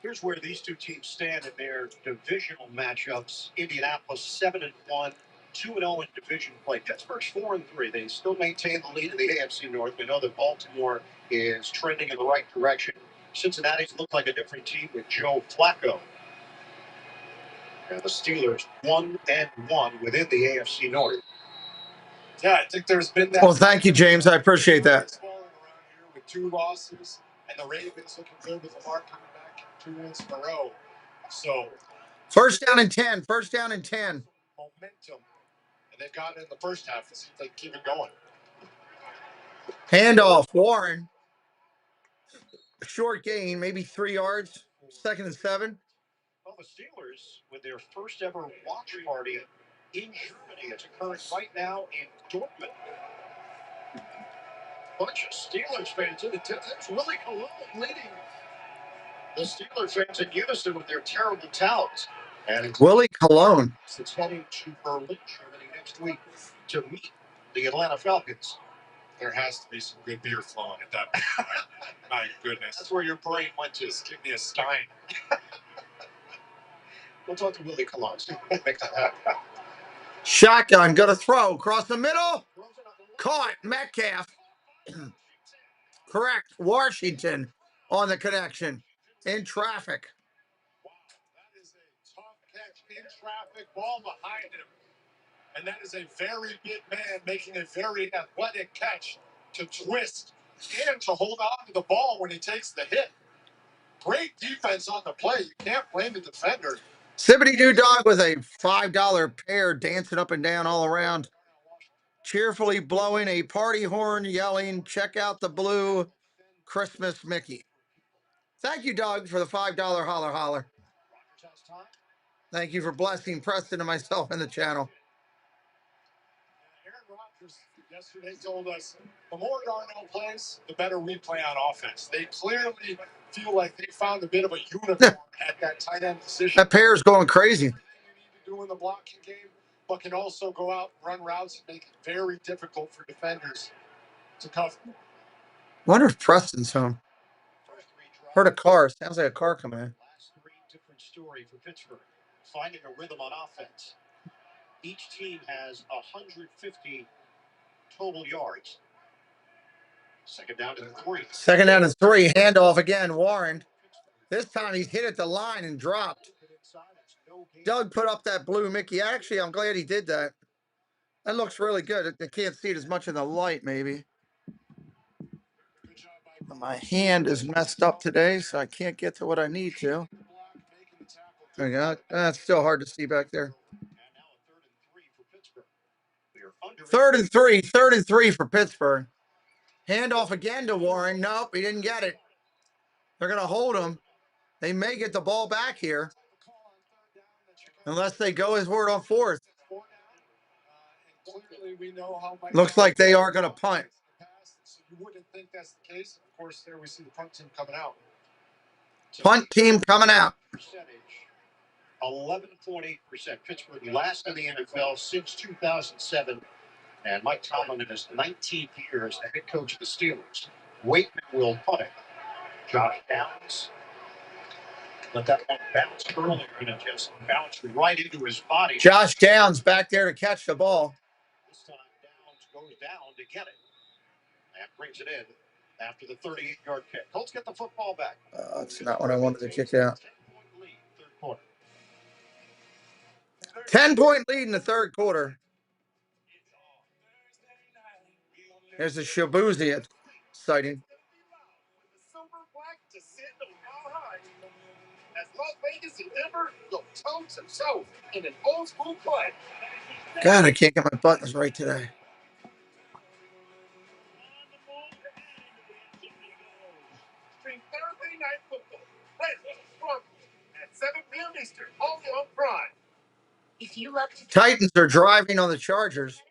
Here's where these two teams stand in their divisional matchups. Indianapolis 7-1, 2-0 in division play. Pittsburgh's 4-3. They still maintain the lead in the AFC North. We know that Baltimore is trending in the right direction. Cincinnati's look like a different team with Joe Flacco. And the Steelers 1-1 within the AFC North. Yeah, I think there's been that. Well, thank you, James. I appreciate that. Falling around here with 2 losses, and the Ravens looking good with Lamar coming back 2 wins in a row. So First down and 10. First down and 10. momentum, and they've got it in the first half. Let's see if they can keep it going. Handoff, Warren. Short gain, maybe 3 yards. 2nd and 7. Well, the Steelers, with their first ever watch party in Germany, it's occurring right now in Dortmund. Bunch of Steelers fans in attendance. That's Willie Colon leading the Steelers fans in unison with their terrible towels. And Willie Colon. it's heading to Berlin, Germany next week to meet the Atlanta Falcons. There has to be some good beer flowing at that point. My goodness. That's where your brain went to. Just give me a Stein. We'll talk to Willie Colon. See if we can make that happen. Shotgun, gonna throw across the middle. Caught Metcalf. Correct. Washington on the connection in traffic. Wow, that is a tough catch in traffic, ball behind him. And that is a very big man making a very athletic catch to twist and to hold on to the ball when he takes the hit. Great defense on the play. You can't blame the defender. Sibbity Doo Dog with a $5 pair dancing up and down all around. Cheerfully blowing a party horn, yelling, check out the blue Christmas Mickey. Thank you, Doug, for the $5 holler holler. Thank you for blessing Preston and myself in the channel. Aaron Rodgers yesterday told us the more Darnell plays, the better we play on offense. They clearly feel like they found a bit of a uniform at that tight end position. That pair's going crazy. You need to do in the blocking game, but can also go out, run routes, and make it very difficult for defenders to cover. Wonder if Preston's home. Heard a car. Sounds like a car coming in. Last three, different story for Pittsburgh. Finding a rhythm on offense. Each team has 150 total yards. Second down to 3. Second down and 3. Handoff again. Warren. This time he's hit at the line and dropped. Doug put up that blue Mickey. Actually, I'm glad he did that. That looks really good. I can't see it as much in the light, maybe. My hand is messed up today, so I can't get to what I need to. There we go. That's still hard to see back there. Third and three for Pittsburgh. Handoff again to Warren. Nope, he didn't get it. They're going to hold him. They may get the ball back here. Unless they go his word on fourth. Looks like they are going to punt. You wouldn't think that's the case. Of course, there we see the punt team coming out. Punt team coming out. 11.8%. Pittsburgh last in the NFL since 2007. And Mike Tomlin in his 19th year as the head coach of the Steelers. Waitman will punt it. Josh Downs let that one bounce earlier and it just bounced right into his body. Josh Downs back there to catch the ball. This time Downs goes down to get it. And brings it in after the 38-yard kick. Colts get the football back. That's not what I wanted to kick out. 10-point lead in the third quarter. There's a Shabuzi sighting. God, I can't get my buttons right today. Thursday night football. At 7 p.m. Eastern, only on Prime. If you love to Titans are driving on the Chargers.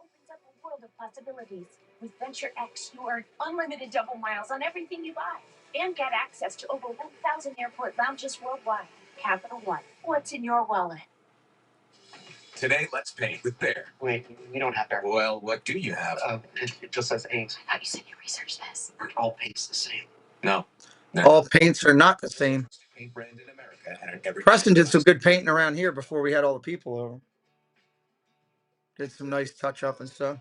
opens up a world of possibilities. With Venture X, you earn unlimited double miles on everything you buy and get access to over 1,000 airport lounges worldwide. Capital One. What's in your wallet? Today, let's pay with Bear. Wait, we don't have Bear. Well, what do you have? It just says Ames. How you said you researched this? All paint's the same. No. All paints are not the same. Paint brand in America and in every Preston did some good painting around here before we had all the people over. Did some nice touch up and stuff.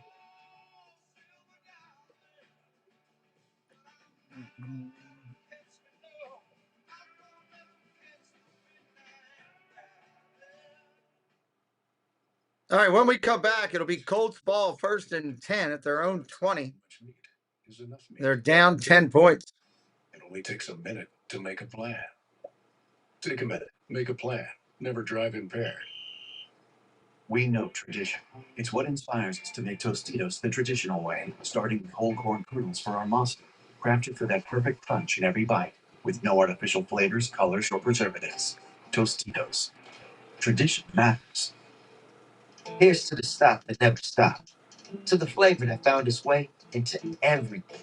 All right, when we come back, it'll be Colts ball 1st and 10 at their own 20. They're down 10 points. It only takes a minute to make a plan. Take a minute, make a plan. Never drive impaired. We know tradition. It's what inspires us to make Tostitos the traditional way, starting with whole corn kernels for our monster, crafted for that perfect crunch in every bite, with no artificial flavors, colors, or preservatives. Tostitos. Tradition matters. Here's to the stop that never stopped. To the flavor that found its way into everything.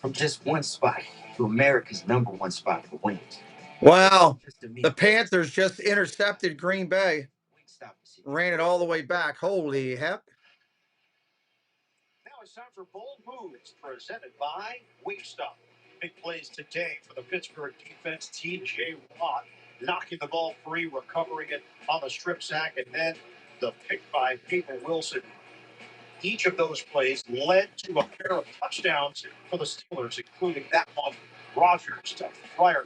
From just one spot to America's #1 spot for wings. Wow. The Panthers just intercepted Green Bay. Ran it all the way back. Holy heck. Now it's time for Bold Moves, presented by Wingstop. Big plays today for the Pittsburgh defense. T.J. Watt knocking the ball free, recovering it on the strip sack, and then the pick by Peyton Wilson. Each of those plays led to a pair of touchdowns for the Steelers, including that one, Rodgers to Fryer.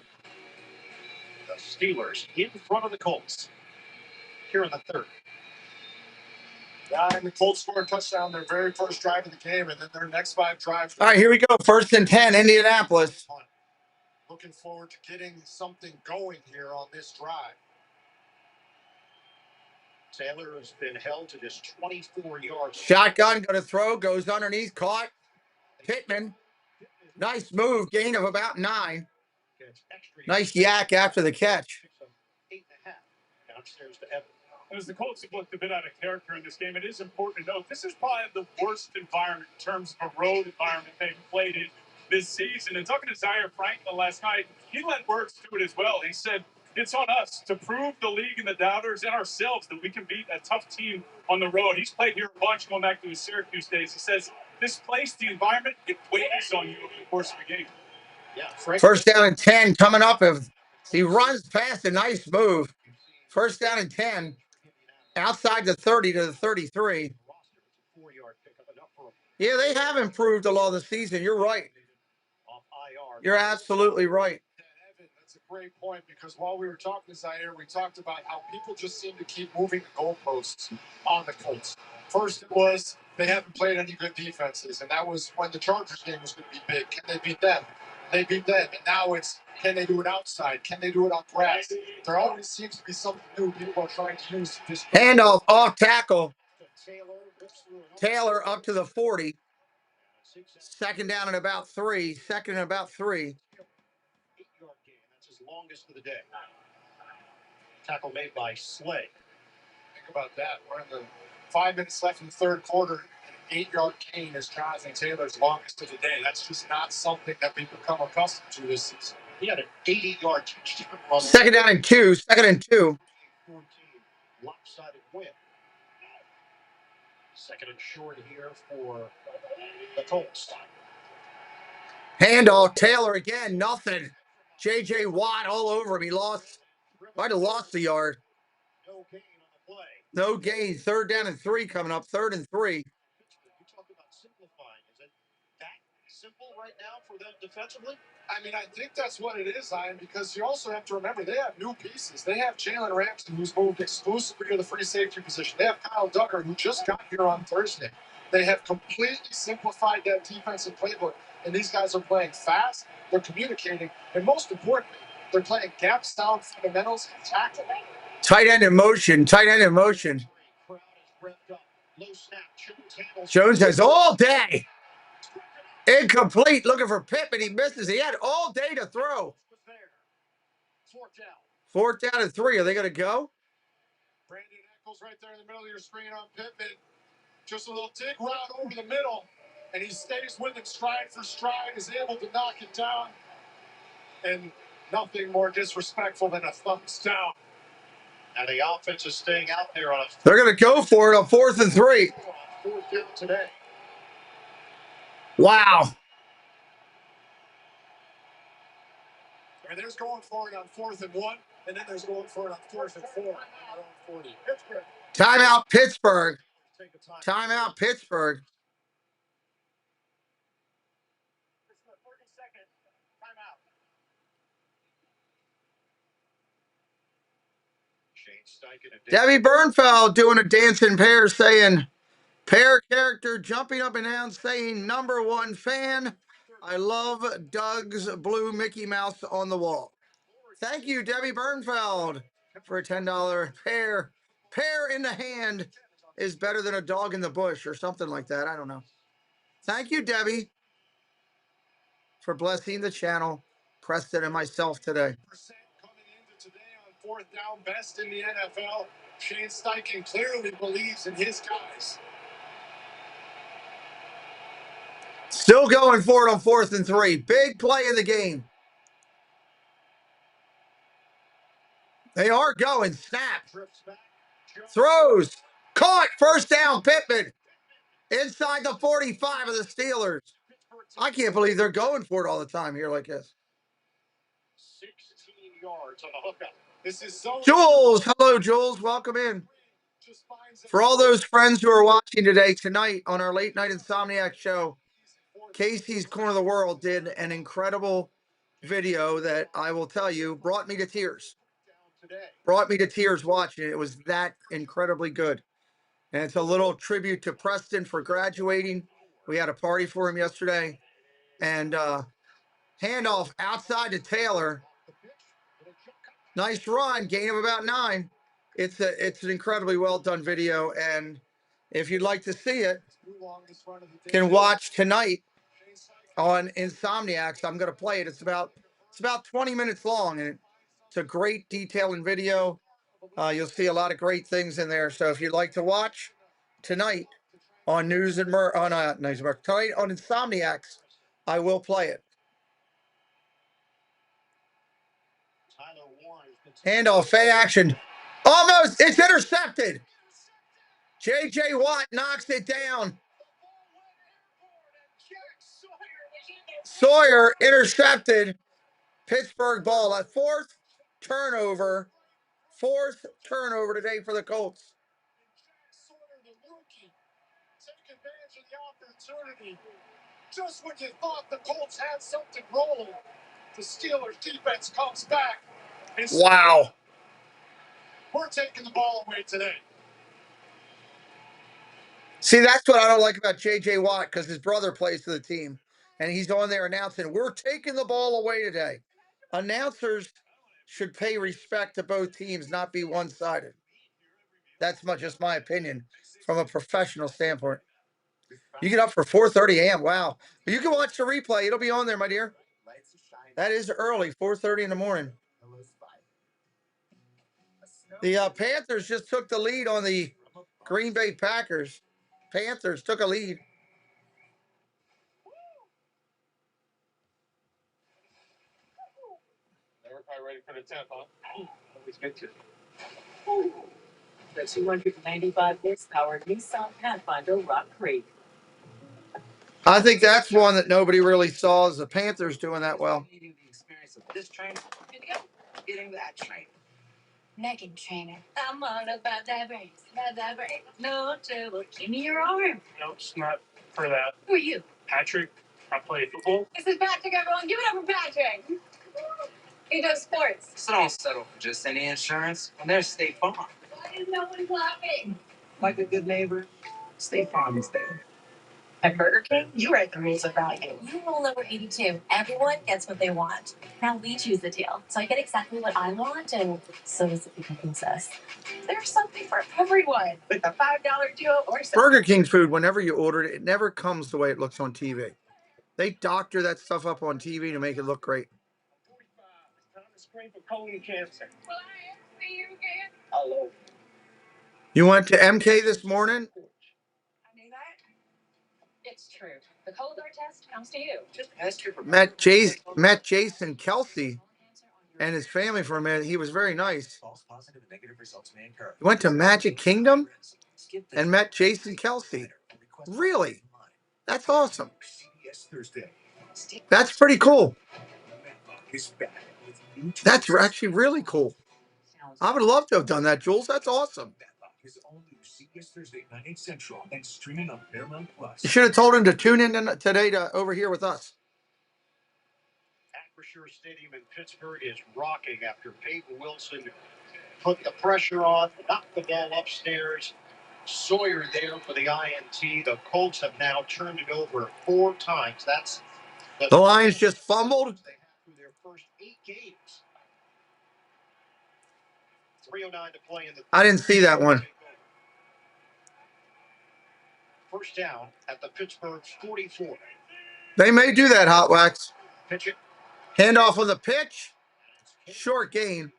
The Steelers in front of the Colts here in the third. And the Colts scored a touchdown their very first drive of the game, and then their next 5 drives. All right, here we go. 1st and 10, Indianapolis. Looking forward to getting something going here on this drive. Taylor has been held to just 24 yards. Shotgun, going to throw, goes underneath, caught. Pittman. Nice move, gain of about 9. Nice yak after the catch. 8.5. Downstairs to Evans. As the Colts have looked a bit out of character in this game, it is important to note this is probably the worst environment in terms of a road environment they've played in this season. And talking to Zaire Franklin last night, he lent words to it as well. He said, it's on us to prove the league and the doubters and ourselves that we can beat a tough team on the road. He's played here a bunch going back to his Syracuse days. He says, this place, the environment, it weighs on you over the course of the game. Yeah, 1st down and 10 coming up. If he runs past a nice move. 1st down and 10. Outside the 30 to the 33. Yeah, they have improved a lot of the season. You're right. You're absolutely right. That's a great point, because while we were talking to Zaire, we talked about how people just seem to keep moving the goalposts on the Colts. First it was they haven't played any good defenses, and that was when the Chargers game was going to be big. Can they beat them? They beat them. And now it's, can they do it outside? Can they do it on grass? There always seems to be something new people are trying to use this. Handoff, off tackle. Taylor up to the 40. 2nd down and about 3. 2nd and about 3. 8-yard gain. That's his longest of the day. Tackle made by Slay. Think about that. We're in the 5 minutes left in the third quarter. An 8-yard gain is Jonathan Taylor's longest of the day. That's just not something that we've become accustomed to this season. He had an 80-yard touchdown run. 2nd down and 2. 2nd and 2. 14 lopsided win. 2nd and short here for the Colts. Handoff, Taylor again, nothing. J.J. Watt all over him. He might have lost the yard. No gain on the play. No gain. 3rd down and 3 coming up. 3rd and 3. You talk about simplifying. Is it that simple right now for them defensively? I mean, I think that's what it is, Ian, because you also have to remember they have new pieces. They have Jalen Ramsey, who's moved exclusively to the free safety position. They have Kyle Duggar, who just got here on Thursday. They have completely simplified that defensive playbook, and these guys are playing fast, they're communicating, and most importantly, they're playing gap-style fundamentals and tackling. Tight end in motion. Tight end in motion. Jones has all day. Incomplete. Looking for Pittman. He misses. He had all day to throw. 4th down and 3. Are they going to go? Brandon Eccles right there in the middle of your screen on Pittman. Just a little dig route over the middle, and he stays with it stride for stride, is able to knock it down. And nothing more disrespectful than a thumbs down. And the offense is staying out there on a... They're going to go for it on 4th and 3. 4th down today. Wow. And there's going for it on 4th and 1, and then there's going for it on 4th and 4. 40. Timeout, Pittsburgh. Timeout, Pittsburgh. Debbie Bernfeld doing a dancing pair, saying, pair character jumping up and down, saying, #1 fan. I love Doug's blue Mickey Mouse on the wall. Thank you, Debbie Bernfeld, for a $10 pair. Pair in the hand is better than a dog in the bush or something like that. I don't know. Thank you, Debbie, for blessing the channel, Preston and myself today. Coming into today on 4th down, best in the NFL. Shane Steichen clearly believes in his guys. Still going for it on 4th and 3. Big play in the game. They are going. Snap. Throws. Caught. First down, Pittman. Inside the 45 of the Steelers. I can't believe they're going for it all the time here like this. 16 yards on the hookup. This is so Jules. Hello, Jules. Welcome in. For all those friends who are watching today, tonight on our Late Night Insomniac show, Casey's Corner of the World did an incredible video that I will tell you brought me to tears. Brought me to tears watching it. It was that incredibly good. And it's a little tribute to Preston for graduating. We had a party for him yesterday. And handoff outside to Taylor. Nice run, gain of about 9. It's an incredibly well done video. And if you'd like to see it, you can watch tonight on Insomniacs. I'm going to play it. It's about 20 minutes long, and it's a great detailing video. You'll see a lot of great things in there. So if you'd like to watch tonight on tonight on Insomniacs, I will play it. Handoff, fade action. Almost, it's intercepted. J.J. Watt knocks it down. Sawyer intercepted. Pittsburgh ball. A fourth turnover today for the Colts. take advantage of the opportunity. Just when you thought the Colts had something rolling, the Steelers defense comes back. Wow. We're taking the ball away today. See, that's what I don't like about J.J. Watt, because his brother plays for the team, and he's on there announcing, we're taking the ball away today. Announcers should pay respect to both teams, not be one-sided. That's just my opinion from a professional standpoint. You get up for 4:30 a.m. Wow. But you can watch the replay. It'll be on there, my dear. That is early, 4:30 in the morning. The Panthers just took the lead on the Green Bay Packers. Panthers took a lead. They're probably ready for the 10th, huh? Always good to. The 295 horsepower Nissan Pathfinder Rock Creek. I think that's one that nobody really saw, is the Panthers doing that well. The experience of this train, getting that train. Megan Trainer. I'm all about that brains. No trouble. Give me your arm. No, it's not for that. Who are you? Patrick, I play football. This is Patrick, everyone. Give it up for Patrick. He does sports. So don't settle for just any insurance when there's State Farm. Why is no one clapping? Like a good neighbor, State Farm is there. At Burger King, you write the rules of value. You roll number 82. Everyone gets what they want. Now we choose the deal. So I get exactly what I want, and so does the people princess. There's something for everyone. With a $5 deal or something. Burger King food, whenever you order it, it never comes the way it looks on TV. They doctor that stuff up on TV to make it look great. Colon cancer. Will I ever see you again? Hello. You went to MK this morning? I knew that. It's true. The Cologuard test comes to you. Just ask your Met Jason Kelsey and his family for a minute. He was very nice. False positive and negative results may occur. You went to Magic Kingdom and met Jason Kelsey. Really? That's awesome. That's pretty cool. That's actually really cool. I would love to have done that, Jules. That's awesome. You should have told him to tune in today over here with us. Acrisure Stadium in Pittsburgh is rocking after Peyton Wilson put the pressure on, knocked the ball upstairs. Sawyer there for the INT. The Colts have now turned it over 4 times. That's the Lions just fumbled. They have through their first 8 games. 3:09 to play in the. I didn't see that one. First down at the Pittsburgh 44. They may do that, Hot Wax. Pitch it. Handoff on the pitch. Short gain.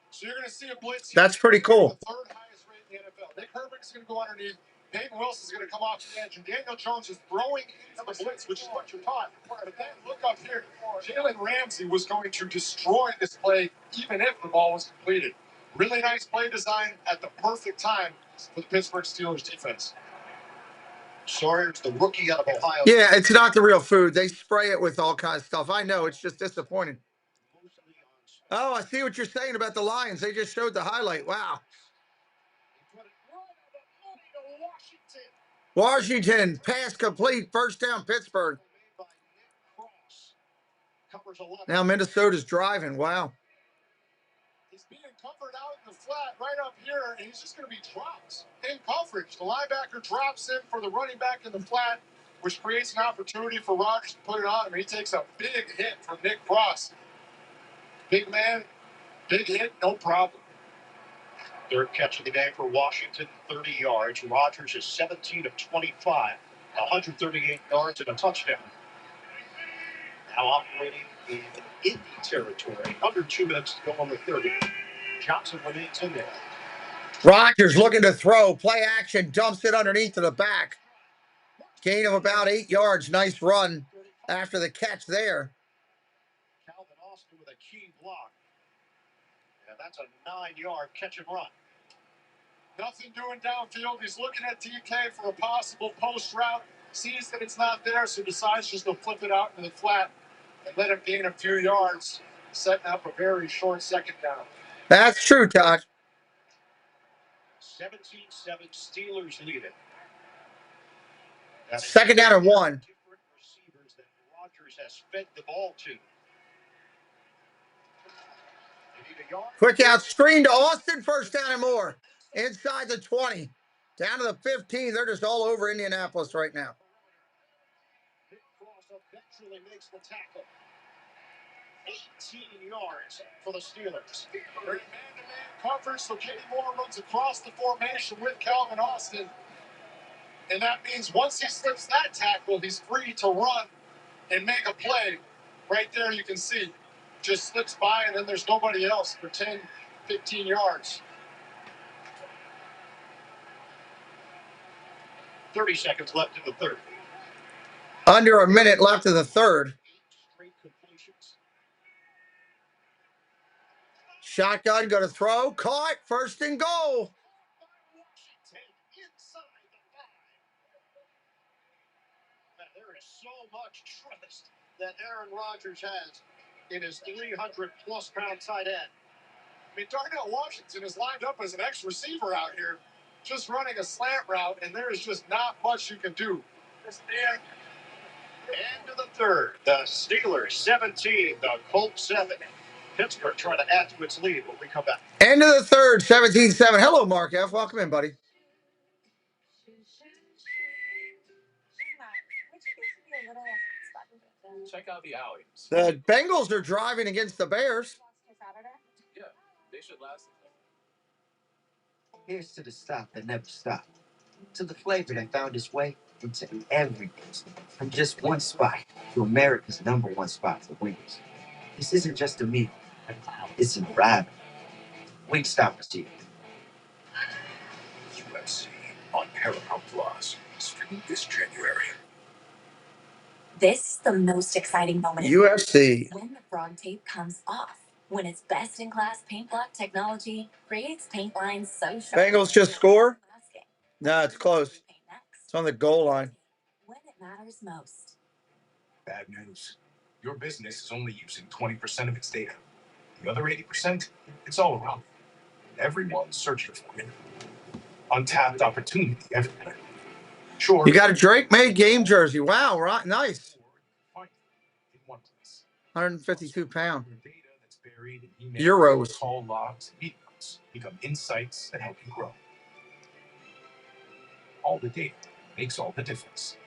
So you're going to see a blitz. That's pretty cool. The third highest rate in the NFL. Nick Herbig's going to go underneath. Peyton Wilson's going to come off the edge, and Daniel Jones is throwing into the blitz, which is what you're taught. But then look up here. Jalen Ramsey was going to destroy this play even if the ball was completed. Really nice play design at the perfect time for the Pittsburgh Steelers defense. Sawyer's the rookie out of Ohio. Yeah, it's not the real food. They spray it with all kinds of stuff. I know. It's just disappointing. Oh, I see what you're saying about the Lions. They just showed the highlight. Wow. Washington, pass complete, first down, Pittsburgh. Now Minnesota's driving. Wow. He's being covered out in the flat right up here, and he's just going to be dropped in coverage. The linebacker drops him for the running back in the flat, which creates an opportunity for Rodgers to put it on him. He takes a big hit from Nick Cross. Big man, big hit, no problem. Third catch of the day for Washington, 30 yards. Rodgers is 17 of 25, 138 yards and a touchdown. Now operating in Indy territory. Under 2 minutes to go on the 30. Johnson remains in there. Rodgers looking to throw. Play action. Dumps it underneath to the back. Gain of about 8 yards. Nice run after the catch there. Calvin Austin with a key block. And that's a 9-yard catch and run. Nothing doing downfield. He's looking at DK for a possible post route. Sees that it's not there, so decides just to flip it out in the flat and let him gain a few yards, setting up a very short second down. That's true, Todd. 17-7 Steelers lead it. Second down and 1. Different receivers that Rodgers has fed the ball to. Quick out screen to Austin. First down and more. Inside the 20. Down to the 15. They're just all over Indianapolis right now. Nick Cross eventually makes the tackle. 18 yards for the Steelers. Great man-to-man coverage, so Kenny Moore runs across the formation with Calvin Austin. And that means once he slips that tackle, he's free to run and make a play. Right there you can see. Just slips by, and then there's nobody else for 10, 15 yards. 30 seconds left in the third. Under a minute left in the third. 8 straight completions. Shotgun, going to throw. Caught. First and goal. There is so much trust that Aaron Rodgers has in his 300-plus pound tight end. I mean, Darnell Washington is lined up as an X-receiver out here, just running a slant route, and there is just not much you can do. End of the third. The Steelers 17, the Colts 7. Pittsburgh trying to add to its lead when we come back. End of the third, 17-7. Hello, Mark F. Welcome in, buddy. Check out the alleys. The Bengals are driving against the Bears. Yeah, they should last. Here's to the stop that never stopped. To the flavor that found its way into every piece. From just one spot to America's #1 spot for wings. This isn't just a meal. It's a ride. Wingstop is here. UFC on Paramount Plus. Streaming this January. This is the most exciting moment. UFC. When the frog tape comes off. When its best-in-class paint block technology creates paint lines so sharp. Bengals just score? No, it's close. It's on the goal line. When it matters most. Bad news. Your business is only using 20% of its data. The other 80%, it's all around. Everyone's searching for it. Untapped opportunity everywhere. Sure. You got a Drake-made game jersey. Wow, right, nice. 152 pound. Euros. Call logs, meet notes, become insights that help you grow. All the data makes all the difference.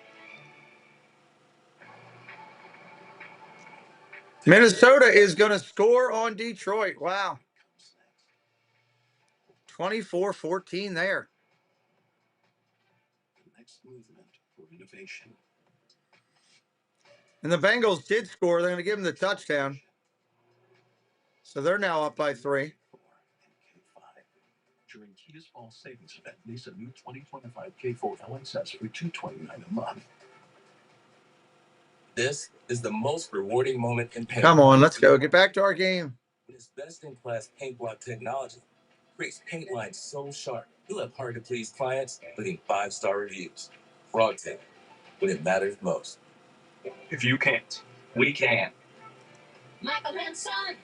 Minnesota is going to score on Detroit. Wow. 24-14 there. Next movement for innovation. And the Bengals did score. They're going to give them the touchdown. So they're now up by 3. During Kia's fall savings event, lease a new 2025 K4 LXS for $229 a month. This is the most rewarding moment in paint. Come on, let's go. Get back to our game. This best-in-class paint block technology creates paint lines so sharp, you'll have hard-to-please clients leaving 5-star reviews. Frog Tape, when it matters most. If you can't, we can. Michael and Son.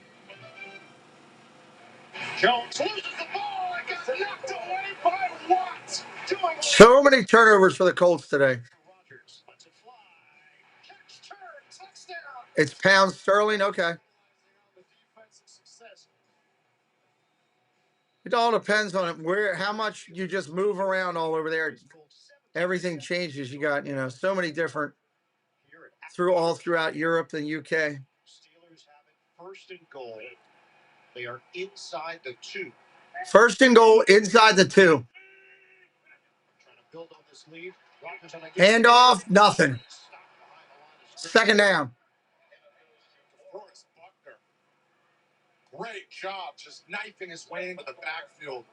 Jones loses the ball and gets knocked away by Watts. So many turnovers for the Colts today. It's Pound Sterling. Okay. It all depends on how much you just move around all over there. Everything changes. You got, so many different throughout Europe and UK. Steelers have it first and goal. They are inside the 2. First and goal inside the 2. Trying to build on this lead. Hand off, nothing. Second down. Great job just knifing his way into the backfield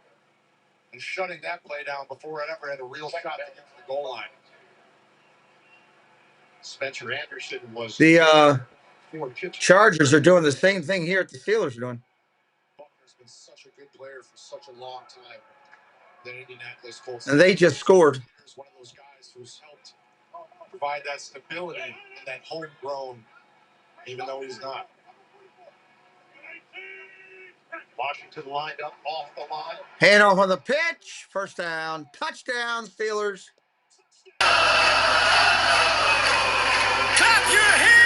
and shutting that play down before it ever had a real shot to get to the goal line. Spencer Anderson was the Chargers are doing the same thing here at the Steelers are doing. Buckner's been such a good player for such a long time. That Indianapolis Colts. And they just scored. He's one of those guys who's helped provide that stability and that homegrown, even though he's not. Washington lined up off the line. Hand off on the pitch. First down. Touchdown, Steelers. Clap your hands!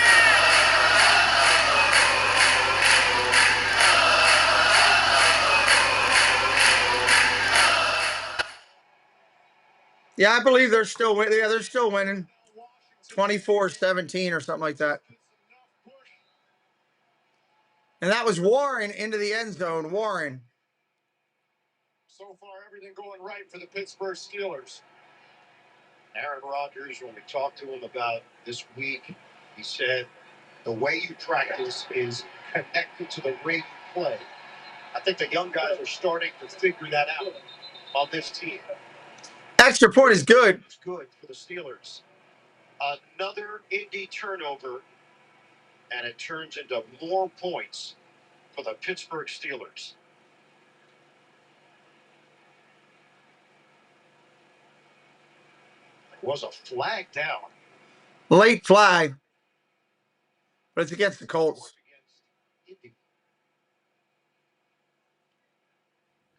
Yeah, I believe they're still winning. Yeah, they're still winning. 24-17 or something like that. And that was Warren into the end zone. Warren. So far, everything going right for the Pittsburgh Steelers. Aaron Rodgers, when we talked to him about this week, he said, the way you practice is connected to the way you play. I think the young guys are starting to figure that out on this team. Extra point is good. It's good for the Steelers. Another Indy turnover, and it turns into more points for the Pittsburgh Steelers. There was a flag down. Late flag. But it's against the Colts.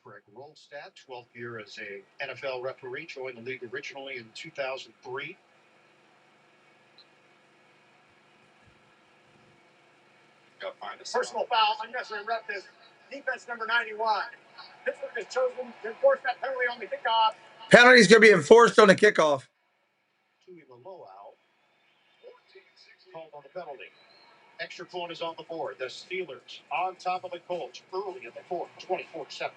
Greg Rolstad, 12th year as a NFL referee, joined the league originally in 2003. Personal foul, unnecessary roughness. Defense number 91. Pittsburgh has chosen to enforce that penalty on the kickoff. Penalty's going to be enforced on the kickoff. Called on the penalty. Extra point is on the board. The Steelers on top of the Colts early in the fourth, 24-7.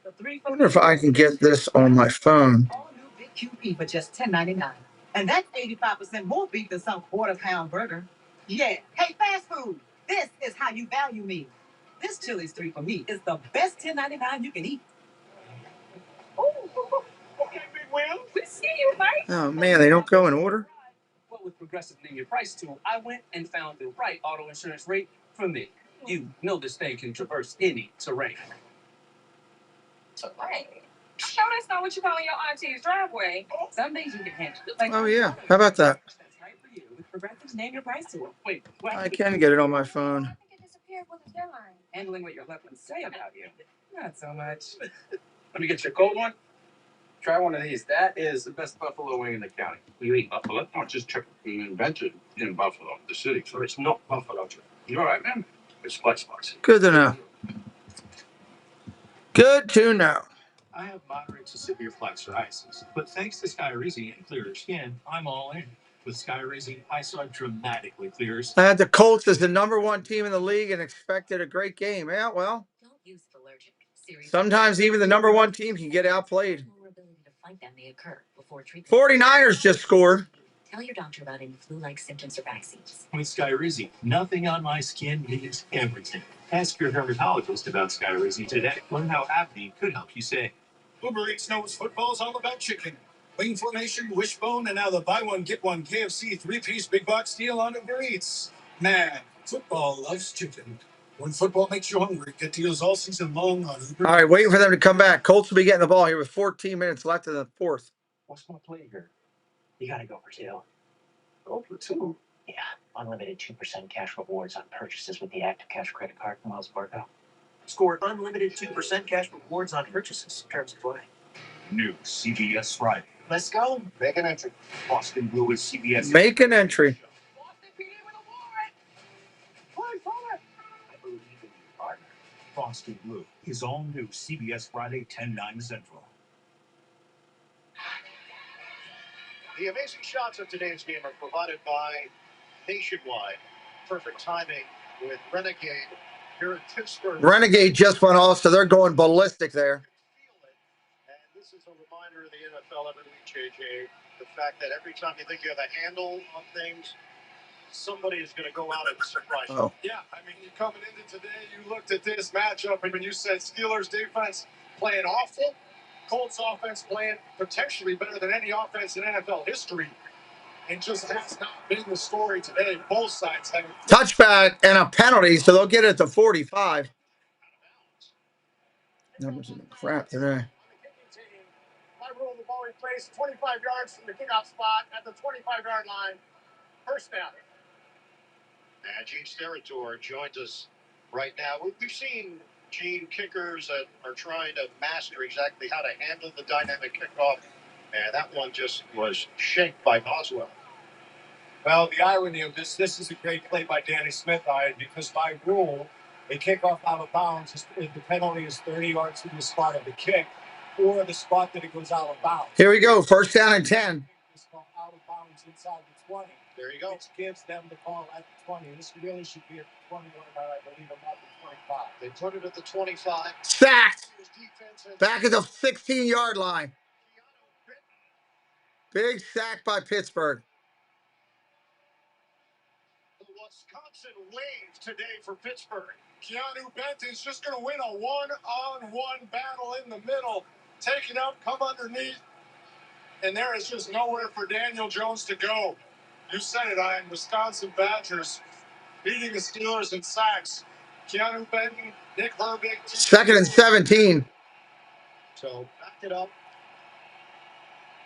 I wonder if I can get this on my phone. All new Big QP for just $10.99. And that's 85% more beef than some quarter-pound burger. Yeah. Hey, fast food. This is how you value me. This Chili's 3 for me is the best $10.99 you can eat. Oh, okay, Big Will. We see you, Mike. Oh, man, they don't go in order? Well, with Progressive Name Your Price tool, I went and found the right auto insurance rate for me. You know this thing can traverse any terrain. Terrain? No, that's not what you call your auntie's driveway. Some things you can handle. Like, Oh, yeah. How about that? That's right for you with Progressive's Name Your Price tool. Wait, what? I can get it on my phone. I think it disappeared with the deadline. Handling what your loved ones say about you. Not so much. Let me get you a cold one. Try one of these. That is the best buffalo wing in the county. You eat buffalo? Not just chicken. We invented in Buffalo, the city. So it's not buffalo chicken. You all right, man? It's spicy. Good to know. Good to know. I have moderate to severe plaque psoriasis, but thanks to Skyrizi and clearer skin, I'm all in. With Skyrizi, I saw dramatically clearer skin. I had the Colts as the #1 team in the league and expected a great game. Yeah, well, sometimes even the #1 team can get outplayed. 49ers just scored. Tell your doctor about any flu-like symptoms or vaccines. With Skyrizi, nothing on my skin means everything. Ask your dermatologist about Skyrizi today. Learn how AbbVie could help you save. Uber Eats knows football's all about chicken. Wing formation, wishbone, and now the buy one, get one KFC 3-piece big box deal on Uber Eats. Man, football loves chicken. When football makes you hungry, get deals all season long on Uber. All right, waiting for them to come back. Colts will be getting the ball here with 14 minutes left in the fourth. What's my play here? You gotta go for two. Go for two? Yeah, unlimited 2% cash rewards on purchases with the Active Cash credit card from Wells Fargo. Score unlimited 2% cash rewards on purchases. Terms apply. New CVS Friday. Let's go. Make an entry. Boston Blue is CVS. Make an entry. I believe in you, partner. Boston Blue is all new CBS Friday 10/9 Central. The amazing shots of today's game are provided by Nationwide. Perfect timing with Renegade here in Pittsburgh. Renegade just went off, so they're going ballistic there. And this is a reminder of the NFL every week, JJ. The fact that every time you think you have a handle on things, somebody is going to go out and surprise you. Oh. Yeah, I mean, you coming into today, you looked at this matchup, and when you said Steelers defense playing awful, Colts offense playing potentially better than any offense in NFL history, and just has not been the story today. Both sides have Touchback and a penalty, so they'll get it to 45. Numbers in the crap today. My rule of the ball placed 25 yards from the kickoff spot at the 25-yard line. First down. And Gene Steratore joins us right now. We've seen Gene kickers that are trying to master exactly how to handle the dynamic kickoff, and that one just was shanked by Boswell. Well, the irony of this is a great play by Danny Smith, because by rule, a kickoff out of bounds, the penalty is 30 yards from the spot of the kick or the spot that it goes out of bounds. Here we go, first down and 10. It's out of bounds inside the 20. There you go. Which gives them the call at the 20. This really should be at the 21, I believe, not the 25. They put it at the 25. Sacked. Back at the 16-yard line. Big sack by Pittsburgh. The Wisconsin wave today for Pittsburgh. Keanu Benton's just going to win a one-on-one battle in the middle. Take it up, come underneath, and there is just nowhere for Daniel Jones to go. You said it, Ian. Wisconsin Badgers beating the Steelers in sacks. Keanu Benton, Nick Herbig. Second and 17. So back it up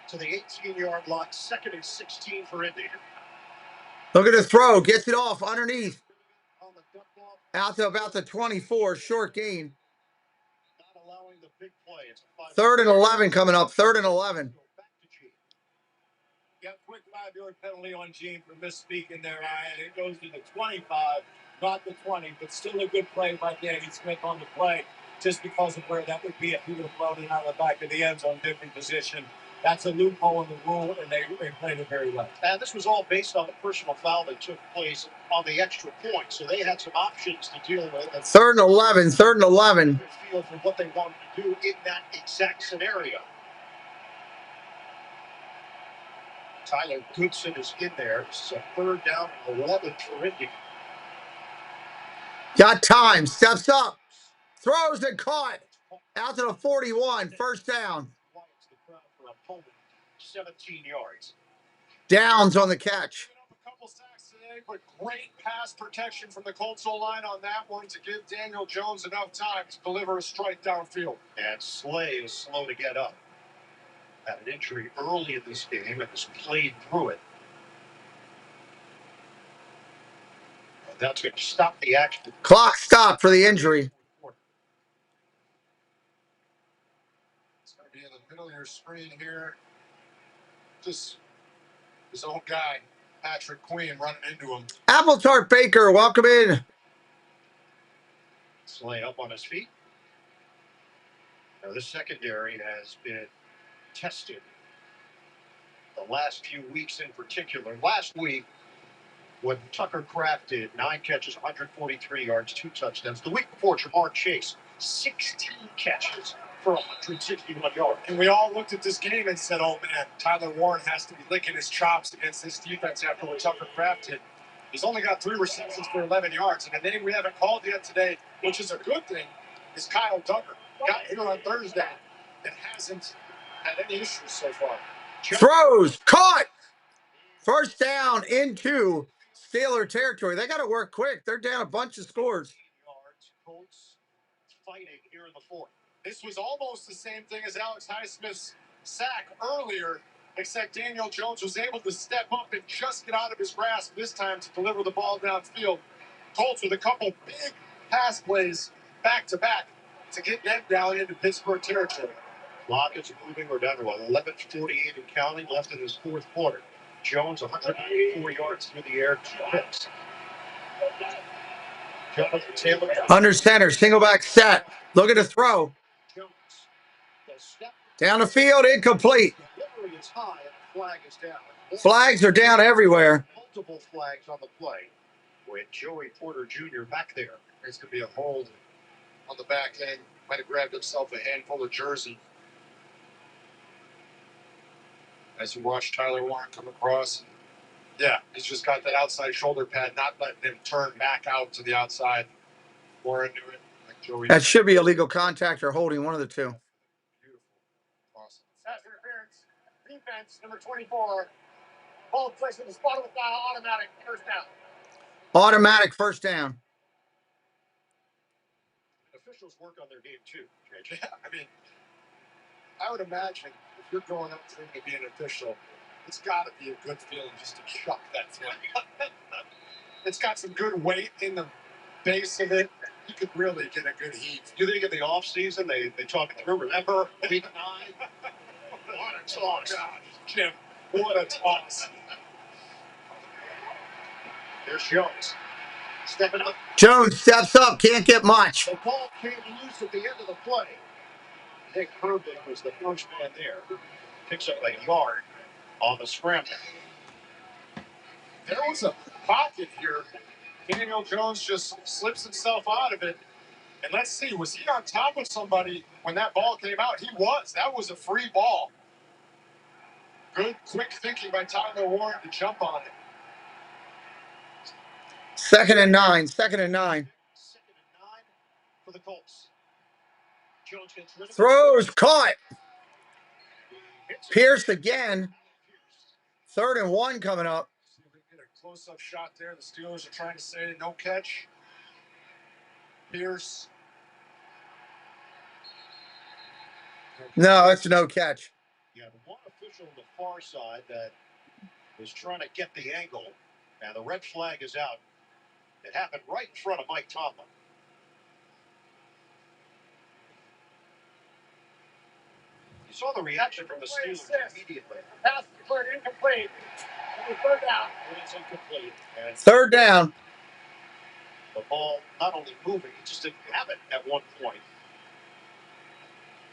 to the 18-yard line. Second and 16 for Indy. Look at the throw. Gets it off underneath. Out to about the 24. Short gain. Not allowing the big play. It's a 3rd and 11 coming up. 3rd and 11. Got a quick 5-yard penalty on Gene for misspeaking there, Ryan. It goes to the 25, not the 20, but still a good play by Danny Smith on the play, just because of where that would be if he would have floated out of the back of the end zone, different position. That's a loophole in the rule, and they played it very well. And this was all based on the personal foul that took place on the extra point, so they had some options to deal with. 3rd and 11. 3rd and 11. Feel for what they wanted to do in that exact scenario. Tyler Goodson is in there. This is a 3rd down and 11 for Indy. Got time. Steps up. Throws and caught. Out to the 41. First down. 17 yards. Downs on the catch. A couple sacks today, but great pass protection from the Colts O-line on that one to give Daniel Jones enough time to deliver a strike downfield. And Slay is slow to get up. Had an injury early in this game and has played through it. And that's going to stop the action. Clock stopped for the injury. It's going to be in the middle of your screen here. Just his own guy, Patrick Queen, running into him. Apple Tart Baker, welcome in. Slay up on his feet. Now, this secondary has been tested the last few weeks in particular. Last week, when Tucker Kraft did 9 catches, 143 yards, 2 touchdowns. The week before, Jamar Chase, 16 catches for 161 yards. And we all looked at this game and said, oh man, Tyler Warren has to be licking his chops against this defense after what Tucker Kraft did. He's only got 3 receptions for 11 yards. And a name we haven't called yet today, which is a good thing, is Kyle Duggar. Got here on Thursday and hasn't had any issues so far. Throws, caught. First down into Steeler territory. They got to work quick. They're down a bunch of scores. Colts fighting here in the fourth. This was almost the same thing as Alex Highsmith's sack earlier, except Daniel Jones was able to step up and just get out of his grasp this time to deliver the ball downfield. Colts with a couple big pass plays back-to-back to get them down into Pittsburgh territory. Clock is moving. We're down to 11:48 and counting left in this fourth quarter. Jones 194 yards through the air, 2 picks. Jonathan Taylor. Under center, single back set. Looking to throw. Down the field, incomplete. Delivery is high and the flag is down. Flags are down everywhere. Multiple flags on the play with Joey Porter Jr. back there. There's going to be a hold on the back end. Might have grabbed himself a handful of jersey. As you watch Tyler Warren come across. Yeah, he's just got that outside shoulder pad, not letting him turn back out to the outside. Warren knew it. Like Joey. That should be illegal contact or holding, one of the two. Beautiful. Awesome. Pass interference. Defense, number 24. Ball placed in the spot of the foul. Automatic first down. Automatic first down. Officials work on their game too, JJ. Yeah, I mean, I would imagine if you're going up to be an official, it's got to be a good feeling just to chuck that thing. It's got some good weight in the base of it. You could really get a good heat. You think in the off season they talk it through? Remember, week 9. What a toss, Jim! What a toss! There's Jones stepping up. Jones steps up, can't get much. The ball came loose at the end of the play. Nick Herbig was the first man there. Picks up a yard on the scramble. There was a pocket here. Daniel Jones just slips himself out of it. And let's see, was he on top of somebody when that ball came out? He was. That was a free ball. Good, quick thinking by Tyler Warren to jump on it. 2nd and 9. 2nd and 9. Second and 9 for the Colts. Jones gets rid of Throws, caught. Pierce again. 3rd and 1 coming up. See if we can get a close-up shot there. The Steelers are trying to say no catch. Pierce. No, it's no catch. You have one official on the far side that was trying to get the angle. Now the red flag is out. It happened right in front of Mike Tomlin. You saw the reaction from the Steelers immediately. Pass declared incomplete. And 3rd down. It's incomplete. And 3rd down. the ball not only moving, it just didn't have it at one point.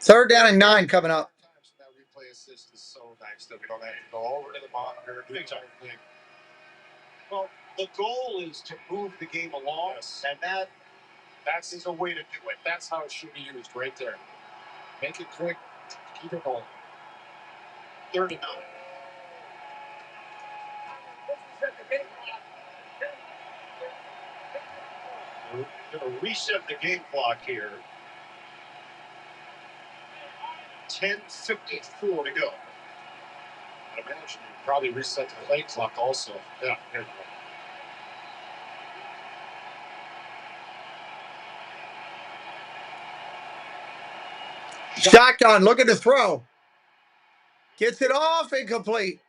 3rd down and 9 coming up. That replay assist is so nice that we don't have to go over to the monitor. Exactly. Well, the goal is to move the game along, and that's a way to do it. That's how it should be used right there. Make it quick, keep it going. 3rd and 9. We're going to reset the game clock here. 10:54 to go. I'd imagine you probably reset the play clock also. Yeah, there you go. Shotgun, looking to throw. Gets it off, incomplete.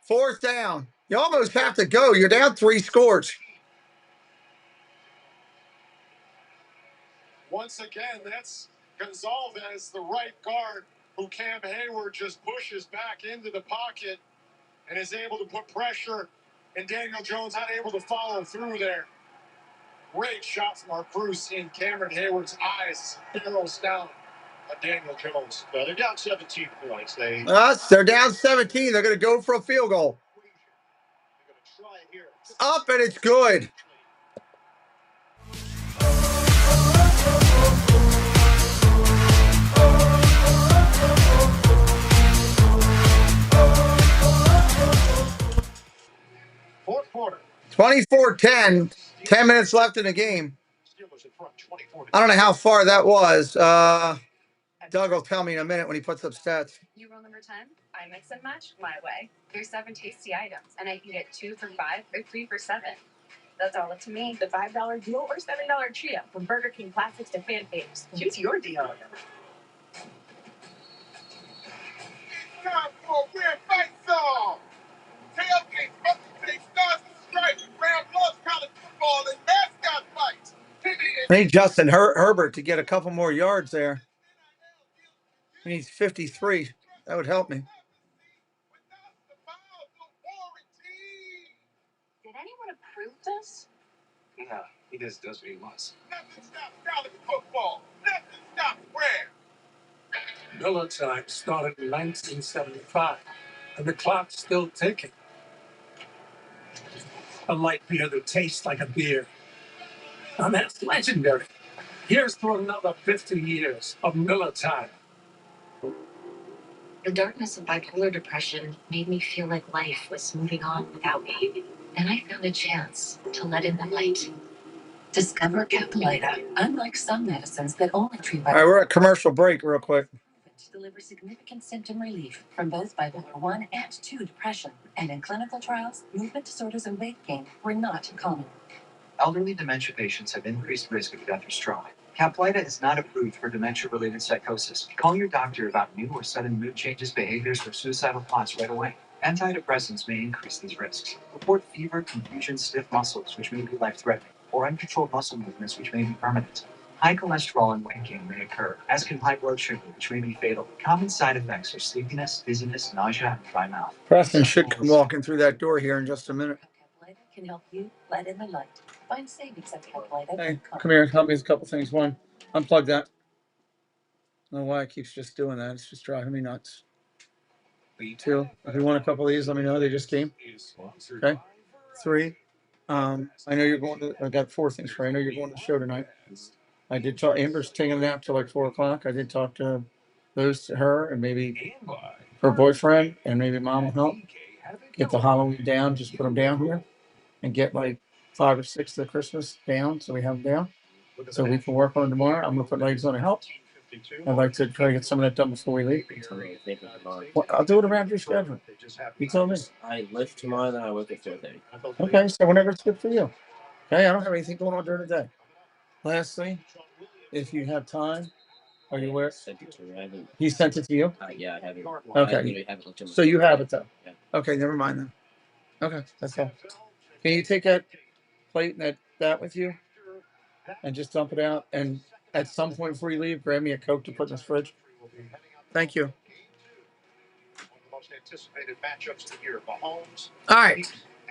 4th down. You almost have to go. You're down 3 scores. Once again, that's Gonzalez, the right guard, who Cam Hayward just pushes back into the pocket and is able to put pressure, and Daniel Jones unable to follow through there. Great shot from our crew, seeing Cameron Hayward's eyes barrels down on Daniel Jones. Well, they're down 17 points. They're down 17. They're going to go for a field goal. They're going to try it here. Up, and it's good. Fourth quarter. 24-10. 10 minutes left in the game. I don't know how far that was. Doug will tell me in a minute when he puts up stats. You roll number 10? I mix and match my way. There's 7 tasty items, and I can get 2 for $5 or 3 for $7. That's all up to me. The $5 duo or $7 trio, from Burger King classics to pancakes. Choose your deal. Time for a real fight song. Tailgate, upstate stars and stripes. Graham loves college football and mascot fights. I need Justin Herbert to get a couple more yards there. He needs 53. That would help me. Did anyone approve this? No, he just does what he wants. Nothing stops college football. Nothing stops Graham. Miller time started in 1975, and the clock's still ticking. A light beer that tastes like a beer. And that's legendary. Here's to another 50 years of Miller time. The darkness of bipolar depression made me feel like life was moving on without me. And I found a chance to let in the light. Discover Capilita. Unlike some medicines that only treat All right, we're at commercial break real quick. to deliver significant symptom relief from both bipolar 1 and 2 depression. And in clinical trials, movement disorders and weight gain were not common. Elderly dementia patients have increased risk of death or stroke. Caplyta is not approved for dementia-related psychosis. Call your doctor about new or sudden mood changes, behaviors, or suicidal thoughts right away. Antidepressants may increase these risks. Report fever, confusion, stiff muscles, which may be life-threatening, or uncontrolled muscle movements, which may be permanent. High cholesterol and weight gain may occur, as can high blood sugar, which may be fatal. Common side effects are sleepiness, dizziness, nausea, and dry mouth. Preston should come walking through that door here in just a minute. Caplyta can help you let in the light. Find savings at Caplyta. Hey, come here. Help me with a couple things. One, unplug that. I don't know why it keeps just doing that. It's just driving me nuts. Two, if you want a couple of these, let me know. They just came. Okay. Three, I know you're going to, I got 4 things for you. I know you're going to the show tonight. I did talk, Amber's taking a nap till like 4 o'clock. I did talk to those to her and maybe her boyfriend and maybe mom will help get the Halloween down. Just put them down here and get like 5 or 6 of the Christmas down so we have them down. So we can work on them tomorrow. I'm gonna put ladies on to help. I'd like to try to get some of that done before we leave. Well, I'll do it around your schedule. You tell me. I lift tomorrow, then I work at 4:30. Okay, so whenever it's good for you. Okay, I don't have anything going on during the day. Lastly, if you have time, are you aware? He sent it to you? Yeah, I have it. I Okay. literally have it looked at my So you have it though? Yeah. Okay, never mind then. Okay, that's all. Can you take that plate and that with you and just dump it out? And at some point before you leave, grab me a Coke to put in this fridge. Thank you. One of the most anticipated matchups of the year. Mahomes, All right.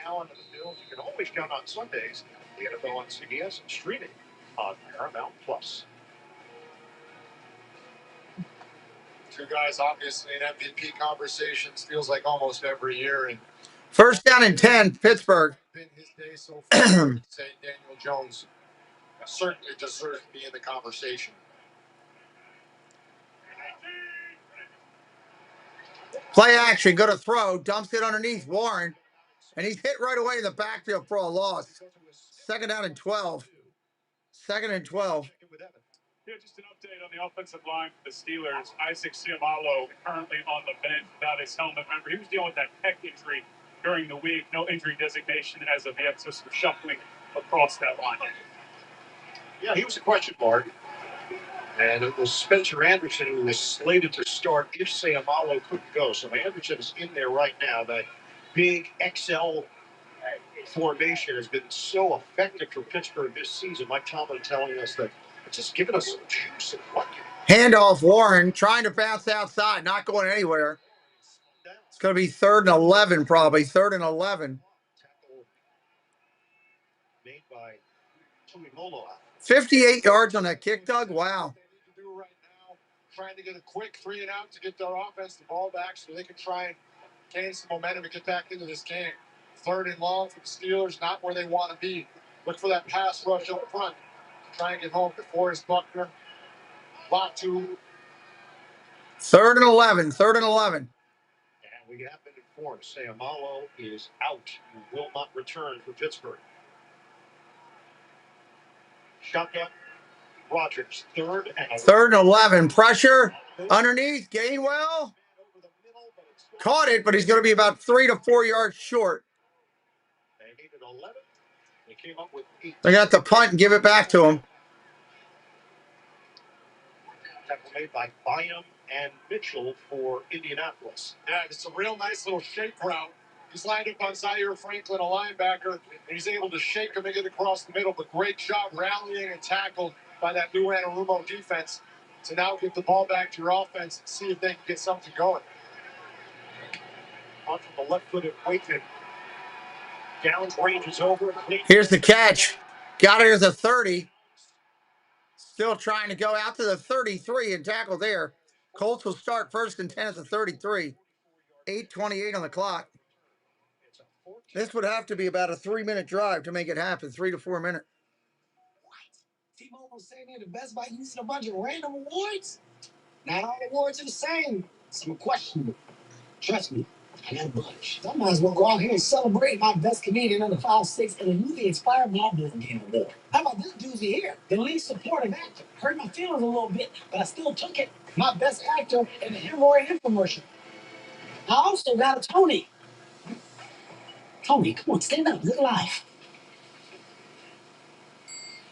Allen, and the Bills. You can always count on Sundays. The NFL on CBS and streaming on Paramount Plus. Two guys obviously in MVP conversations feels like almost every year. And First down and 10, Pittsburgh. been his day so far. Say Daniel Jones certainly deserves to be in the conversation. Play action, go to throw, dumps it underneath Warren, and he's hit right away in the backfield for a loss. Second down and 12. Second and 12. Yeah, just an update on the offensive line for the Steelers. Isaac Seumalo currently on the bench without his helmet. Remember, he was dealing with that pec injury during the week. No injury designation as of yet, so some shuffling across that line. Yeah, he was a question mark. And it was Spencer Anderson who was slated to start if Seumalo couldn't go. So Anderson is in there right now. That big XL formation has been so effective for Pittsburgh this season. Mike Tomlin telling us that it's just giving us some juice and what. Handoff Warren trying to bounce outside, not going anywhere. It's going to be 3rd and 11 probably. 3rd and 11. Made by 58 yards on that kick, Doug. Wow. Trying to get a quick 3 and out to get their offense the ball back so they can try and gain some momentum and get back into this game. 3rd and long for the Steelers, not where they want to be. Look for that pass rush up front to try and get home to Forrest Buckner. Lot 2. 3rd and 11. 3rd and 11. And we have been informed Seumalo is out. He will not return for Pittsburgh. Shotgun. Rodgers, 3rd and 3rd and 11. Pressure underneath. Gainwell caught it, but he's going to be about 3 to 4 yards short. They needed 11. They came up with 8. They got the punt and give it back to him. Tackle made by Bynum and Mitchell for Indianapolis. Yeah, it's a real nice little shake route. He's lined up on Zaire Franklin, a linebacker, and he's able to shake him and get across the middle. But great job rallying and tackled by that new Anarumo defense to now get the ball back to your offense and see if they can get something going. On from the left-footed Wakeman. Downs range is over. Here's the catch. Got it as a 30. Still trying to go out to the 33 and tackle there. Colts will start 1st and 10 at the 33. 8:28 on the clock. This would have to be about a 3-minute drive to make it happen. 3 to 4 minutes. What? T-Mobile saying they're the best by using a bunch of random awards? Not all awards are the same. Some are questionable. Trust me, I got a bunch. I might as well go out here and celebrate my best Canadian under 5'6" and a newly expired Marvel Game Award. How about this doozy here? The least supportive actor. Hurt my feelings a little bit, but I still took it. My best actor in the hemorrhoid infomercial. I also got a Tony. Tony, come on, stand up, live life.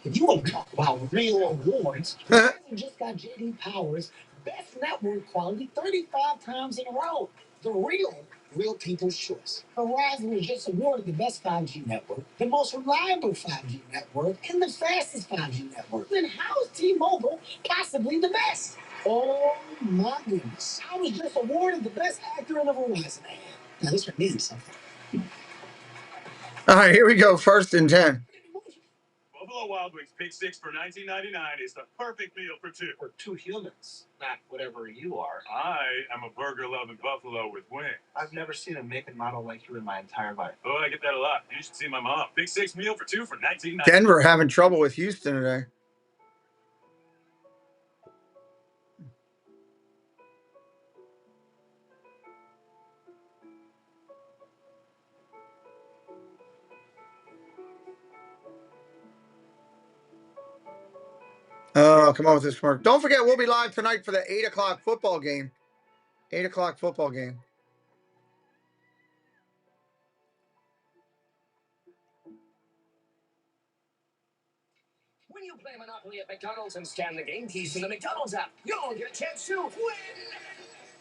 If you want to talk about real awards, Verizon just got J.D. Power's Best Network Quality 35 times in a row. The real people's choice. Verizon was just awarded the best 5G network, the most reliable 5G network, and the fastest 5G network. Then how is T-Mobile possibly the best? Oh my goodness. I was just awarded the best actor in a Verizon ad. Now this would mean something. All right, here we go. 1st and 10. Buffalo Wild Wings Big 6 for $19.99 is the perfect meal for two. For 2 humans, not whatever you are. I am a burger-loving buffalo with wings. I've never seen a make and model like you in my entire life. Oh, I get that a lot. You should see my mom. Big 6 meal for two for $19.99. Denver having trouble with Houston today. Oh, come on with this work. Don't forget, we'll be live tonight for the 8 o'clock football game. 8 o'clock football game. When you play Monopoly at McDonald's and scan the game keys in the McDonald's app, you'll get a chance to win!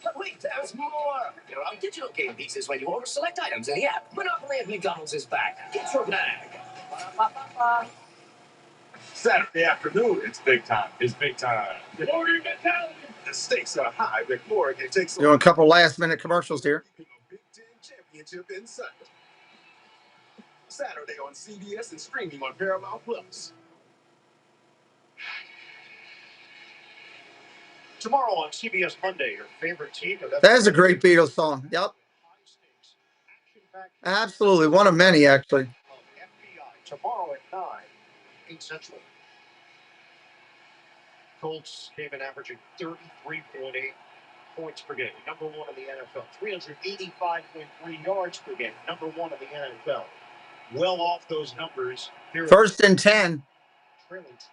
But wait, there's more! There are digital game pieces when you order select items in the app. Monopoly at McDonald's is back. Get your bag. Ba-da-ba-ba-ba. Saturday afternoon, it's big time. It's big time. Warrior mentality. The stakes are high. McMorgan takes Doing a couple last-minute commercials here. Big Ten Championship in Sunday. Saturday on CBS and streaming on Paramount Plus. Tomorrow on CBS Monday, your favorite team. That is a great Beatles song. Yep. Absolutely. One of many, actually. FBI tomorrow at 9, 8 Central. Colts came in averaging 33.8 points per game. Number 1 in the NFL. 385.3 yards per game. Number 1 in the NFL. Well off those numbers. 1st and 10.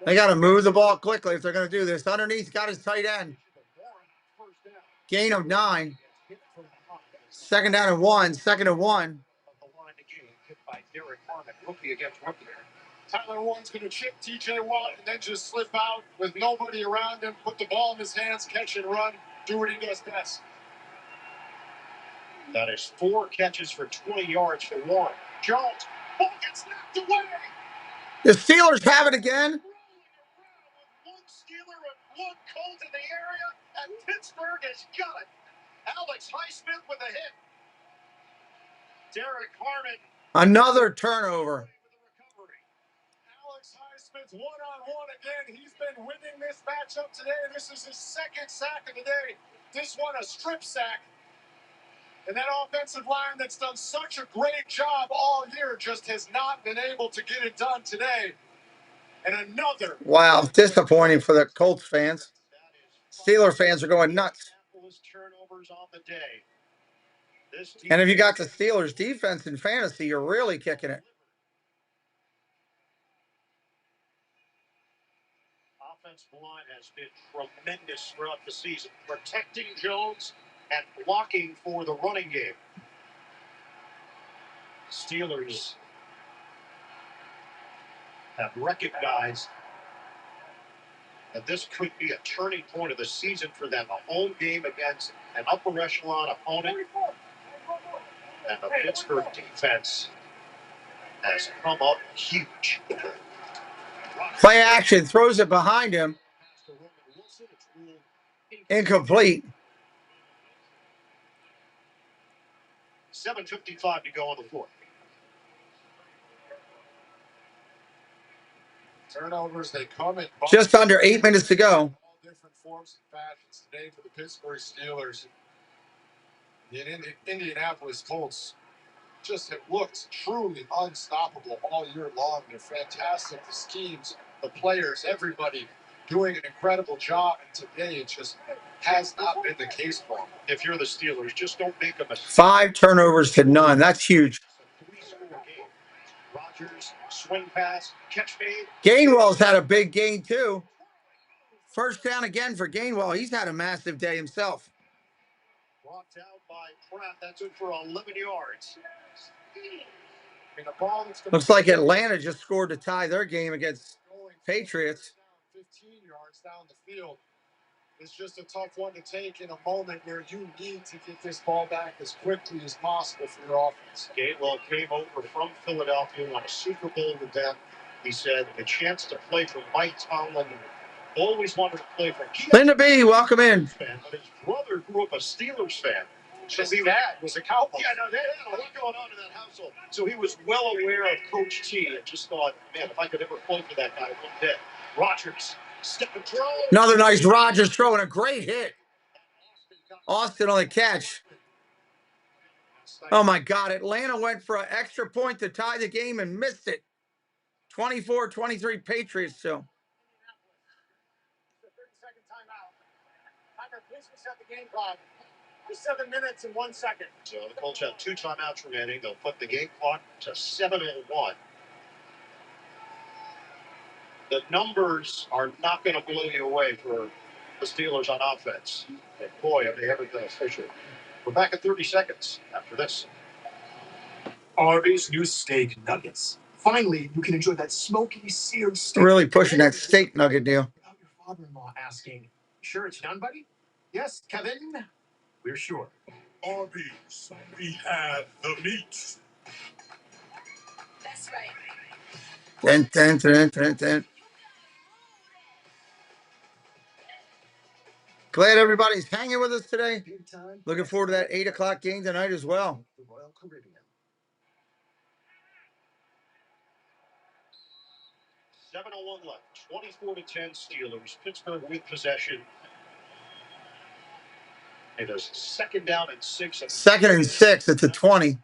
They got to move the ball quickly if they're going to do this. Underneath, got his tight end. Gain of 9. 2nd down and 1. 2nd and 1. Rookie against rookie. Tyler Warren's going to chip TJ Watt and then just slip out with nobody around him, put the ball in his hands, catch and run, do what he does best. That is 4 catches for 20 yards for Warren. Jones, ball gets knocked away. The Steelers have it again. One Steeler and one Colt in the area, and Pittsburgh has got it. Alex Highsmith with a hit. Derek Harmon. Another turnover. Alex Highsmith one-on-one again. He's been winning this matchup today. This is his 2nd sack of the day. This one a strip sack. And that offensive line that's done such a great job all year just has not been able to get it done today. And another. Wow, disappointing for the Colts fans. Steeler fans are going nuts. Turnovers on the day. And if you got the Steelers defense in fantasy, you're really kicking it. offensive line has been tremendous throughout the season, protecting Jones and blocking for the running game. Steelers have recognized that this could be a turning point of the season for them, a home game against an upper echelon opponent. And the Pittsburgh defense has come up huge. Play action, throws it behind him. Incomplete. 7:55 to go on the fourth. Turnovers, they come in Just under 8 minutes to go. all different forms and fashions today for the Pittsburgh Steelers. The Indianapolis Colts just have looked truly unstoppable all year long. They're fantastic. The schemes, the players, everybody doing an incredible job. And today it just has not been the case for them. If you're the Steelers, just don't make a mistake. 5 turnovers to none. That's huge. Three-score game. Rodgers, swing pass, catch made. Gainwell's had a big gain too. First down again for Gainwell. He's had a massive day himself. Brought down by Pratt. That's it for 11 yards. I mean, the ball that's Looks like Atlanta just scored to tie their game against Patriots. 15 yards down the field. It's just a tough one to take in a moment where you need to get this ball back as quickly as possible for your offense. Gainwell came over from Philadelphia, won a Super Bowl with them. He said the chance to play for Mike Tomlin. Always wanted to play for Linda B, welcome in. Fan, but his brother grew up a Steelers fan. His dad was a Cowboy. Yeah, no, they had a lot going on in that household. So he was well aware of Coach T and just thought, man, if I could ever play for that guy one day. Rodgers, step and throw. Another nice Rodgers throwing a great hit. Austin on the catch. Oh my God, Atlanta went for an extra point to tie the game and missed it. 24-23 Patriots still. The 30-second timeout. Timer, please reset the game clock. 7 minutes and 1 second. So the Colts have 2 timeouts remaining. They'll put the game clock to 7:01. The numbers are not going to blow you away for the Steelers on offense. And boy, have they ever been efficient. We're back at 30 seconds after this. Arby's new steak nuggets. Finally, you can enjoy that smoky, seared steak. Really pushing that steak nugget deal. Without your father-in-law asking, "Sure it's done, buddy?" "Yes, Kevin." "We're sure." Arby's, we have the meat. That's right. Dun. Glad everybody's hanging with us today. Looking forward to that 8 o'clock game tonight as well. The Royal Caribbean. 7:01 left. 24-10 Steelers. Pittsburgh with possession. It is 2nd down and 6. 2nd and 6. It's a 20.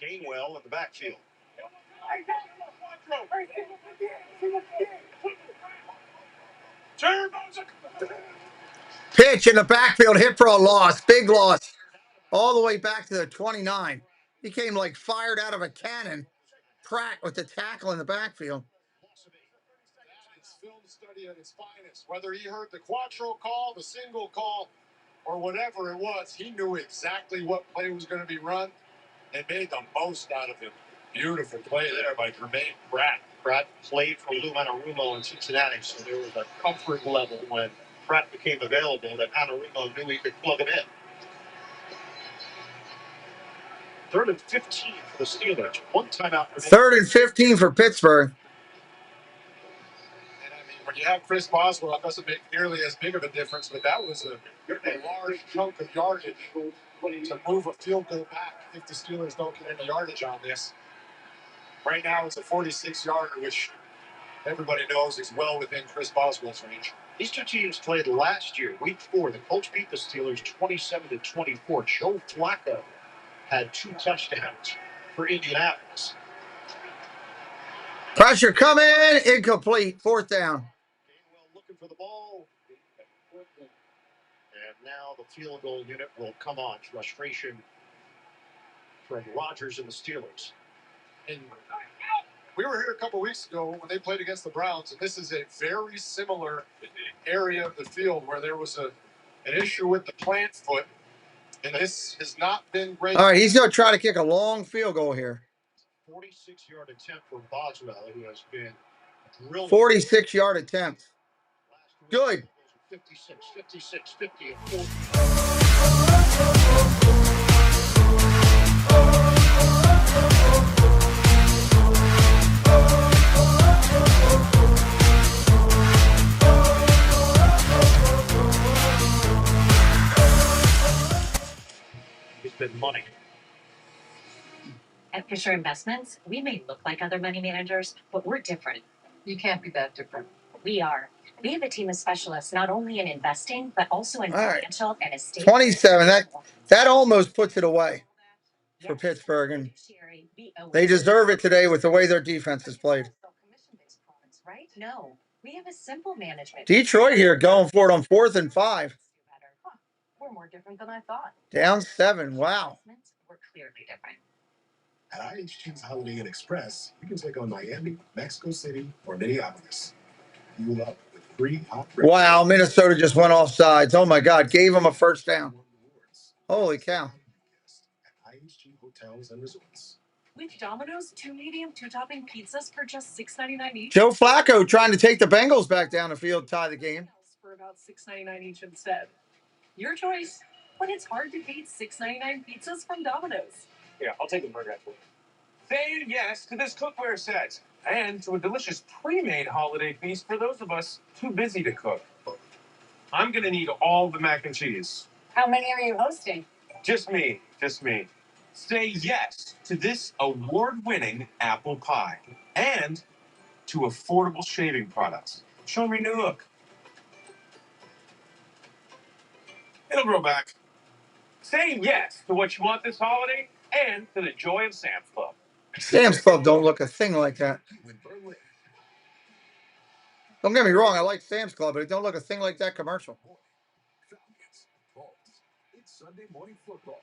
Gainwell in the backfield. Pitch in the backfield, hit for a loss. Big loss. All the way back to the 29. He came like fired out of a cannon. Pratt with the tackle in the backfield. It's film study at its finest. Whether he heard the quattro call, the single call, or whatever it was, he knew exactly what play was going to be run and made the most out of it. Beautiful play there by Jermaine Pratt. Pratt played for Lou Anarumo in Cincinnati, so there was a comfort level when Pratt became available that Anarumo knew he could plug him in. 3rd and 15 for the Steelers. 1 timeout. 3rd and 15 for Pittsburgh. And I mean, when you have Chris Boswell, it doesn't make nearly as big of a difference, but that was a large chunk of yardage to move a field goal back if the Steelers don't get any yardage on this. Right now, it's a 46-yarder, which everybody knows is well within Chris Boswell's range. These 2 teams played last year, week 4. The Colts beat the Steelers 27-24. Joe Flacco had 2 touchdowns for Indianapolis. Pressure coming. Incomplete. 4th down. Gainwell looking for the ball. And now the field goal unit will come on. Frustration from Rodgers and the Steelers. And we were here a couple weeks ago when they played against the Browns, and this is a very similar area of the field where there was an issue with the plant foot, and this has not been great. All right, he's going to try to kick a long field goal here. 46-yard attempt for Boswell, who has been brilliant. 46-yard attempt. Good. 56, 56, 50, and 40. He's been money. At Fisher Investments, we may look like other money managers, but we're different. You can't be that different. We are. We have a team of specialists not only in investing, but also in financial and estate. 27. That almost puts it away for Pittsburgh, and they deserve it today with the way their defense has played. Right? No, we have a simple management. Detroit here going for it on 4th and 5. We're more different than I thought. Down 7. Wow. We're clearly different. At IHG's Holiday Inn Express, you can take on Miami, Mexico City, or Minneapolis. Fuel up with free hot breakfast. Wow, Minnesota just went off sides. Oh my God, gave him a first down. Holy cow. At IHG Hotels and Resorts. With Domino's, 2 medium, 2 topping pizzas for just $6.99 each. Joe Flacco trying to take the Bengals back down the field, tie the game. For about $6.99 each instead. Your choice, but it's hard to beat $6.99 pizzas from Domino's. Yeah, I'll take a burger after. Say yes to this cookware set and to a delicious pre-made holiday feast for those of us too busy to cook. I'm gonna need all the mac and cheese. How many are you hosting? Just me, just me. Say yes to this award-winning apple pie and to affordable shaving products. Show me new look. It'll grow back. Say yes to what you want this holiday and to the joy of Sam's Club. Sam's Club don't look a thing like that. Don't get me wrong, I like Sam's Club, but it don't look a thing like that commercial. It's Sunday Morning Football.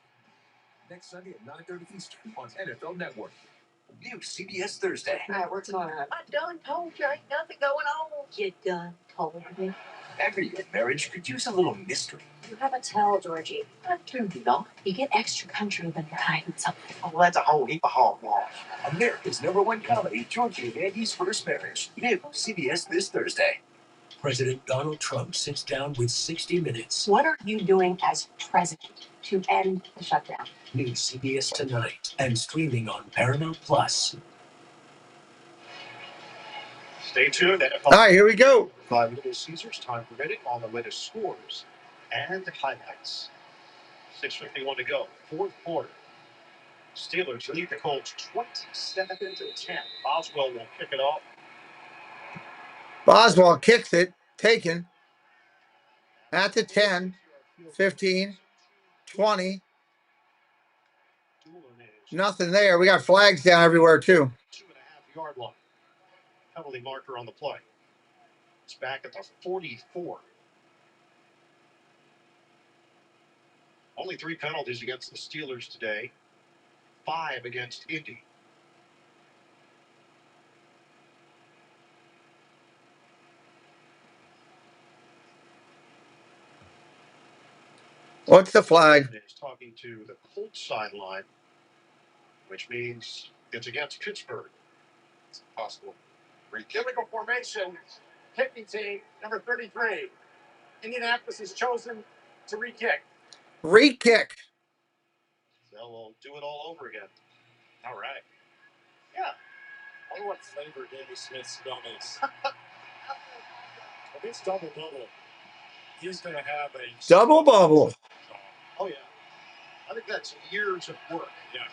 Next Sunday at 9:30 Eastern on NFL Network. New CBS Thursday. All right, what's going on? I done told you ain't nothing going on. You done told me. Every good marriage could use a little mystery. You have a tell, Georgie. I do not. You get extra country when you're hiding something. Oh, that's a whole heap of hogwash. America's #1 comedy, Georgie and Andy's First Marriage. New CBS this Thursday. President Donald Trump sits down with 60 Minutes. What are you doing as president to end the shutdown? New CBS tonight and streaming on Paramount Plus. Stay tuned. All right, here we go. By Little Caesars, time permitted, on the latest scores and highlights. 6:51 to go, fourth quarter. Steelers lead the Colts 27-10. Boswell will kick it off. Boswell kicks it, taken at the 10, 15, 20. Nothing there. We got flags down everywhere, too. 2.5-yard line. Penalty marker on the play. It's back at the 44. Only 3 penalties against the Steelers today. 5 against Indy. What's the flag? Is talking to the Colts sideline, which means it's against Pittsburgh. It's possible. Chemical formation, kicking team, number 33. Indianapolis is chosen to re-kick. Re-kick. They'll do it all over again. All right. Yeah. I wonder what flavor Davey Smith's gum is. If it's double-double, he's going to have a... Double bubble. Oh, yeah. I think that's years of work. Yeah.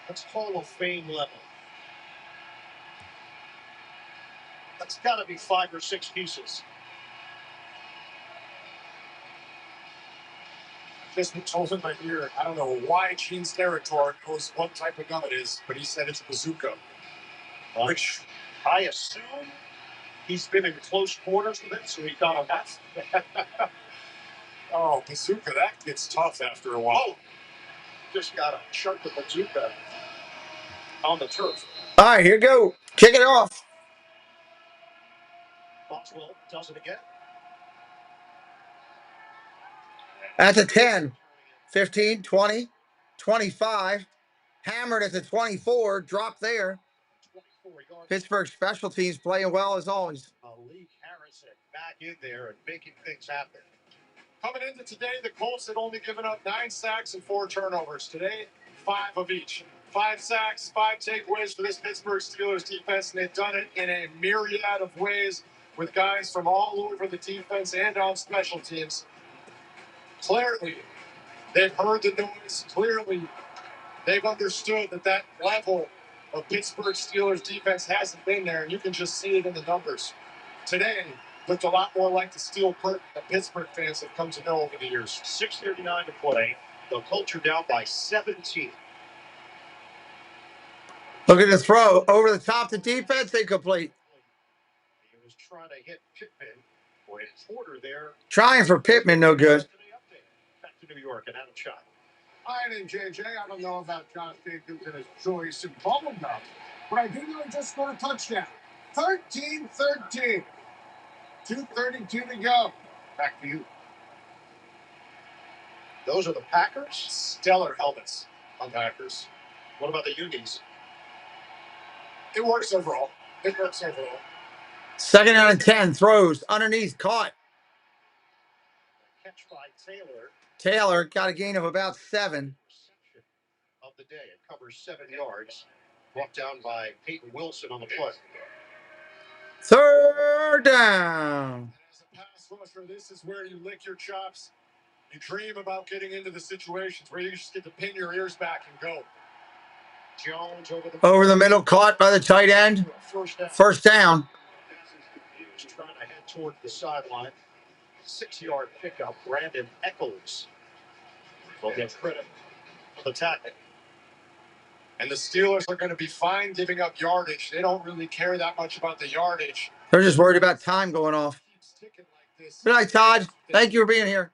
That's Hall of Fame level. That's got to be 5 or 6 pieces. Just told him right here, I don't know why Gene's territory knows what type of gun it is, but he said it's a bazooka. Which I assume he's been in close quarters with it, so he got a that. Oh, bazooka, that gets tough after a while. Oh, just got a chunk of bazooka. on the turf. All right, here we go. Kick it off. Boswell does it again. That's a 10, 15, 20, 25. Hammered at the 24. Drop there. Pittsburgh special teams playing well as always. Malik Harrison back in there and making things happen. Coming into today, the Colts had only given up 9 sacks and 4 turnovers. Today, 5 of each. 5 sacks, 5 takeaways for this Pittsburgh Steelers defense, and they've done it in a myriad of ways with guys from all over the defense and on special teams. Clearly, they've heard the noise. Clearly, they've understood that level of Pittsburgh Steelers defense hasn't been there, and you can just see it in the numbers. Today looked a lot more like the steel curtain that Pittsburgh fans have come to know over the years. 6:39 to play. The Colts are down by 17. Look at the throw. Over the top to defense, incomplete. He was trying to hit Pittman. Boy, Porter there. Trying for Pittman, no good. Back to New York and Adam Shot. I didn't, JJ. I don't know about Josh Jacobs and his choice in bubble gum, but I do know he just scored a touchdown. 13-13. 2:32 to go. Back to you. Those are the Packers. Stellar helmets on Packers. What about the unis? It works overall. It works overall. 2nd down and 10. Throws underneath. Caught. Catch by Taylor. Taylor got a gain of about 7. Of the day. It covers 7 yards. Brought down by Peyton Wilson on the play. 3rd down. As a pass rusher, this is where you lick your chops. You dream about getting into the situations where you just get to pin your ears back and go. Jones over the middle, caught by the tight end. First down. He was trying to head toward the sideline. 6-yard pickup. Brandon Echols will get credit for the tackle. And the Steelers are going to be fine giving up yardage. They don't really care that much about the yardage. They're just worried about time going off. Good night, Todd. Thank you for being here.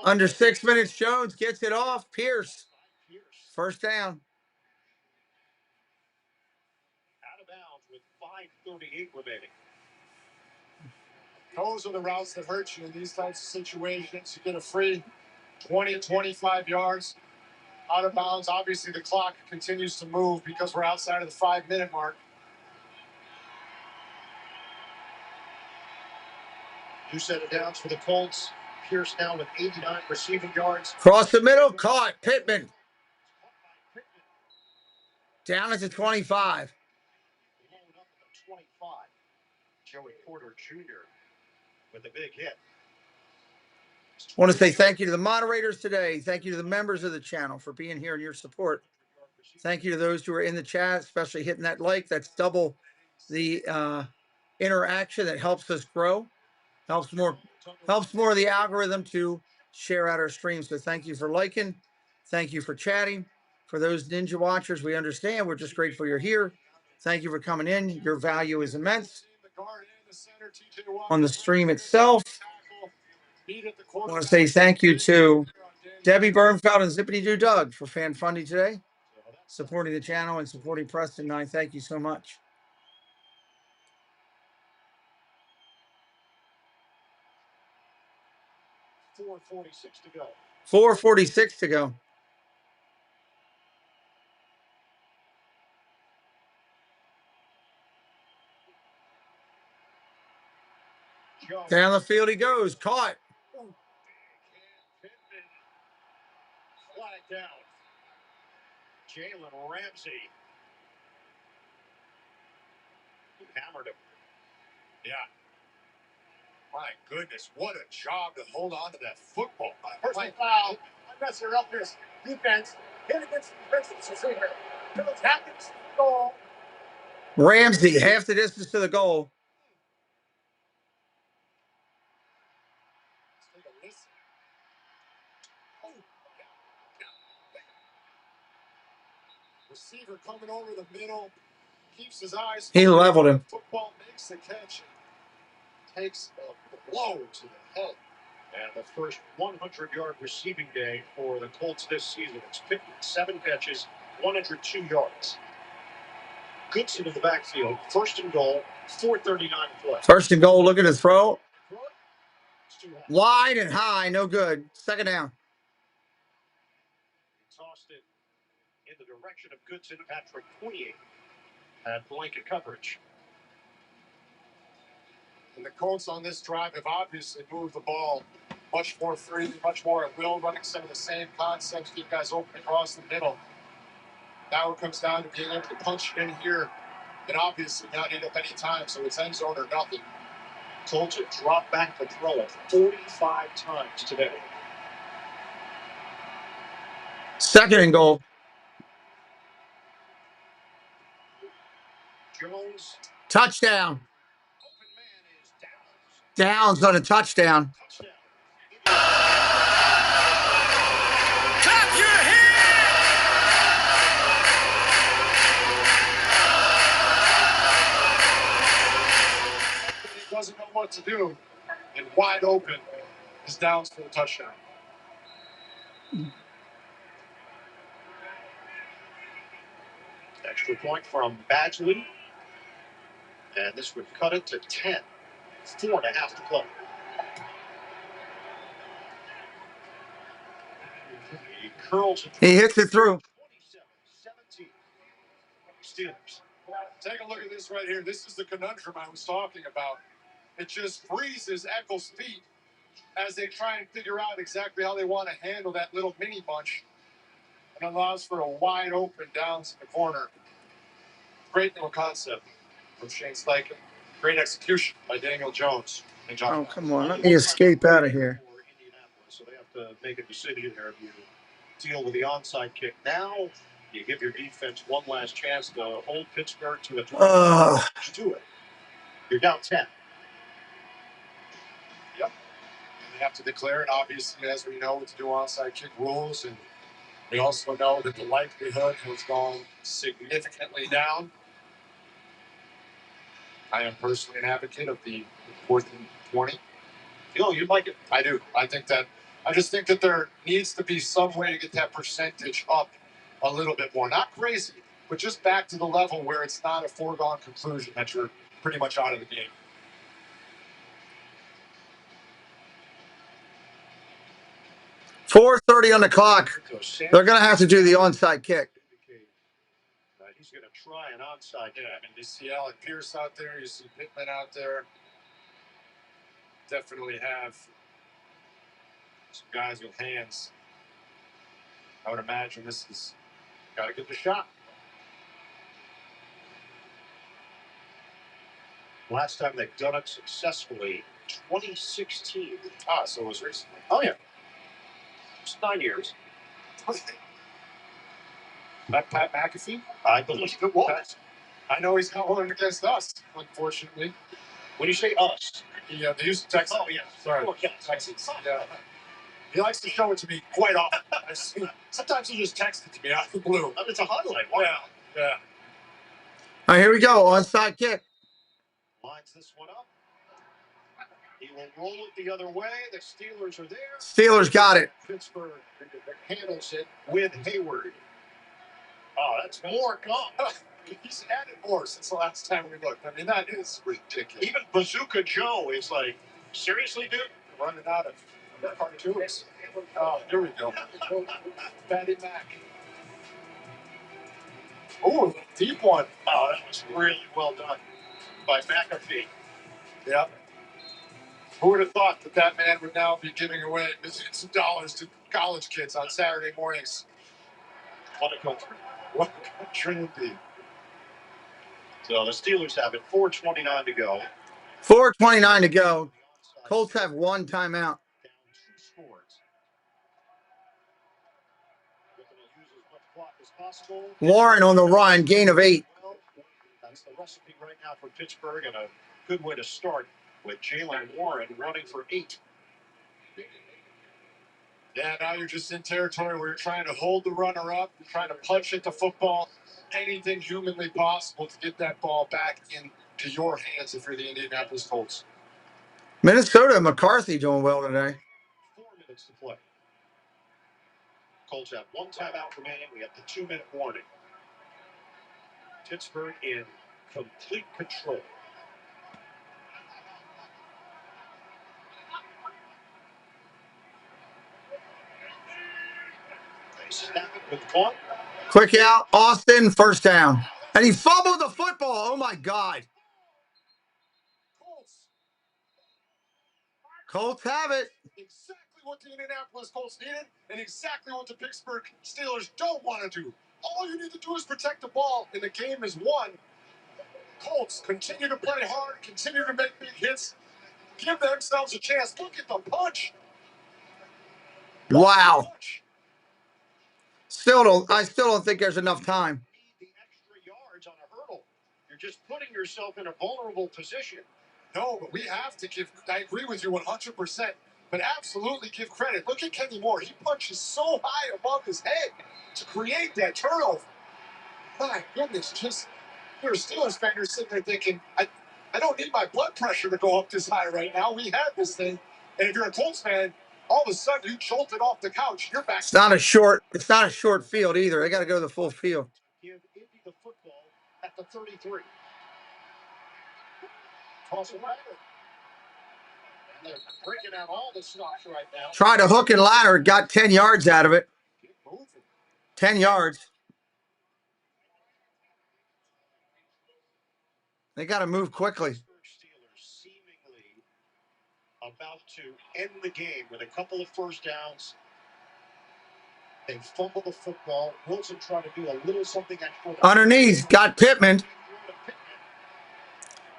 Under 6 minutes, Jones gets it off. Pierce. First down. Out of bounds with 5:38 remaining. Those are the routes that hurt you in these types of situations. You get a free 20, 25 yards out of bounds. Obviously, the clock continues to move because we're outside of the 5-minute mark. Two set of downs for the Colts. Pierce now with 89 receiving yards. Cross the middle, caught. Pittman. Down at the 25. 25. Joey Porter Jr. with a big hit. I want to say thank you to the moderators today. Thank you to the members of the channel for being here and your support. Thank you to those who are in the chat, especially hitting that like. That's double the interaction. That helps us grow. Helps more of the algorithm to share out our streams. So thank you for liking. Thank you for chatting. For those Ninja watchers, we understand. We're just grateful you're here. Thank you for coming in. Your value is immense. On the stream itself, I want to say thank you to Debbie Bernfeld and Zippity Doo Doug for fan funding today, supporting the channel and supporting Preston. And I thank you so much. 4:46 to go. 4:46 to go. Down the field he goes. Caught. Flag down. Jalen Ramsey. He hammered him. Yeah. My goodness, what a job to hold on to that football. Personal foul. Unless you're up this defense. Hit against the defensive receiver. Phillips happens. Goal. Ramsey, half the distance to the goal. Receiver coming over the middle, keeps his eyes. He leveled him. Football makes the catch. Takes a blow to the head. And the first 100-yard receiving day for the Colts this season. It's 57 catches, 102 yards. Goodson in the backfield, first and goal, 4:39 play. First and goal, look at the throw. Wide and high, no good. Second down. Tossed it in the direction of Goodson. Patrick Queen had blanket coverage. And the Colts on this drive have obviously moved the ball much more freely, much more at will, running some of the same concepts, keep guys open across the middle. Now it comes down to being able to punch in here and obviously not end up any time, so it's end zone or nothing. Colts have dropped back the throw 45 times today. Second and goal. Jones. Touchdown. Downs on a touchdown. Clap your He doesn't know what to do, and wide open is Downs for the touchdown. Extra point from Badgley. And this would cut it to 10. 4.5 to play. He curls it. He hits it through. 27-17. Steelers. Take a look at this right here. This is the conundrum I was talking about. It just freezes Eccles' feet as they try and figure out exactly how they want to handle that little mini bunch, and allows for a wide open Downs in the corner. Great little concept from Shane Steichen. Great execution by Daniel Jones. And John. Oh, come on. Let me escape out of here. So they have to make a decision here. You deal with the onside kick now. You give your defense one last chance to hold Pittsburgh to a 3. Do it. You're down 10. Yep. And they have to declare it, obviously, as we know, with the new onside kick rules. And we also know that the likelihood has gone significantly down. I am personally an advocate of the 4th and 20. You like it? I do. I just think that there needs to be some way to get that percentage up a little bit more. Not crazy, but just back to the level where it's not a foregone conclusion that you're pretty much out of the game. .4:30 on the clock. They're going to have to do the onside kick. He's going to try an onside kick. Yeah, I mean, you see Alec Pierce out there. You see Pittman out there. Definitely have some guys with hands. I would imagine this is got to get the shot. Last time they've done it successfully, 2016. So it was recently. Oh, yeah. It's 9 years. That Pat McAfee? I believe it was. I know he's not holding against us, unfortunately. When you say us? Yeah, they used to text. Oh, yeah. Sorry. Oh, yeah. Texas. Yeah. He likes to show it to me quite often. Sometimes he just texts it to me out of the blue. It's a highlight. Wow. Yeah. All right, here we go. Onside kick. Lines this one up. He will roll it the other way. The Steelers are there. Steelers got it. Pittsburgh handles it with Hayward. Oh, that's more gone. He's added more since the last time we looked. I mean, that is ridiculous. Even Bazooka Joe is like, seriously, dude? Running out of cartoons. Oh, here we go. Patty Mac. Oh, deep one. Oh, that was really well done by McAfee. Yep. Who would have thought that man would now be giving away millions of dollars to college kids on Saturday mornings? What a country. What a country indeed. So the Steelers have it. 4:29 to go. 4:29 to go. Colts have one timeout. Down 2 scores. Looking to use as much clock as possible. Warren on the run, gain of 8. That's the recipe right now for Pittsburgh, and a good way to start with Jalen Warren running for 8. Yeah, now you're just in territory where you're trying to hold the runner up, you're trying to punch at the football, anything humanly possible to get that ball back into your hands if you're the Indianapolis Colts. Minnesota, McCarthy doing well today. minutes to play. Colts have 1 timeout remaining. We have the 2-minute warning. Pittsburgh in complete control. They snap it with one. Quick out, Austin, first down. And he fumbled the football. Oh, my God. Colts have it. Exactly what the Indianapolis Colts needed and exactly what the Pittsburgh Steelers don't want to do. All you need to do is protect the ball, and the game is won. Colts continue to play hard, continue to make big hits, give themselves a chance. Look at the punch. Wow. I still don't think there's enough time. The extra yards on a hurdle. You're just putting yourself in a vulnerable position. No, but we have to give, I agree with you 100%, but absolutely give credit. Look at Kenny Moore. He punches so high above his head to create that turnover. My goodness, just, you're a Steelers fan, you're sitting there thinking, I don't need my blood pressure to go up this high right now. We have this thing. And if you're a Colts fan, all of a sudden you jolted off the couch. You're back. It's not a short field either. They got to go the full field. Give Indy the football at the 33. Toss it right. And they're breaking out all the stops right now. Tried a hook and ladder, got 10 yards out of it. 10 yards. They got to move quickly. Steelers seemingly about to end the game with a couple of first downs. They fumble the football. Wilson trying to do a little something extra. Underneath, got Pittman.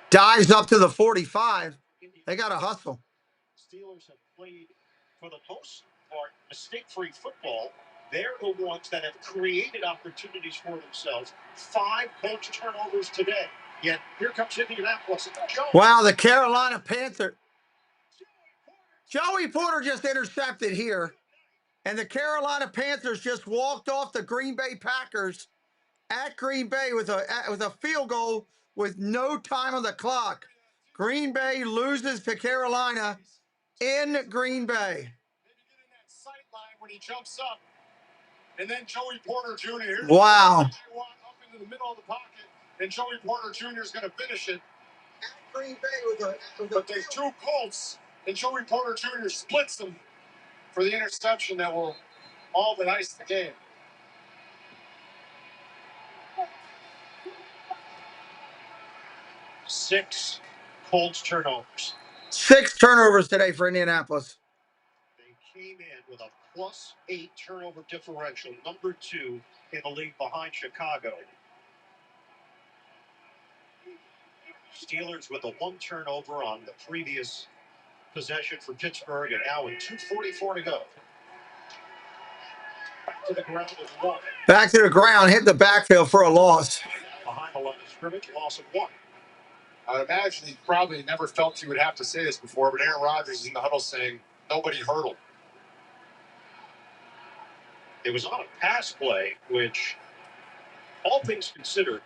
Dives up to the 45. They got to hustle. Steelers have played, for the most part, mistake-free football. They're the ones that have created opportunities for themselves. 5 coach turnovers today. Yet here comes Indianapolis. Wow, the Carolina Panther. Joey Porter just intercepted here. And the Carolina Panthers just walked off the Green Bay Packers at Green Bay with a field goal with no time on the clock. Green Bay loses to Carolina in Green Bay. Sideline when he jumps up, and then Joey Porter Jr. Wow. Up into the middle of the pocket, and Joey Porter Jr. is going to finish it. At Green Bay but there's 2 Colts, and Joey Porter Jr. splits them for the interception that will all but ice the game. Six Colts turnovers. 6 turnovers today for Indianapolis. They came in with a +8 turnover differential, number 2 in the league behind Chicago. Steelers with a 1 turnover on the previous possession for Pittsburgh, and now with 2:44 to go. Back to the ground with 1. Back to the ground, hit the backfield for a loss. Behind the line of scrimmage, loss of 1. I would imagine he probably never felt he would have to say this before, but Aaron Rodgers is in the huddle saying, nobody hurdled. It was on a pass play, which, all things considered,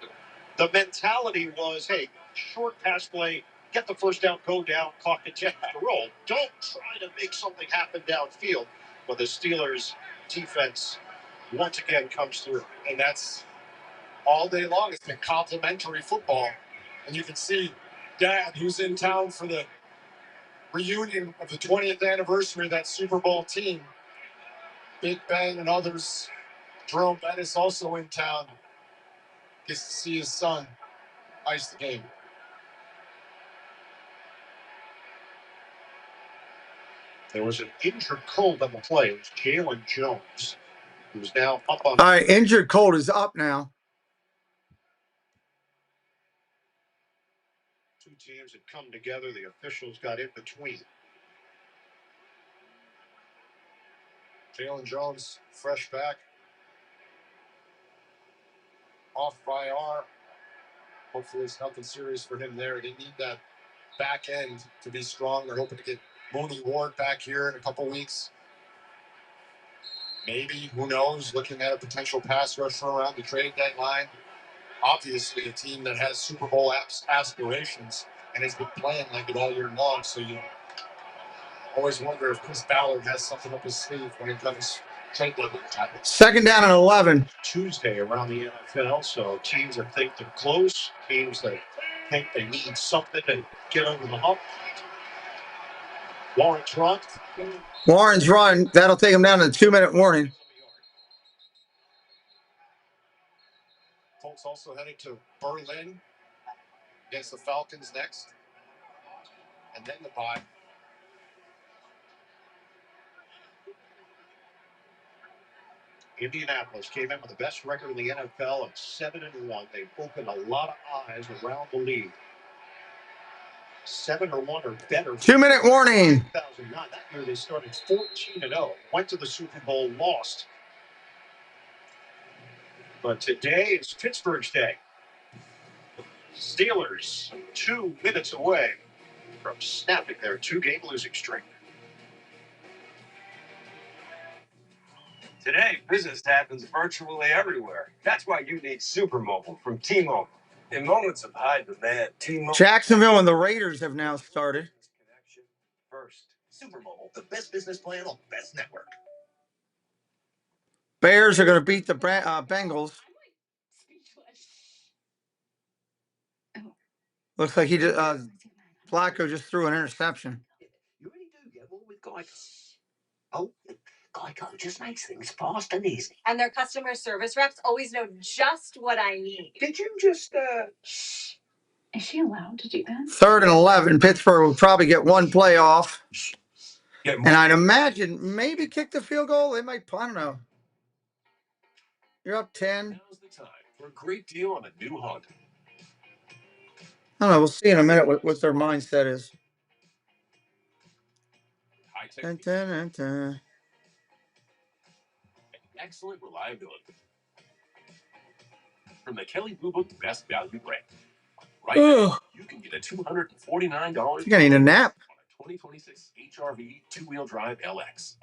the mentality was, hey, short pass play, get the first down, go down, clock the 10 to roll. Don't try to make something happen downfield. But the Steelers' defense once again comes through. And that's all day long. It's been complimentary football. And you can see Dad, who's in town for the reunion of the 20th anniversary of that Super Bowl team. Big Ben and others. Jerome Bettis also in town. Gets to see his son ice the game. There was an injured Colt on the play. It was Jalen Jones, who's now up on. All right, injured Colt is up now. 2 teams had come together. The officials got in between. Jalen Jones, fresh back. Off IR. Hopefully it's nothing serious for him there. They need that back end to be strong. They're hoping to get Mooney Ward back here in a couple weeks. Maybe, who knows, looking at a potential pass rusher around the trade deadline. Obviously a team that has Super Bowl aspirations and has been playing like it all year long. So you Always wonder if Chris Ballard has something up his sleeve when it comes trade deadline time. Second down and 11. Tuesday around the NFL, so teams that think they're close, teams that think they need something to get over the hump. Warren's run. That'll take him down to the 2-minute warning. Colts also heading to Berlin against the Falcons next. And then the bye. Indianapolis came in with the best record in the NFL of 7-1. They've opened a lot of eyes around the league. 7-1 or better. 2-minute warning. 2009. That year they started 14-0. Went to the Super Bowl, lost. But today is Pittsburgh's day. Steelers 2 minutes away from snapping their 2-game losing streak. Today, business happens virtually everywhere. That's why you need Supermobile from T-Mobile. In moments of high demand, T-Mobile. Jacksonville and the Raiders have now started. First, Supermobile, the best business plan on the best network. Bears are going to beat the Bengals. Looks like he just Flacco just threw an interception. You really do get one with Geico. Oh, Geico just makes things fast and easy. And their customer service reps always know just what I need. Did you just, Shh. Is she allowed to do that? 3rd and 11. Pittsburgh will probably get one play off. And I'd imagine maybe kick the field goal. They might, I don't know. You're up 10. Now's the time for a great deal on a new Honda. I don't know. We'll see in a minute what their mindset is. Dun, dun, dun, dun. Excellent reliability. From the Kelly Blue Book Best Value brand. Right now, you can get a $249. You're going to need a nap. On a 2026 HRV 2-wheel drive LX.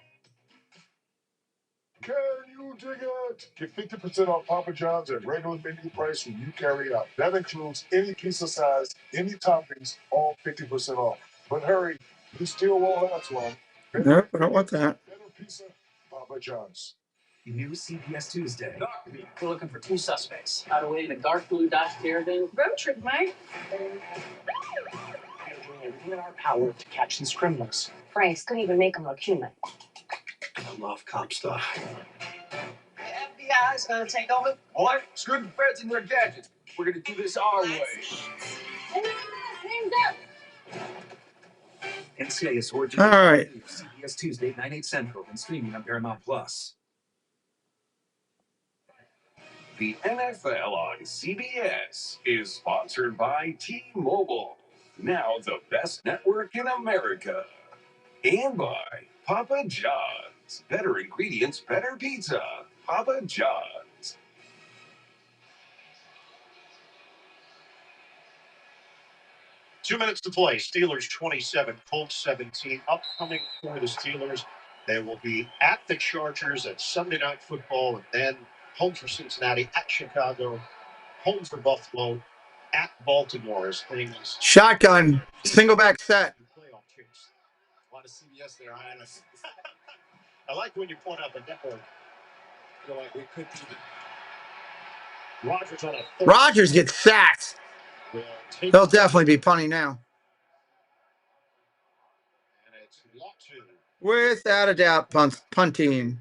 Can you dig it? Get 50% off Papa John's at regular menu price when you carry out. That includes any pizza size, any toppings, all 50% off. But hurry, you still won't last long. Nope, I don't want that. Better pizza, Papa John's. New CBS Tuesday. We're looking for 2 suspects. Out of way in a dark blue Dodge Caravan. Road trip, Mike. We're doing our power to catch these criminals. Franks couldn't even make them look human. I love cop stuff. FBI's gonna take over. What? Screw the feds and their gadgets. We're gonna do this our way. NCIS All Origin. right. CBS Tuesday, 9/8 Central, and streaming on Paramount Plus. The NFL on CBS is sponsored by T-Mobile, now the best network in America. And by Papa John's. Better ingredients, better pizza. Papa John's. Two minutes to play. Steelers 27, Colts 17. Upcoming for the Steelers, they will be at the Chargers at Sunday Night Football, and then home for Cincinnati, at Chicago, home for Buffalo, at Baltimore as things. Shotgun. Single back set. A lot of CBS there, Highness. I like when you point out the network. I feel like we could be Rodgers on a Rodgers gets sacked. They'll definitely be punting now. And it's lot 2. Without a doubt, punting.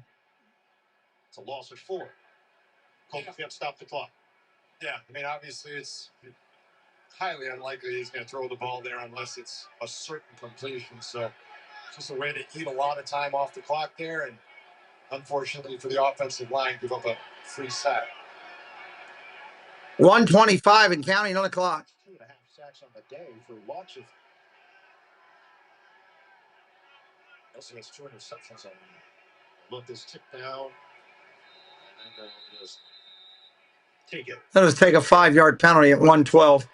It's a loss of 4. Colts can't stop the clock. Yeah, I mean, obviously it's highly unlikely he's going to throw the ball there unless it's a certain completion. So it's just a way to eat a lot of time off the clock there. And unfortunately for the offensive line, give up a free sack. 125 and counting on the clock. 2.5 sacks on the day for lots of. Also has 2 interceptions on him. Let this tip down. And then they'll just take it. That'll just take a 5-yard penalty at 112.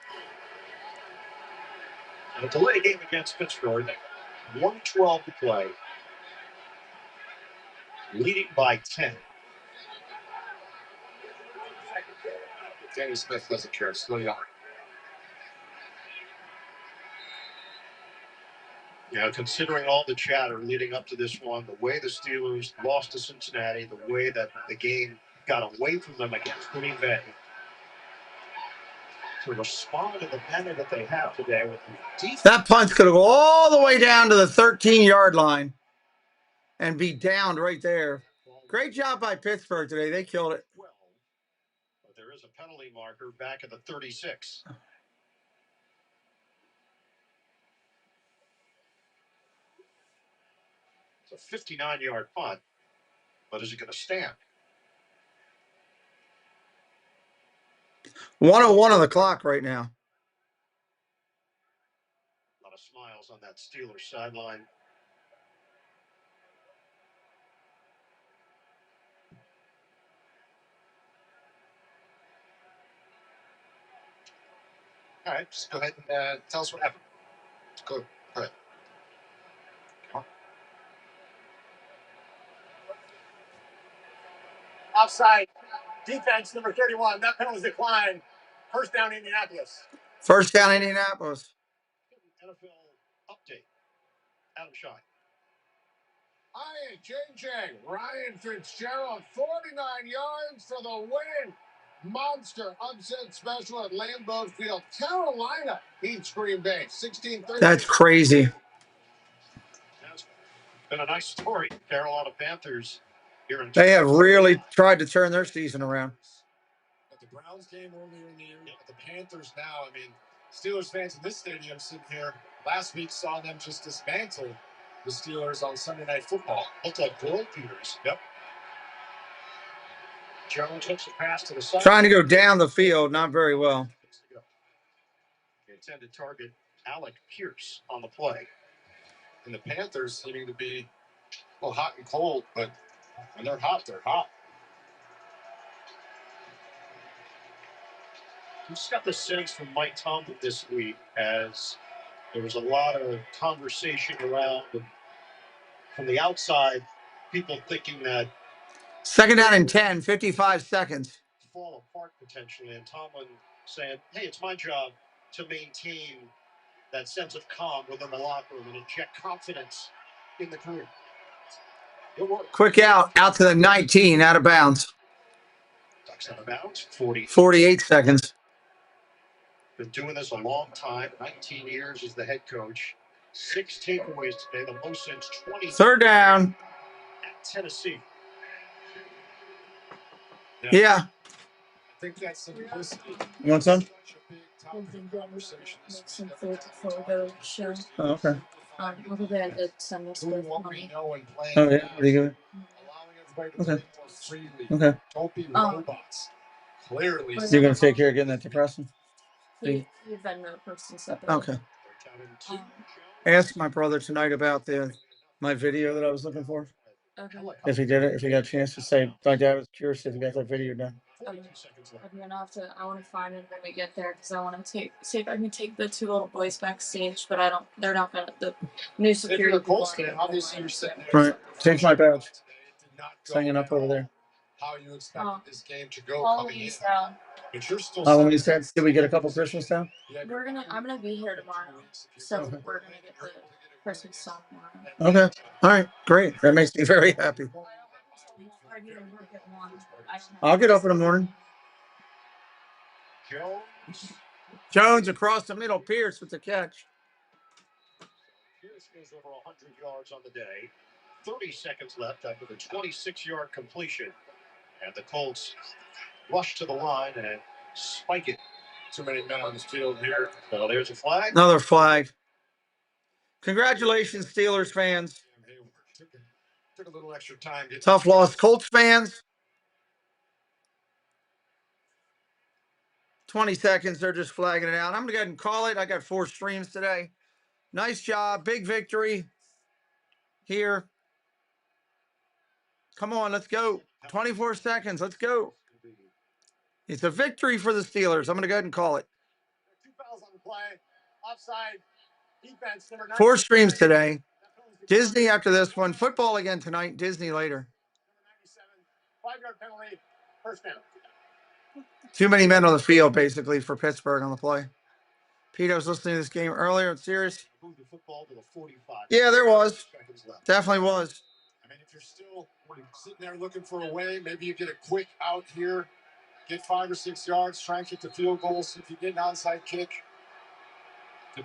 And a delay game against Pittsburgh. 1:12 to play. Leading by 10. Danny Smith doesn't care. Still young. Yeah, considering all the chatter leading up to this one, the way the Steelers lost to Cincinnati, the way that the game got away from them against Green Bay, to respond in the manner that they have today with the defense. That punt's going to go all the way down to the 13-yard line and be downed right there. Great job by Pittsburgh today. They killed it. But there is a penalty marker back at the 36. It's a 59-yard punt, but is it going to stand? 101 on the clock right now. A lot of smiles on that Steelers sideline. All right, just go ahead and tell us what happened. Go ahead. Offside. Defense, number 31. That penalty declined. First down, Indianapolis. First down, Indianapolis. NFL update. Adam Shaw. JJ, Ryan Fitzgerald, 49 yards for the win. Monster upset special at Lambeau Field. Carolina beats Green Bay, 16-13. That's crazy. That's been a nice story. Carolina Panthers here in. They have really tried to turn their season around. But the Browns game earlier in the year, but the Panthers now, I mean, Steelers fans in this stadium sitting here last week saw them just dismantle the Steelers on Sunday Night Football. Looked like world beaters. Yep. Jones hits the pass to the side. Trying to go down the field, not very well. The intended target, Alec Pierce, on the play. And the Panthers seeming to be, well, hot and cold, but when they're hot, they're hot. You just got the sense from Mike Tomlin this week as there was a lot of conversation around from the outside, people thinking that Second down and 10, 55 seconds. Fall apart potentially, and Tomlin saying, hey, it's my job to maintain that sense of calm within the locker room and inject confidence in the group. Quick out to the 19, out of bounds. Ducks out of bounds, 48 seconds. Been doing this a long time, 19 years as the head coach. 6 takeaways today, the most since 20. Third down. At Tennessee. Yeah. I think that's simplicity. You want some? Oh, okay. We'll be there at send us with money. Oh, yeah. Pretty good. Okay. Okay. Don't be robots. Clearly. You're going to take care of getting that depressant? You've been no person stuff. Okay. Ask my brother tonight about my video that I was looking for. Okay. If he did it, if he got a chance to say, my dad was curious if he got that video done. I'm gonna have to. I want to find it when we get there because I want to see if I can take the 2 little boys backstage. But I don't. They're not gonna. The new security. If you're a Colts fan, obviously you're sitting there. there. Right. Take my badge. It's hanging up over there. How you expected this game to go coming in? Down. But you're still. Halloween sets. Did we get a couple Christmas down? I'm gonna be here tomorrow, so we're gonna get the Christmas stuff tomorrow. Okay. All right. Great. That makes me very happy. I'll get up in the morning. Jones across the middle. Pierce with the catch. Pierce goes over 100 yards on the day. 30 seconds left after the 26-yard completion. And the Colts rush to the line and spike it. Too many men on this field here. Well, there's a flag. Another flag. Congratulations, Steelers fans. Took a little extra time. Tough loss, Colts fans. 20 seconds, they're just flagging it out. I'm going to go ahead and call it. I got 4 streams today. Nice job. Big victory here. Come on, let's go. 24 seconds. Let's go. It's a victory for the Steelers. I'm going to go ahead and call it. 2 fouls on the play. Offside. Defense, number 9. 4 streams today. Disney after this one. Football again tonight. Disney later. 5-yard penalty. First down. Too many men on the field, basically, for Pittsburgh on the play. Pete, I was listening to this game earlier. It's serious. Move the football to the 45. Yeah, there was. Seconds left. Definitely was. I mean, if you're still sitting there looking for a way, maybe you get a quick out here, get 5 or 6 yards, try and kick the field goals. If you get an onside kick.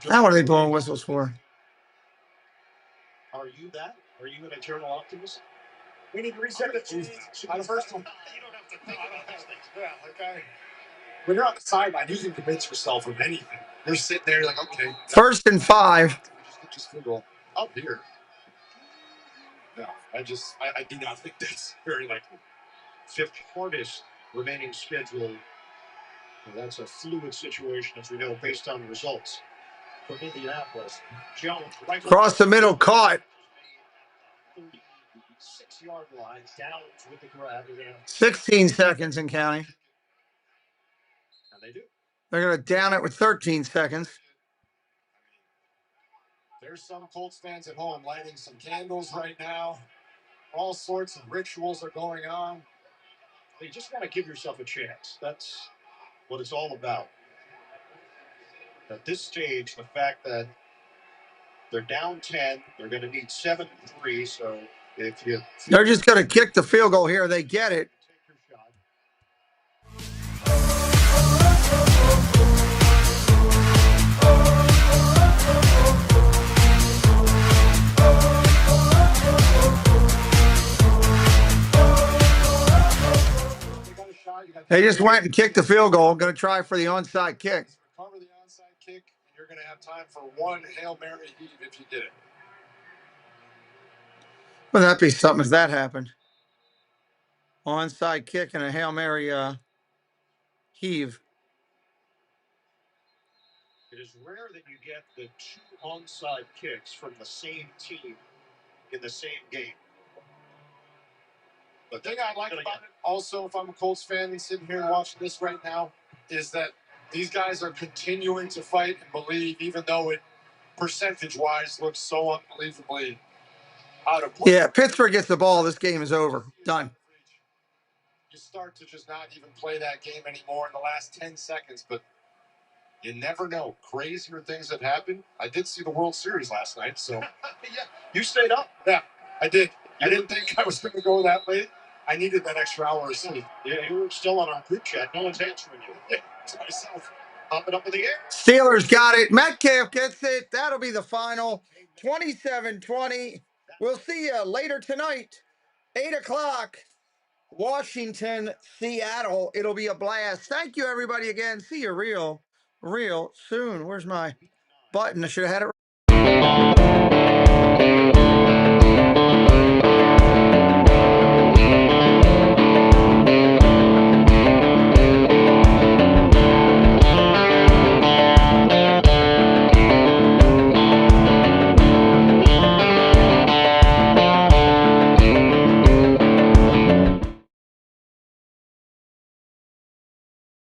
Now what are they blowing whistles for? Are you that? Are you an eternal optimist? We need to reset the cheese on the first one. You don't have to think about these things. Yeah, okay. When you're on the sideline, you can convince yourself of anything. You're sitting there like, okay. 1st and 5. Just field goal up here. No, I do not think that's very likely. 5th hardest remaining schedule. Well, that's a fluid situation, as we know, based on the results from Indianapolis. Jones, right Cross the middle, caught. 36-yard line, Downs with the grab. 16 seconds and counting. And they do. They're going to down it with 13 seconds. There's some Colts fans at home lighting some candles right now. All sorts of rituals are going on. You just got to give yourself a chance. That's what it's all about. At this stage, the fact that they're down 10, they're going to need 7-3. So if you, they're just going to kick the field goal here, they get it. Take your shot. They just went and kicked the field goal. Going to try for the onside kick. Recover the onside kick, and you're going to have time for one Hail Mary heave if you get it. Wouldn't that be something if that happened? Onside kick and a Hail Mary heave. It is rare that you get the 2 onside kicks from the same team in the same game. The thing I like about it, also, if I'm a Colts fan and sitting here and watching this right now, is that these guys are continuing to fight and believe, even though it percentage-wise looks so unbelievably out of place. Yeah, Pittsburgh gets the ball. This game is over. Done. You start to just not even play that game anymore in the last 10 seconds, but you never know. Crazier things have happened. I did see the World Series last night, so. Yeah, you stayed up. Yeah, I did. I didn't think I was going to go that late. I needed that extra hour of sleep. Yeah, you were still on our group chat. No one's answering you. Yeah, to myself. Popping up in the air. Steelers got it. Metcalf gets it. That'll be the final. 27-20. We'll see you later tonight. 8 o'clock. Washington, Seattle. It'll be a blast. Thank you, everybody, again. See you real soon. Where's my button? I should have had it.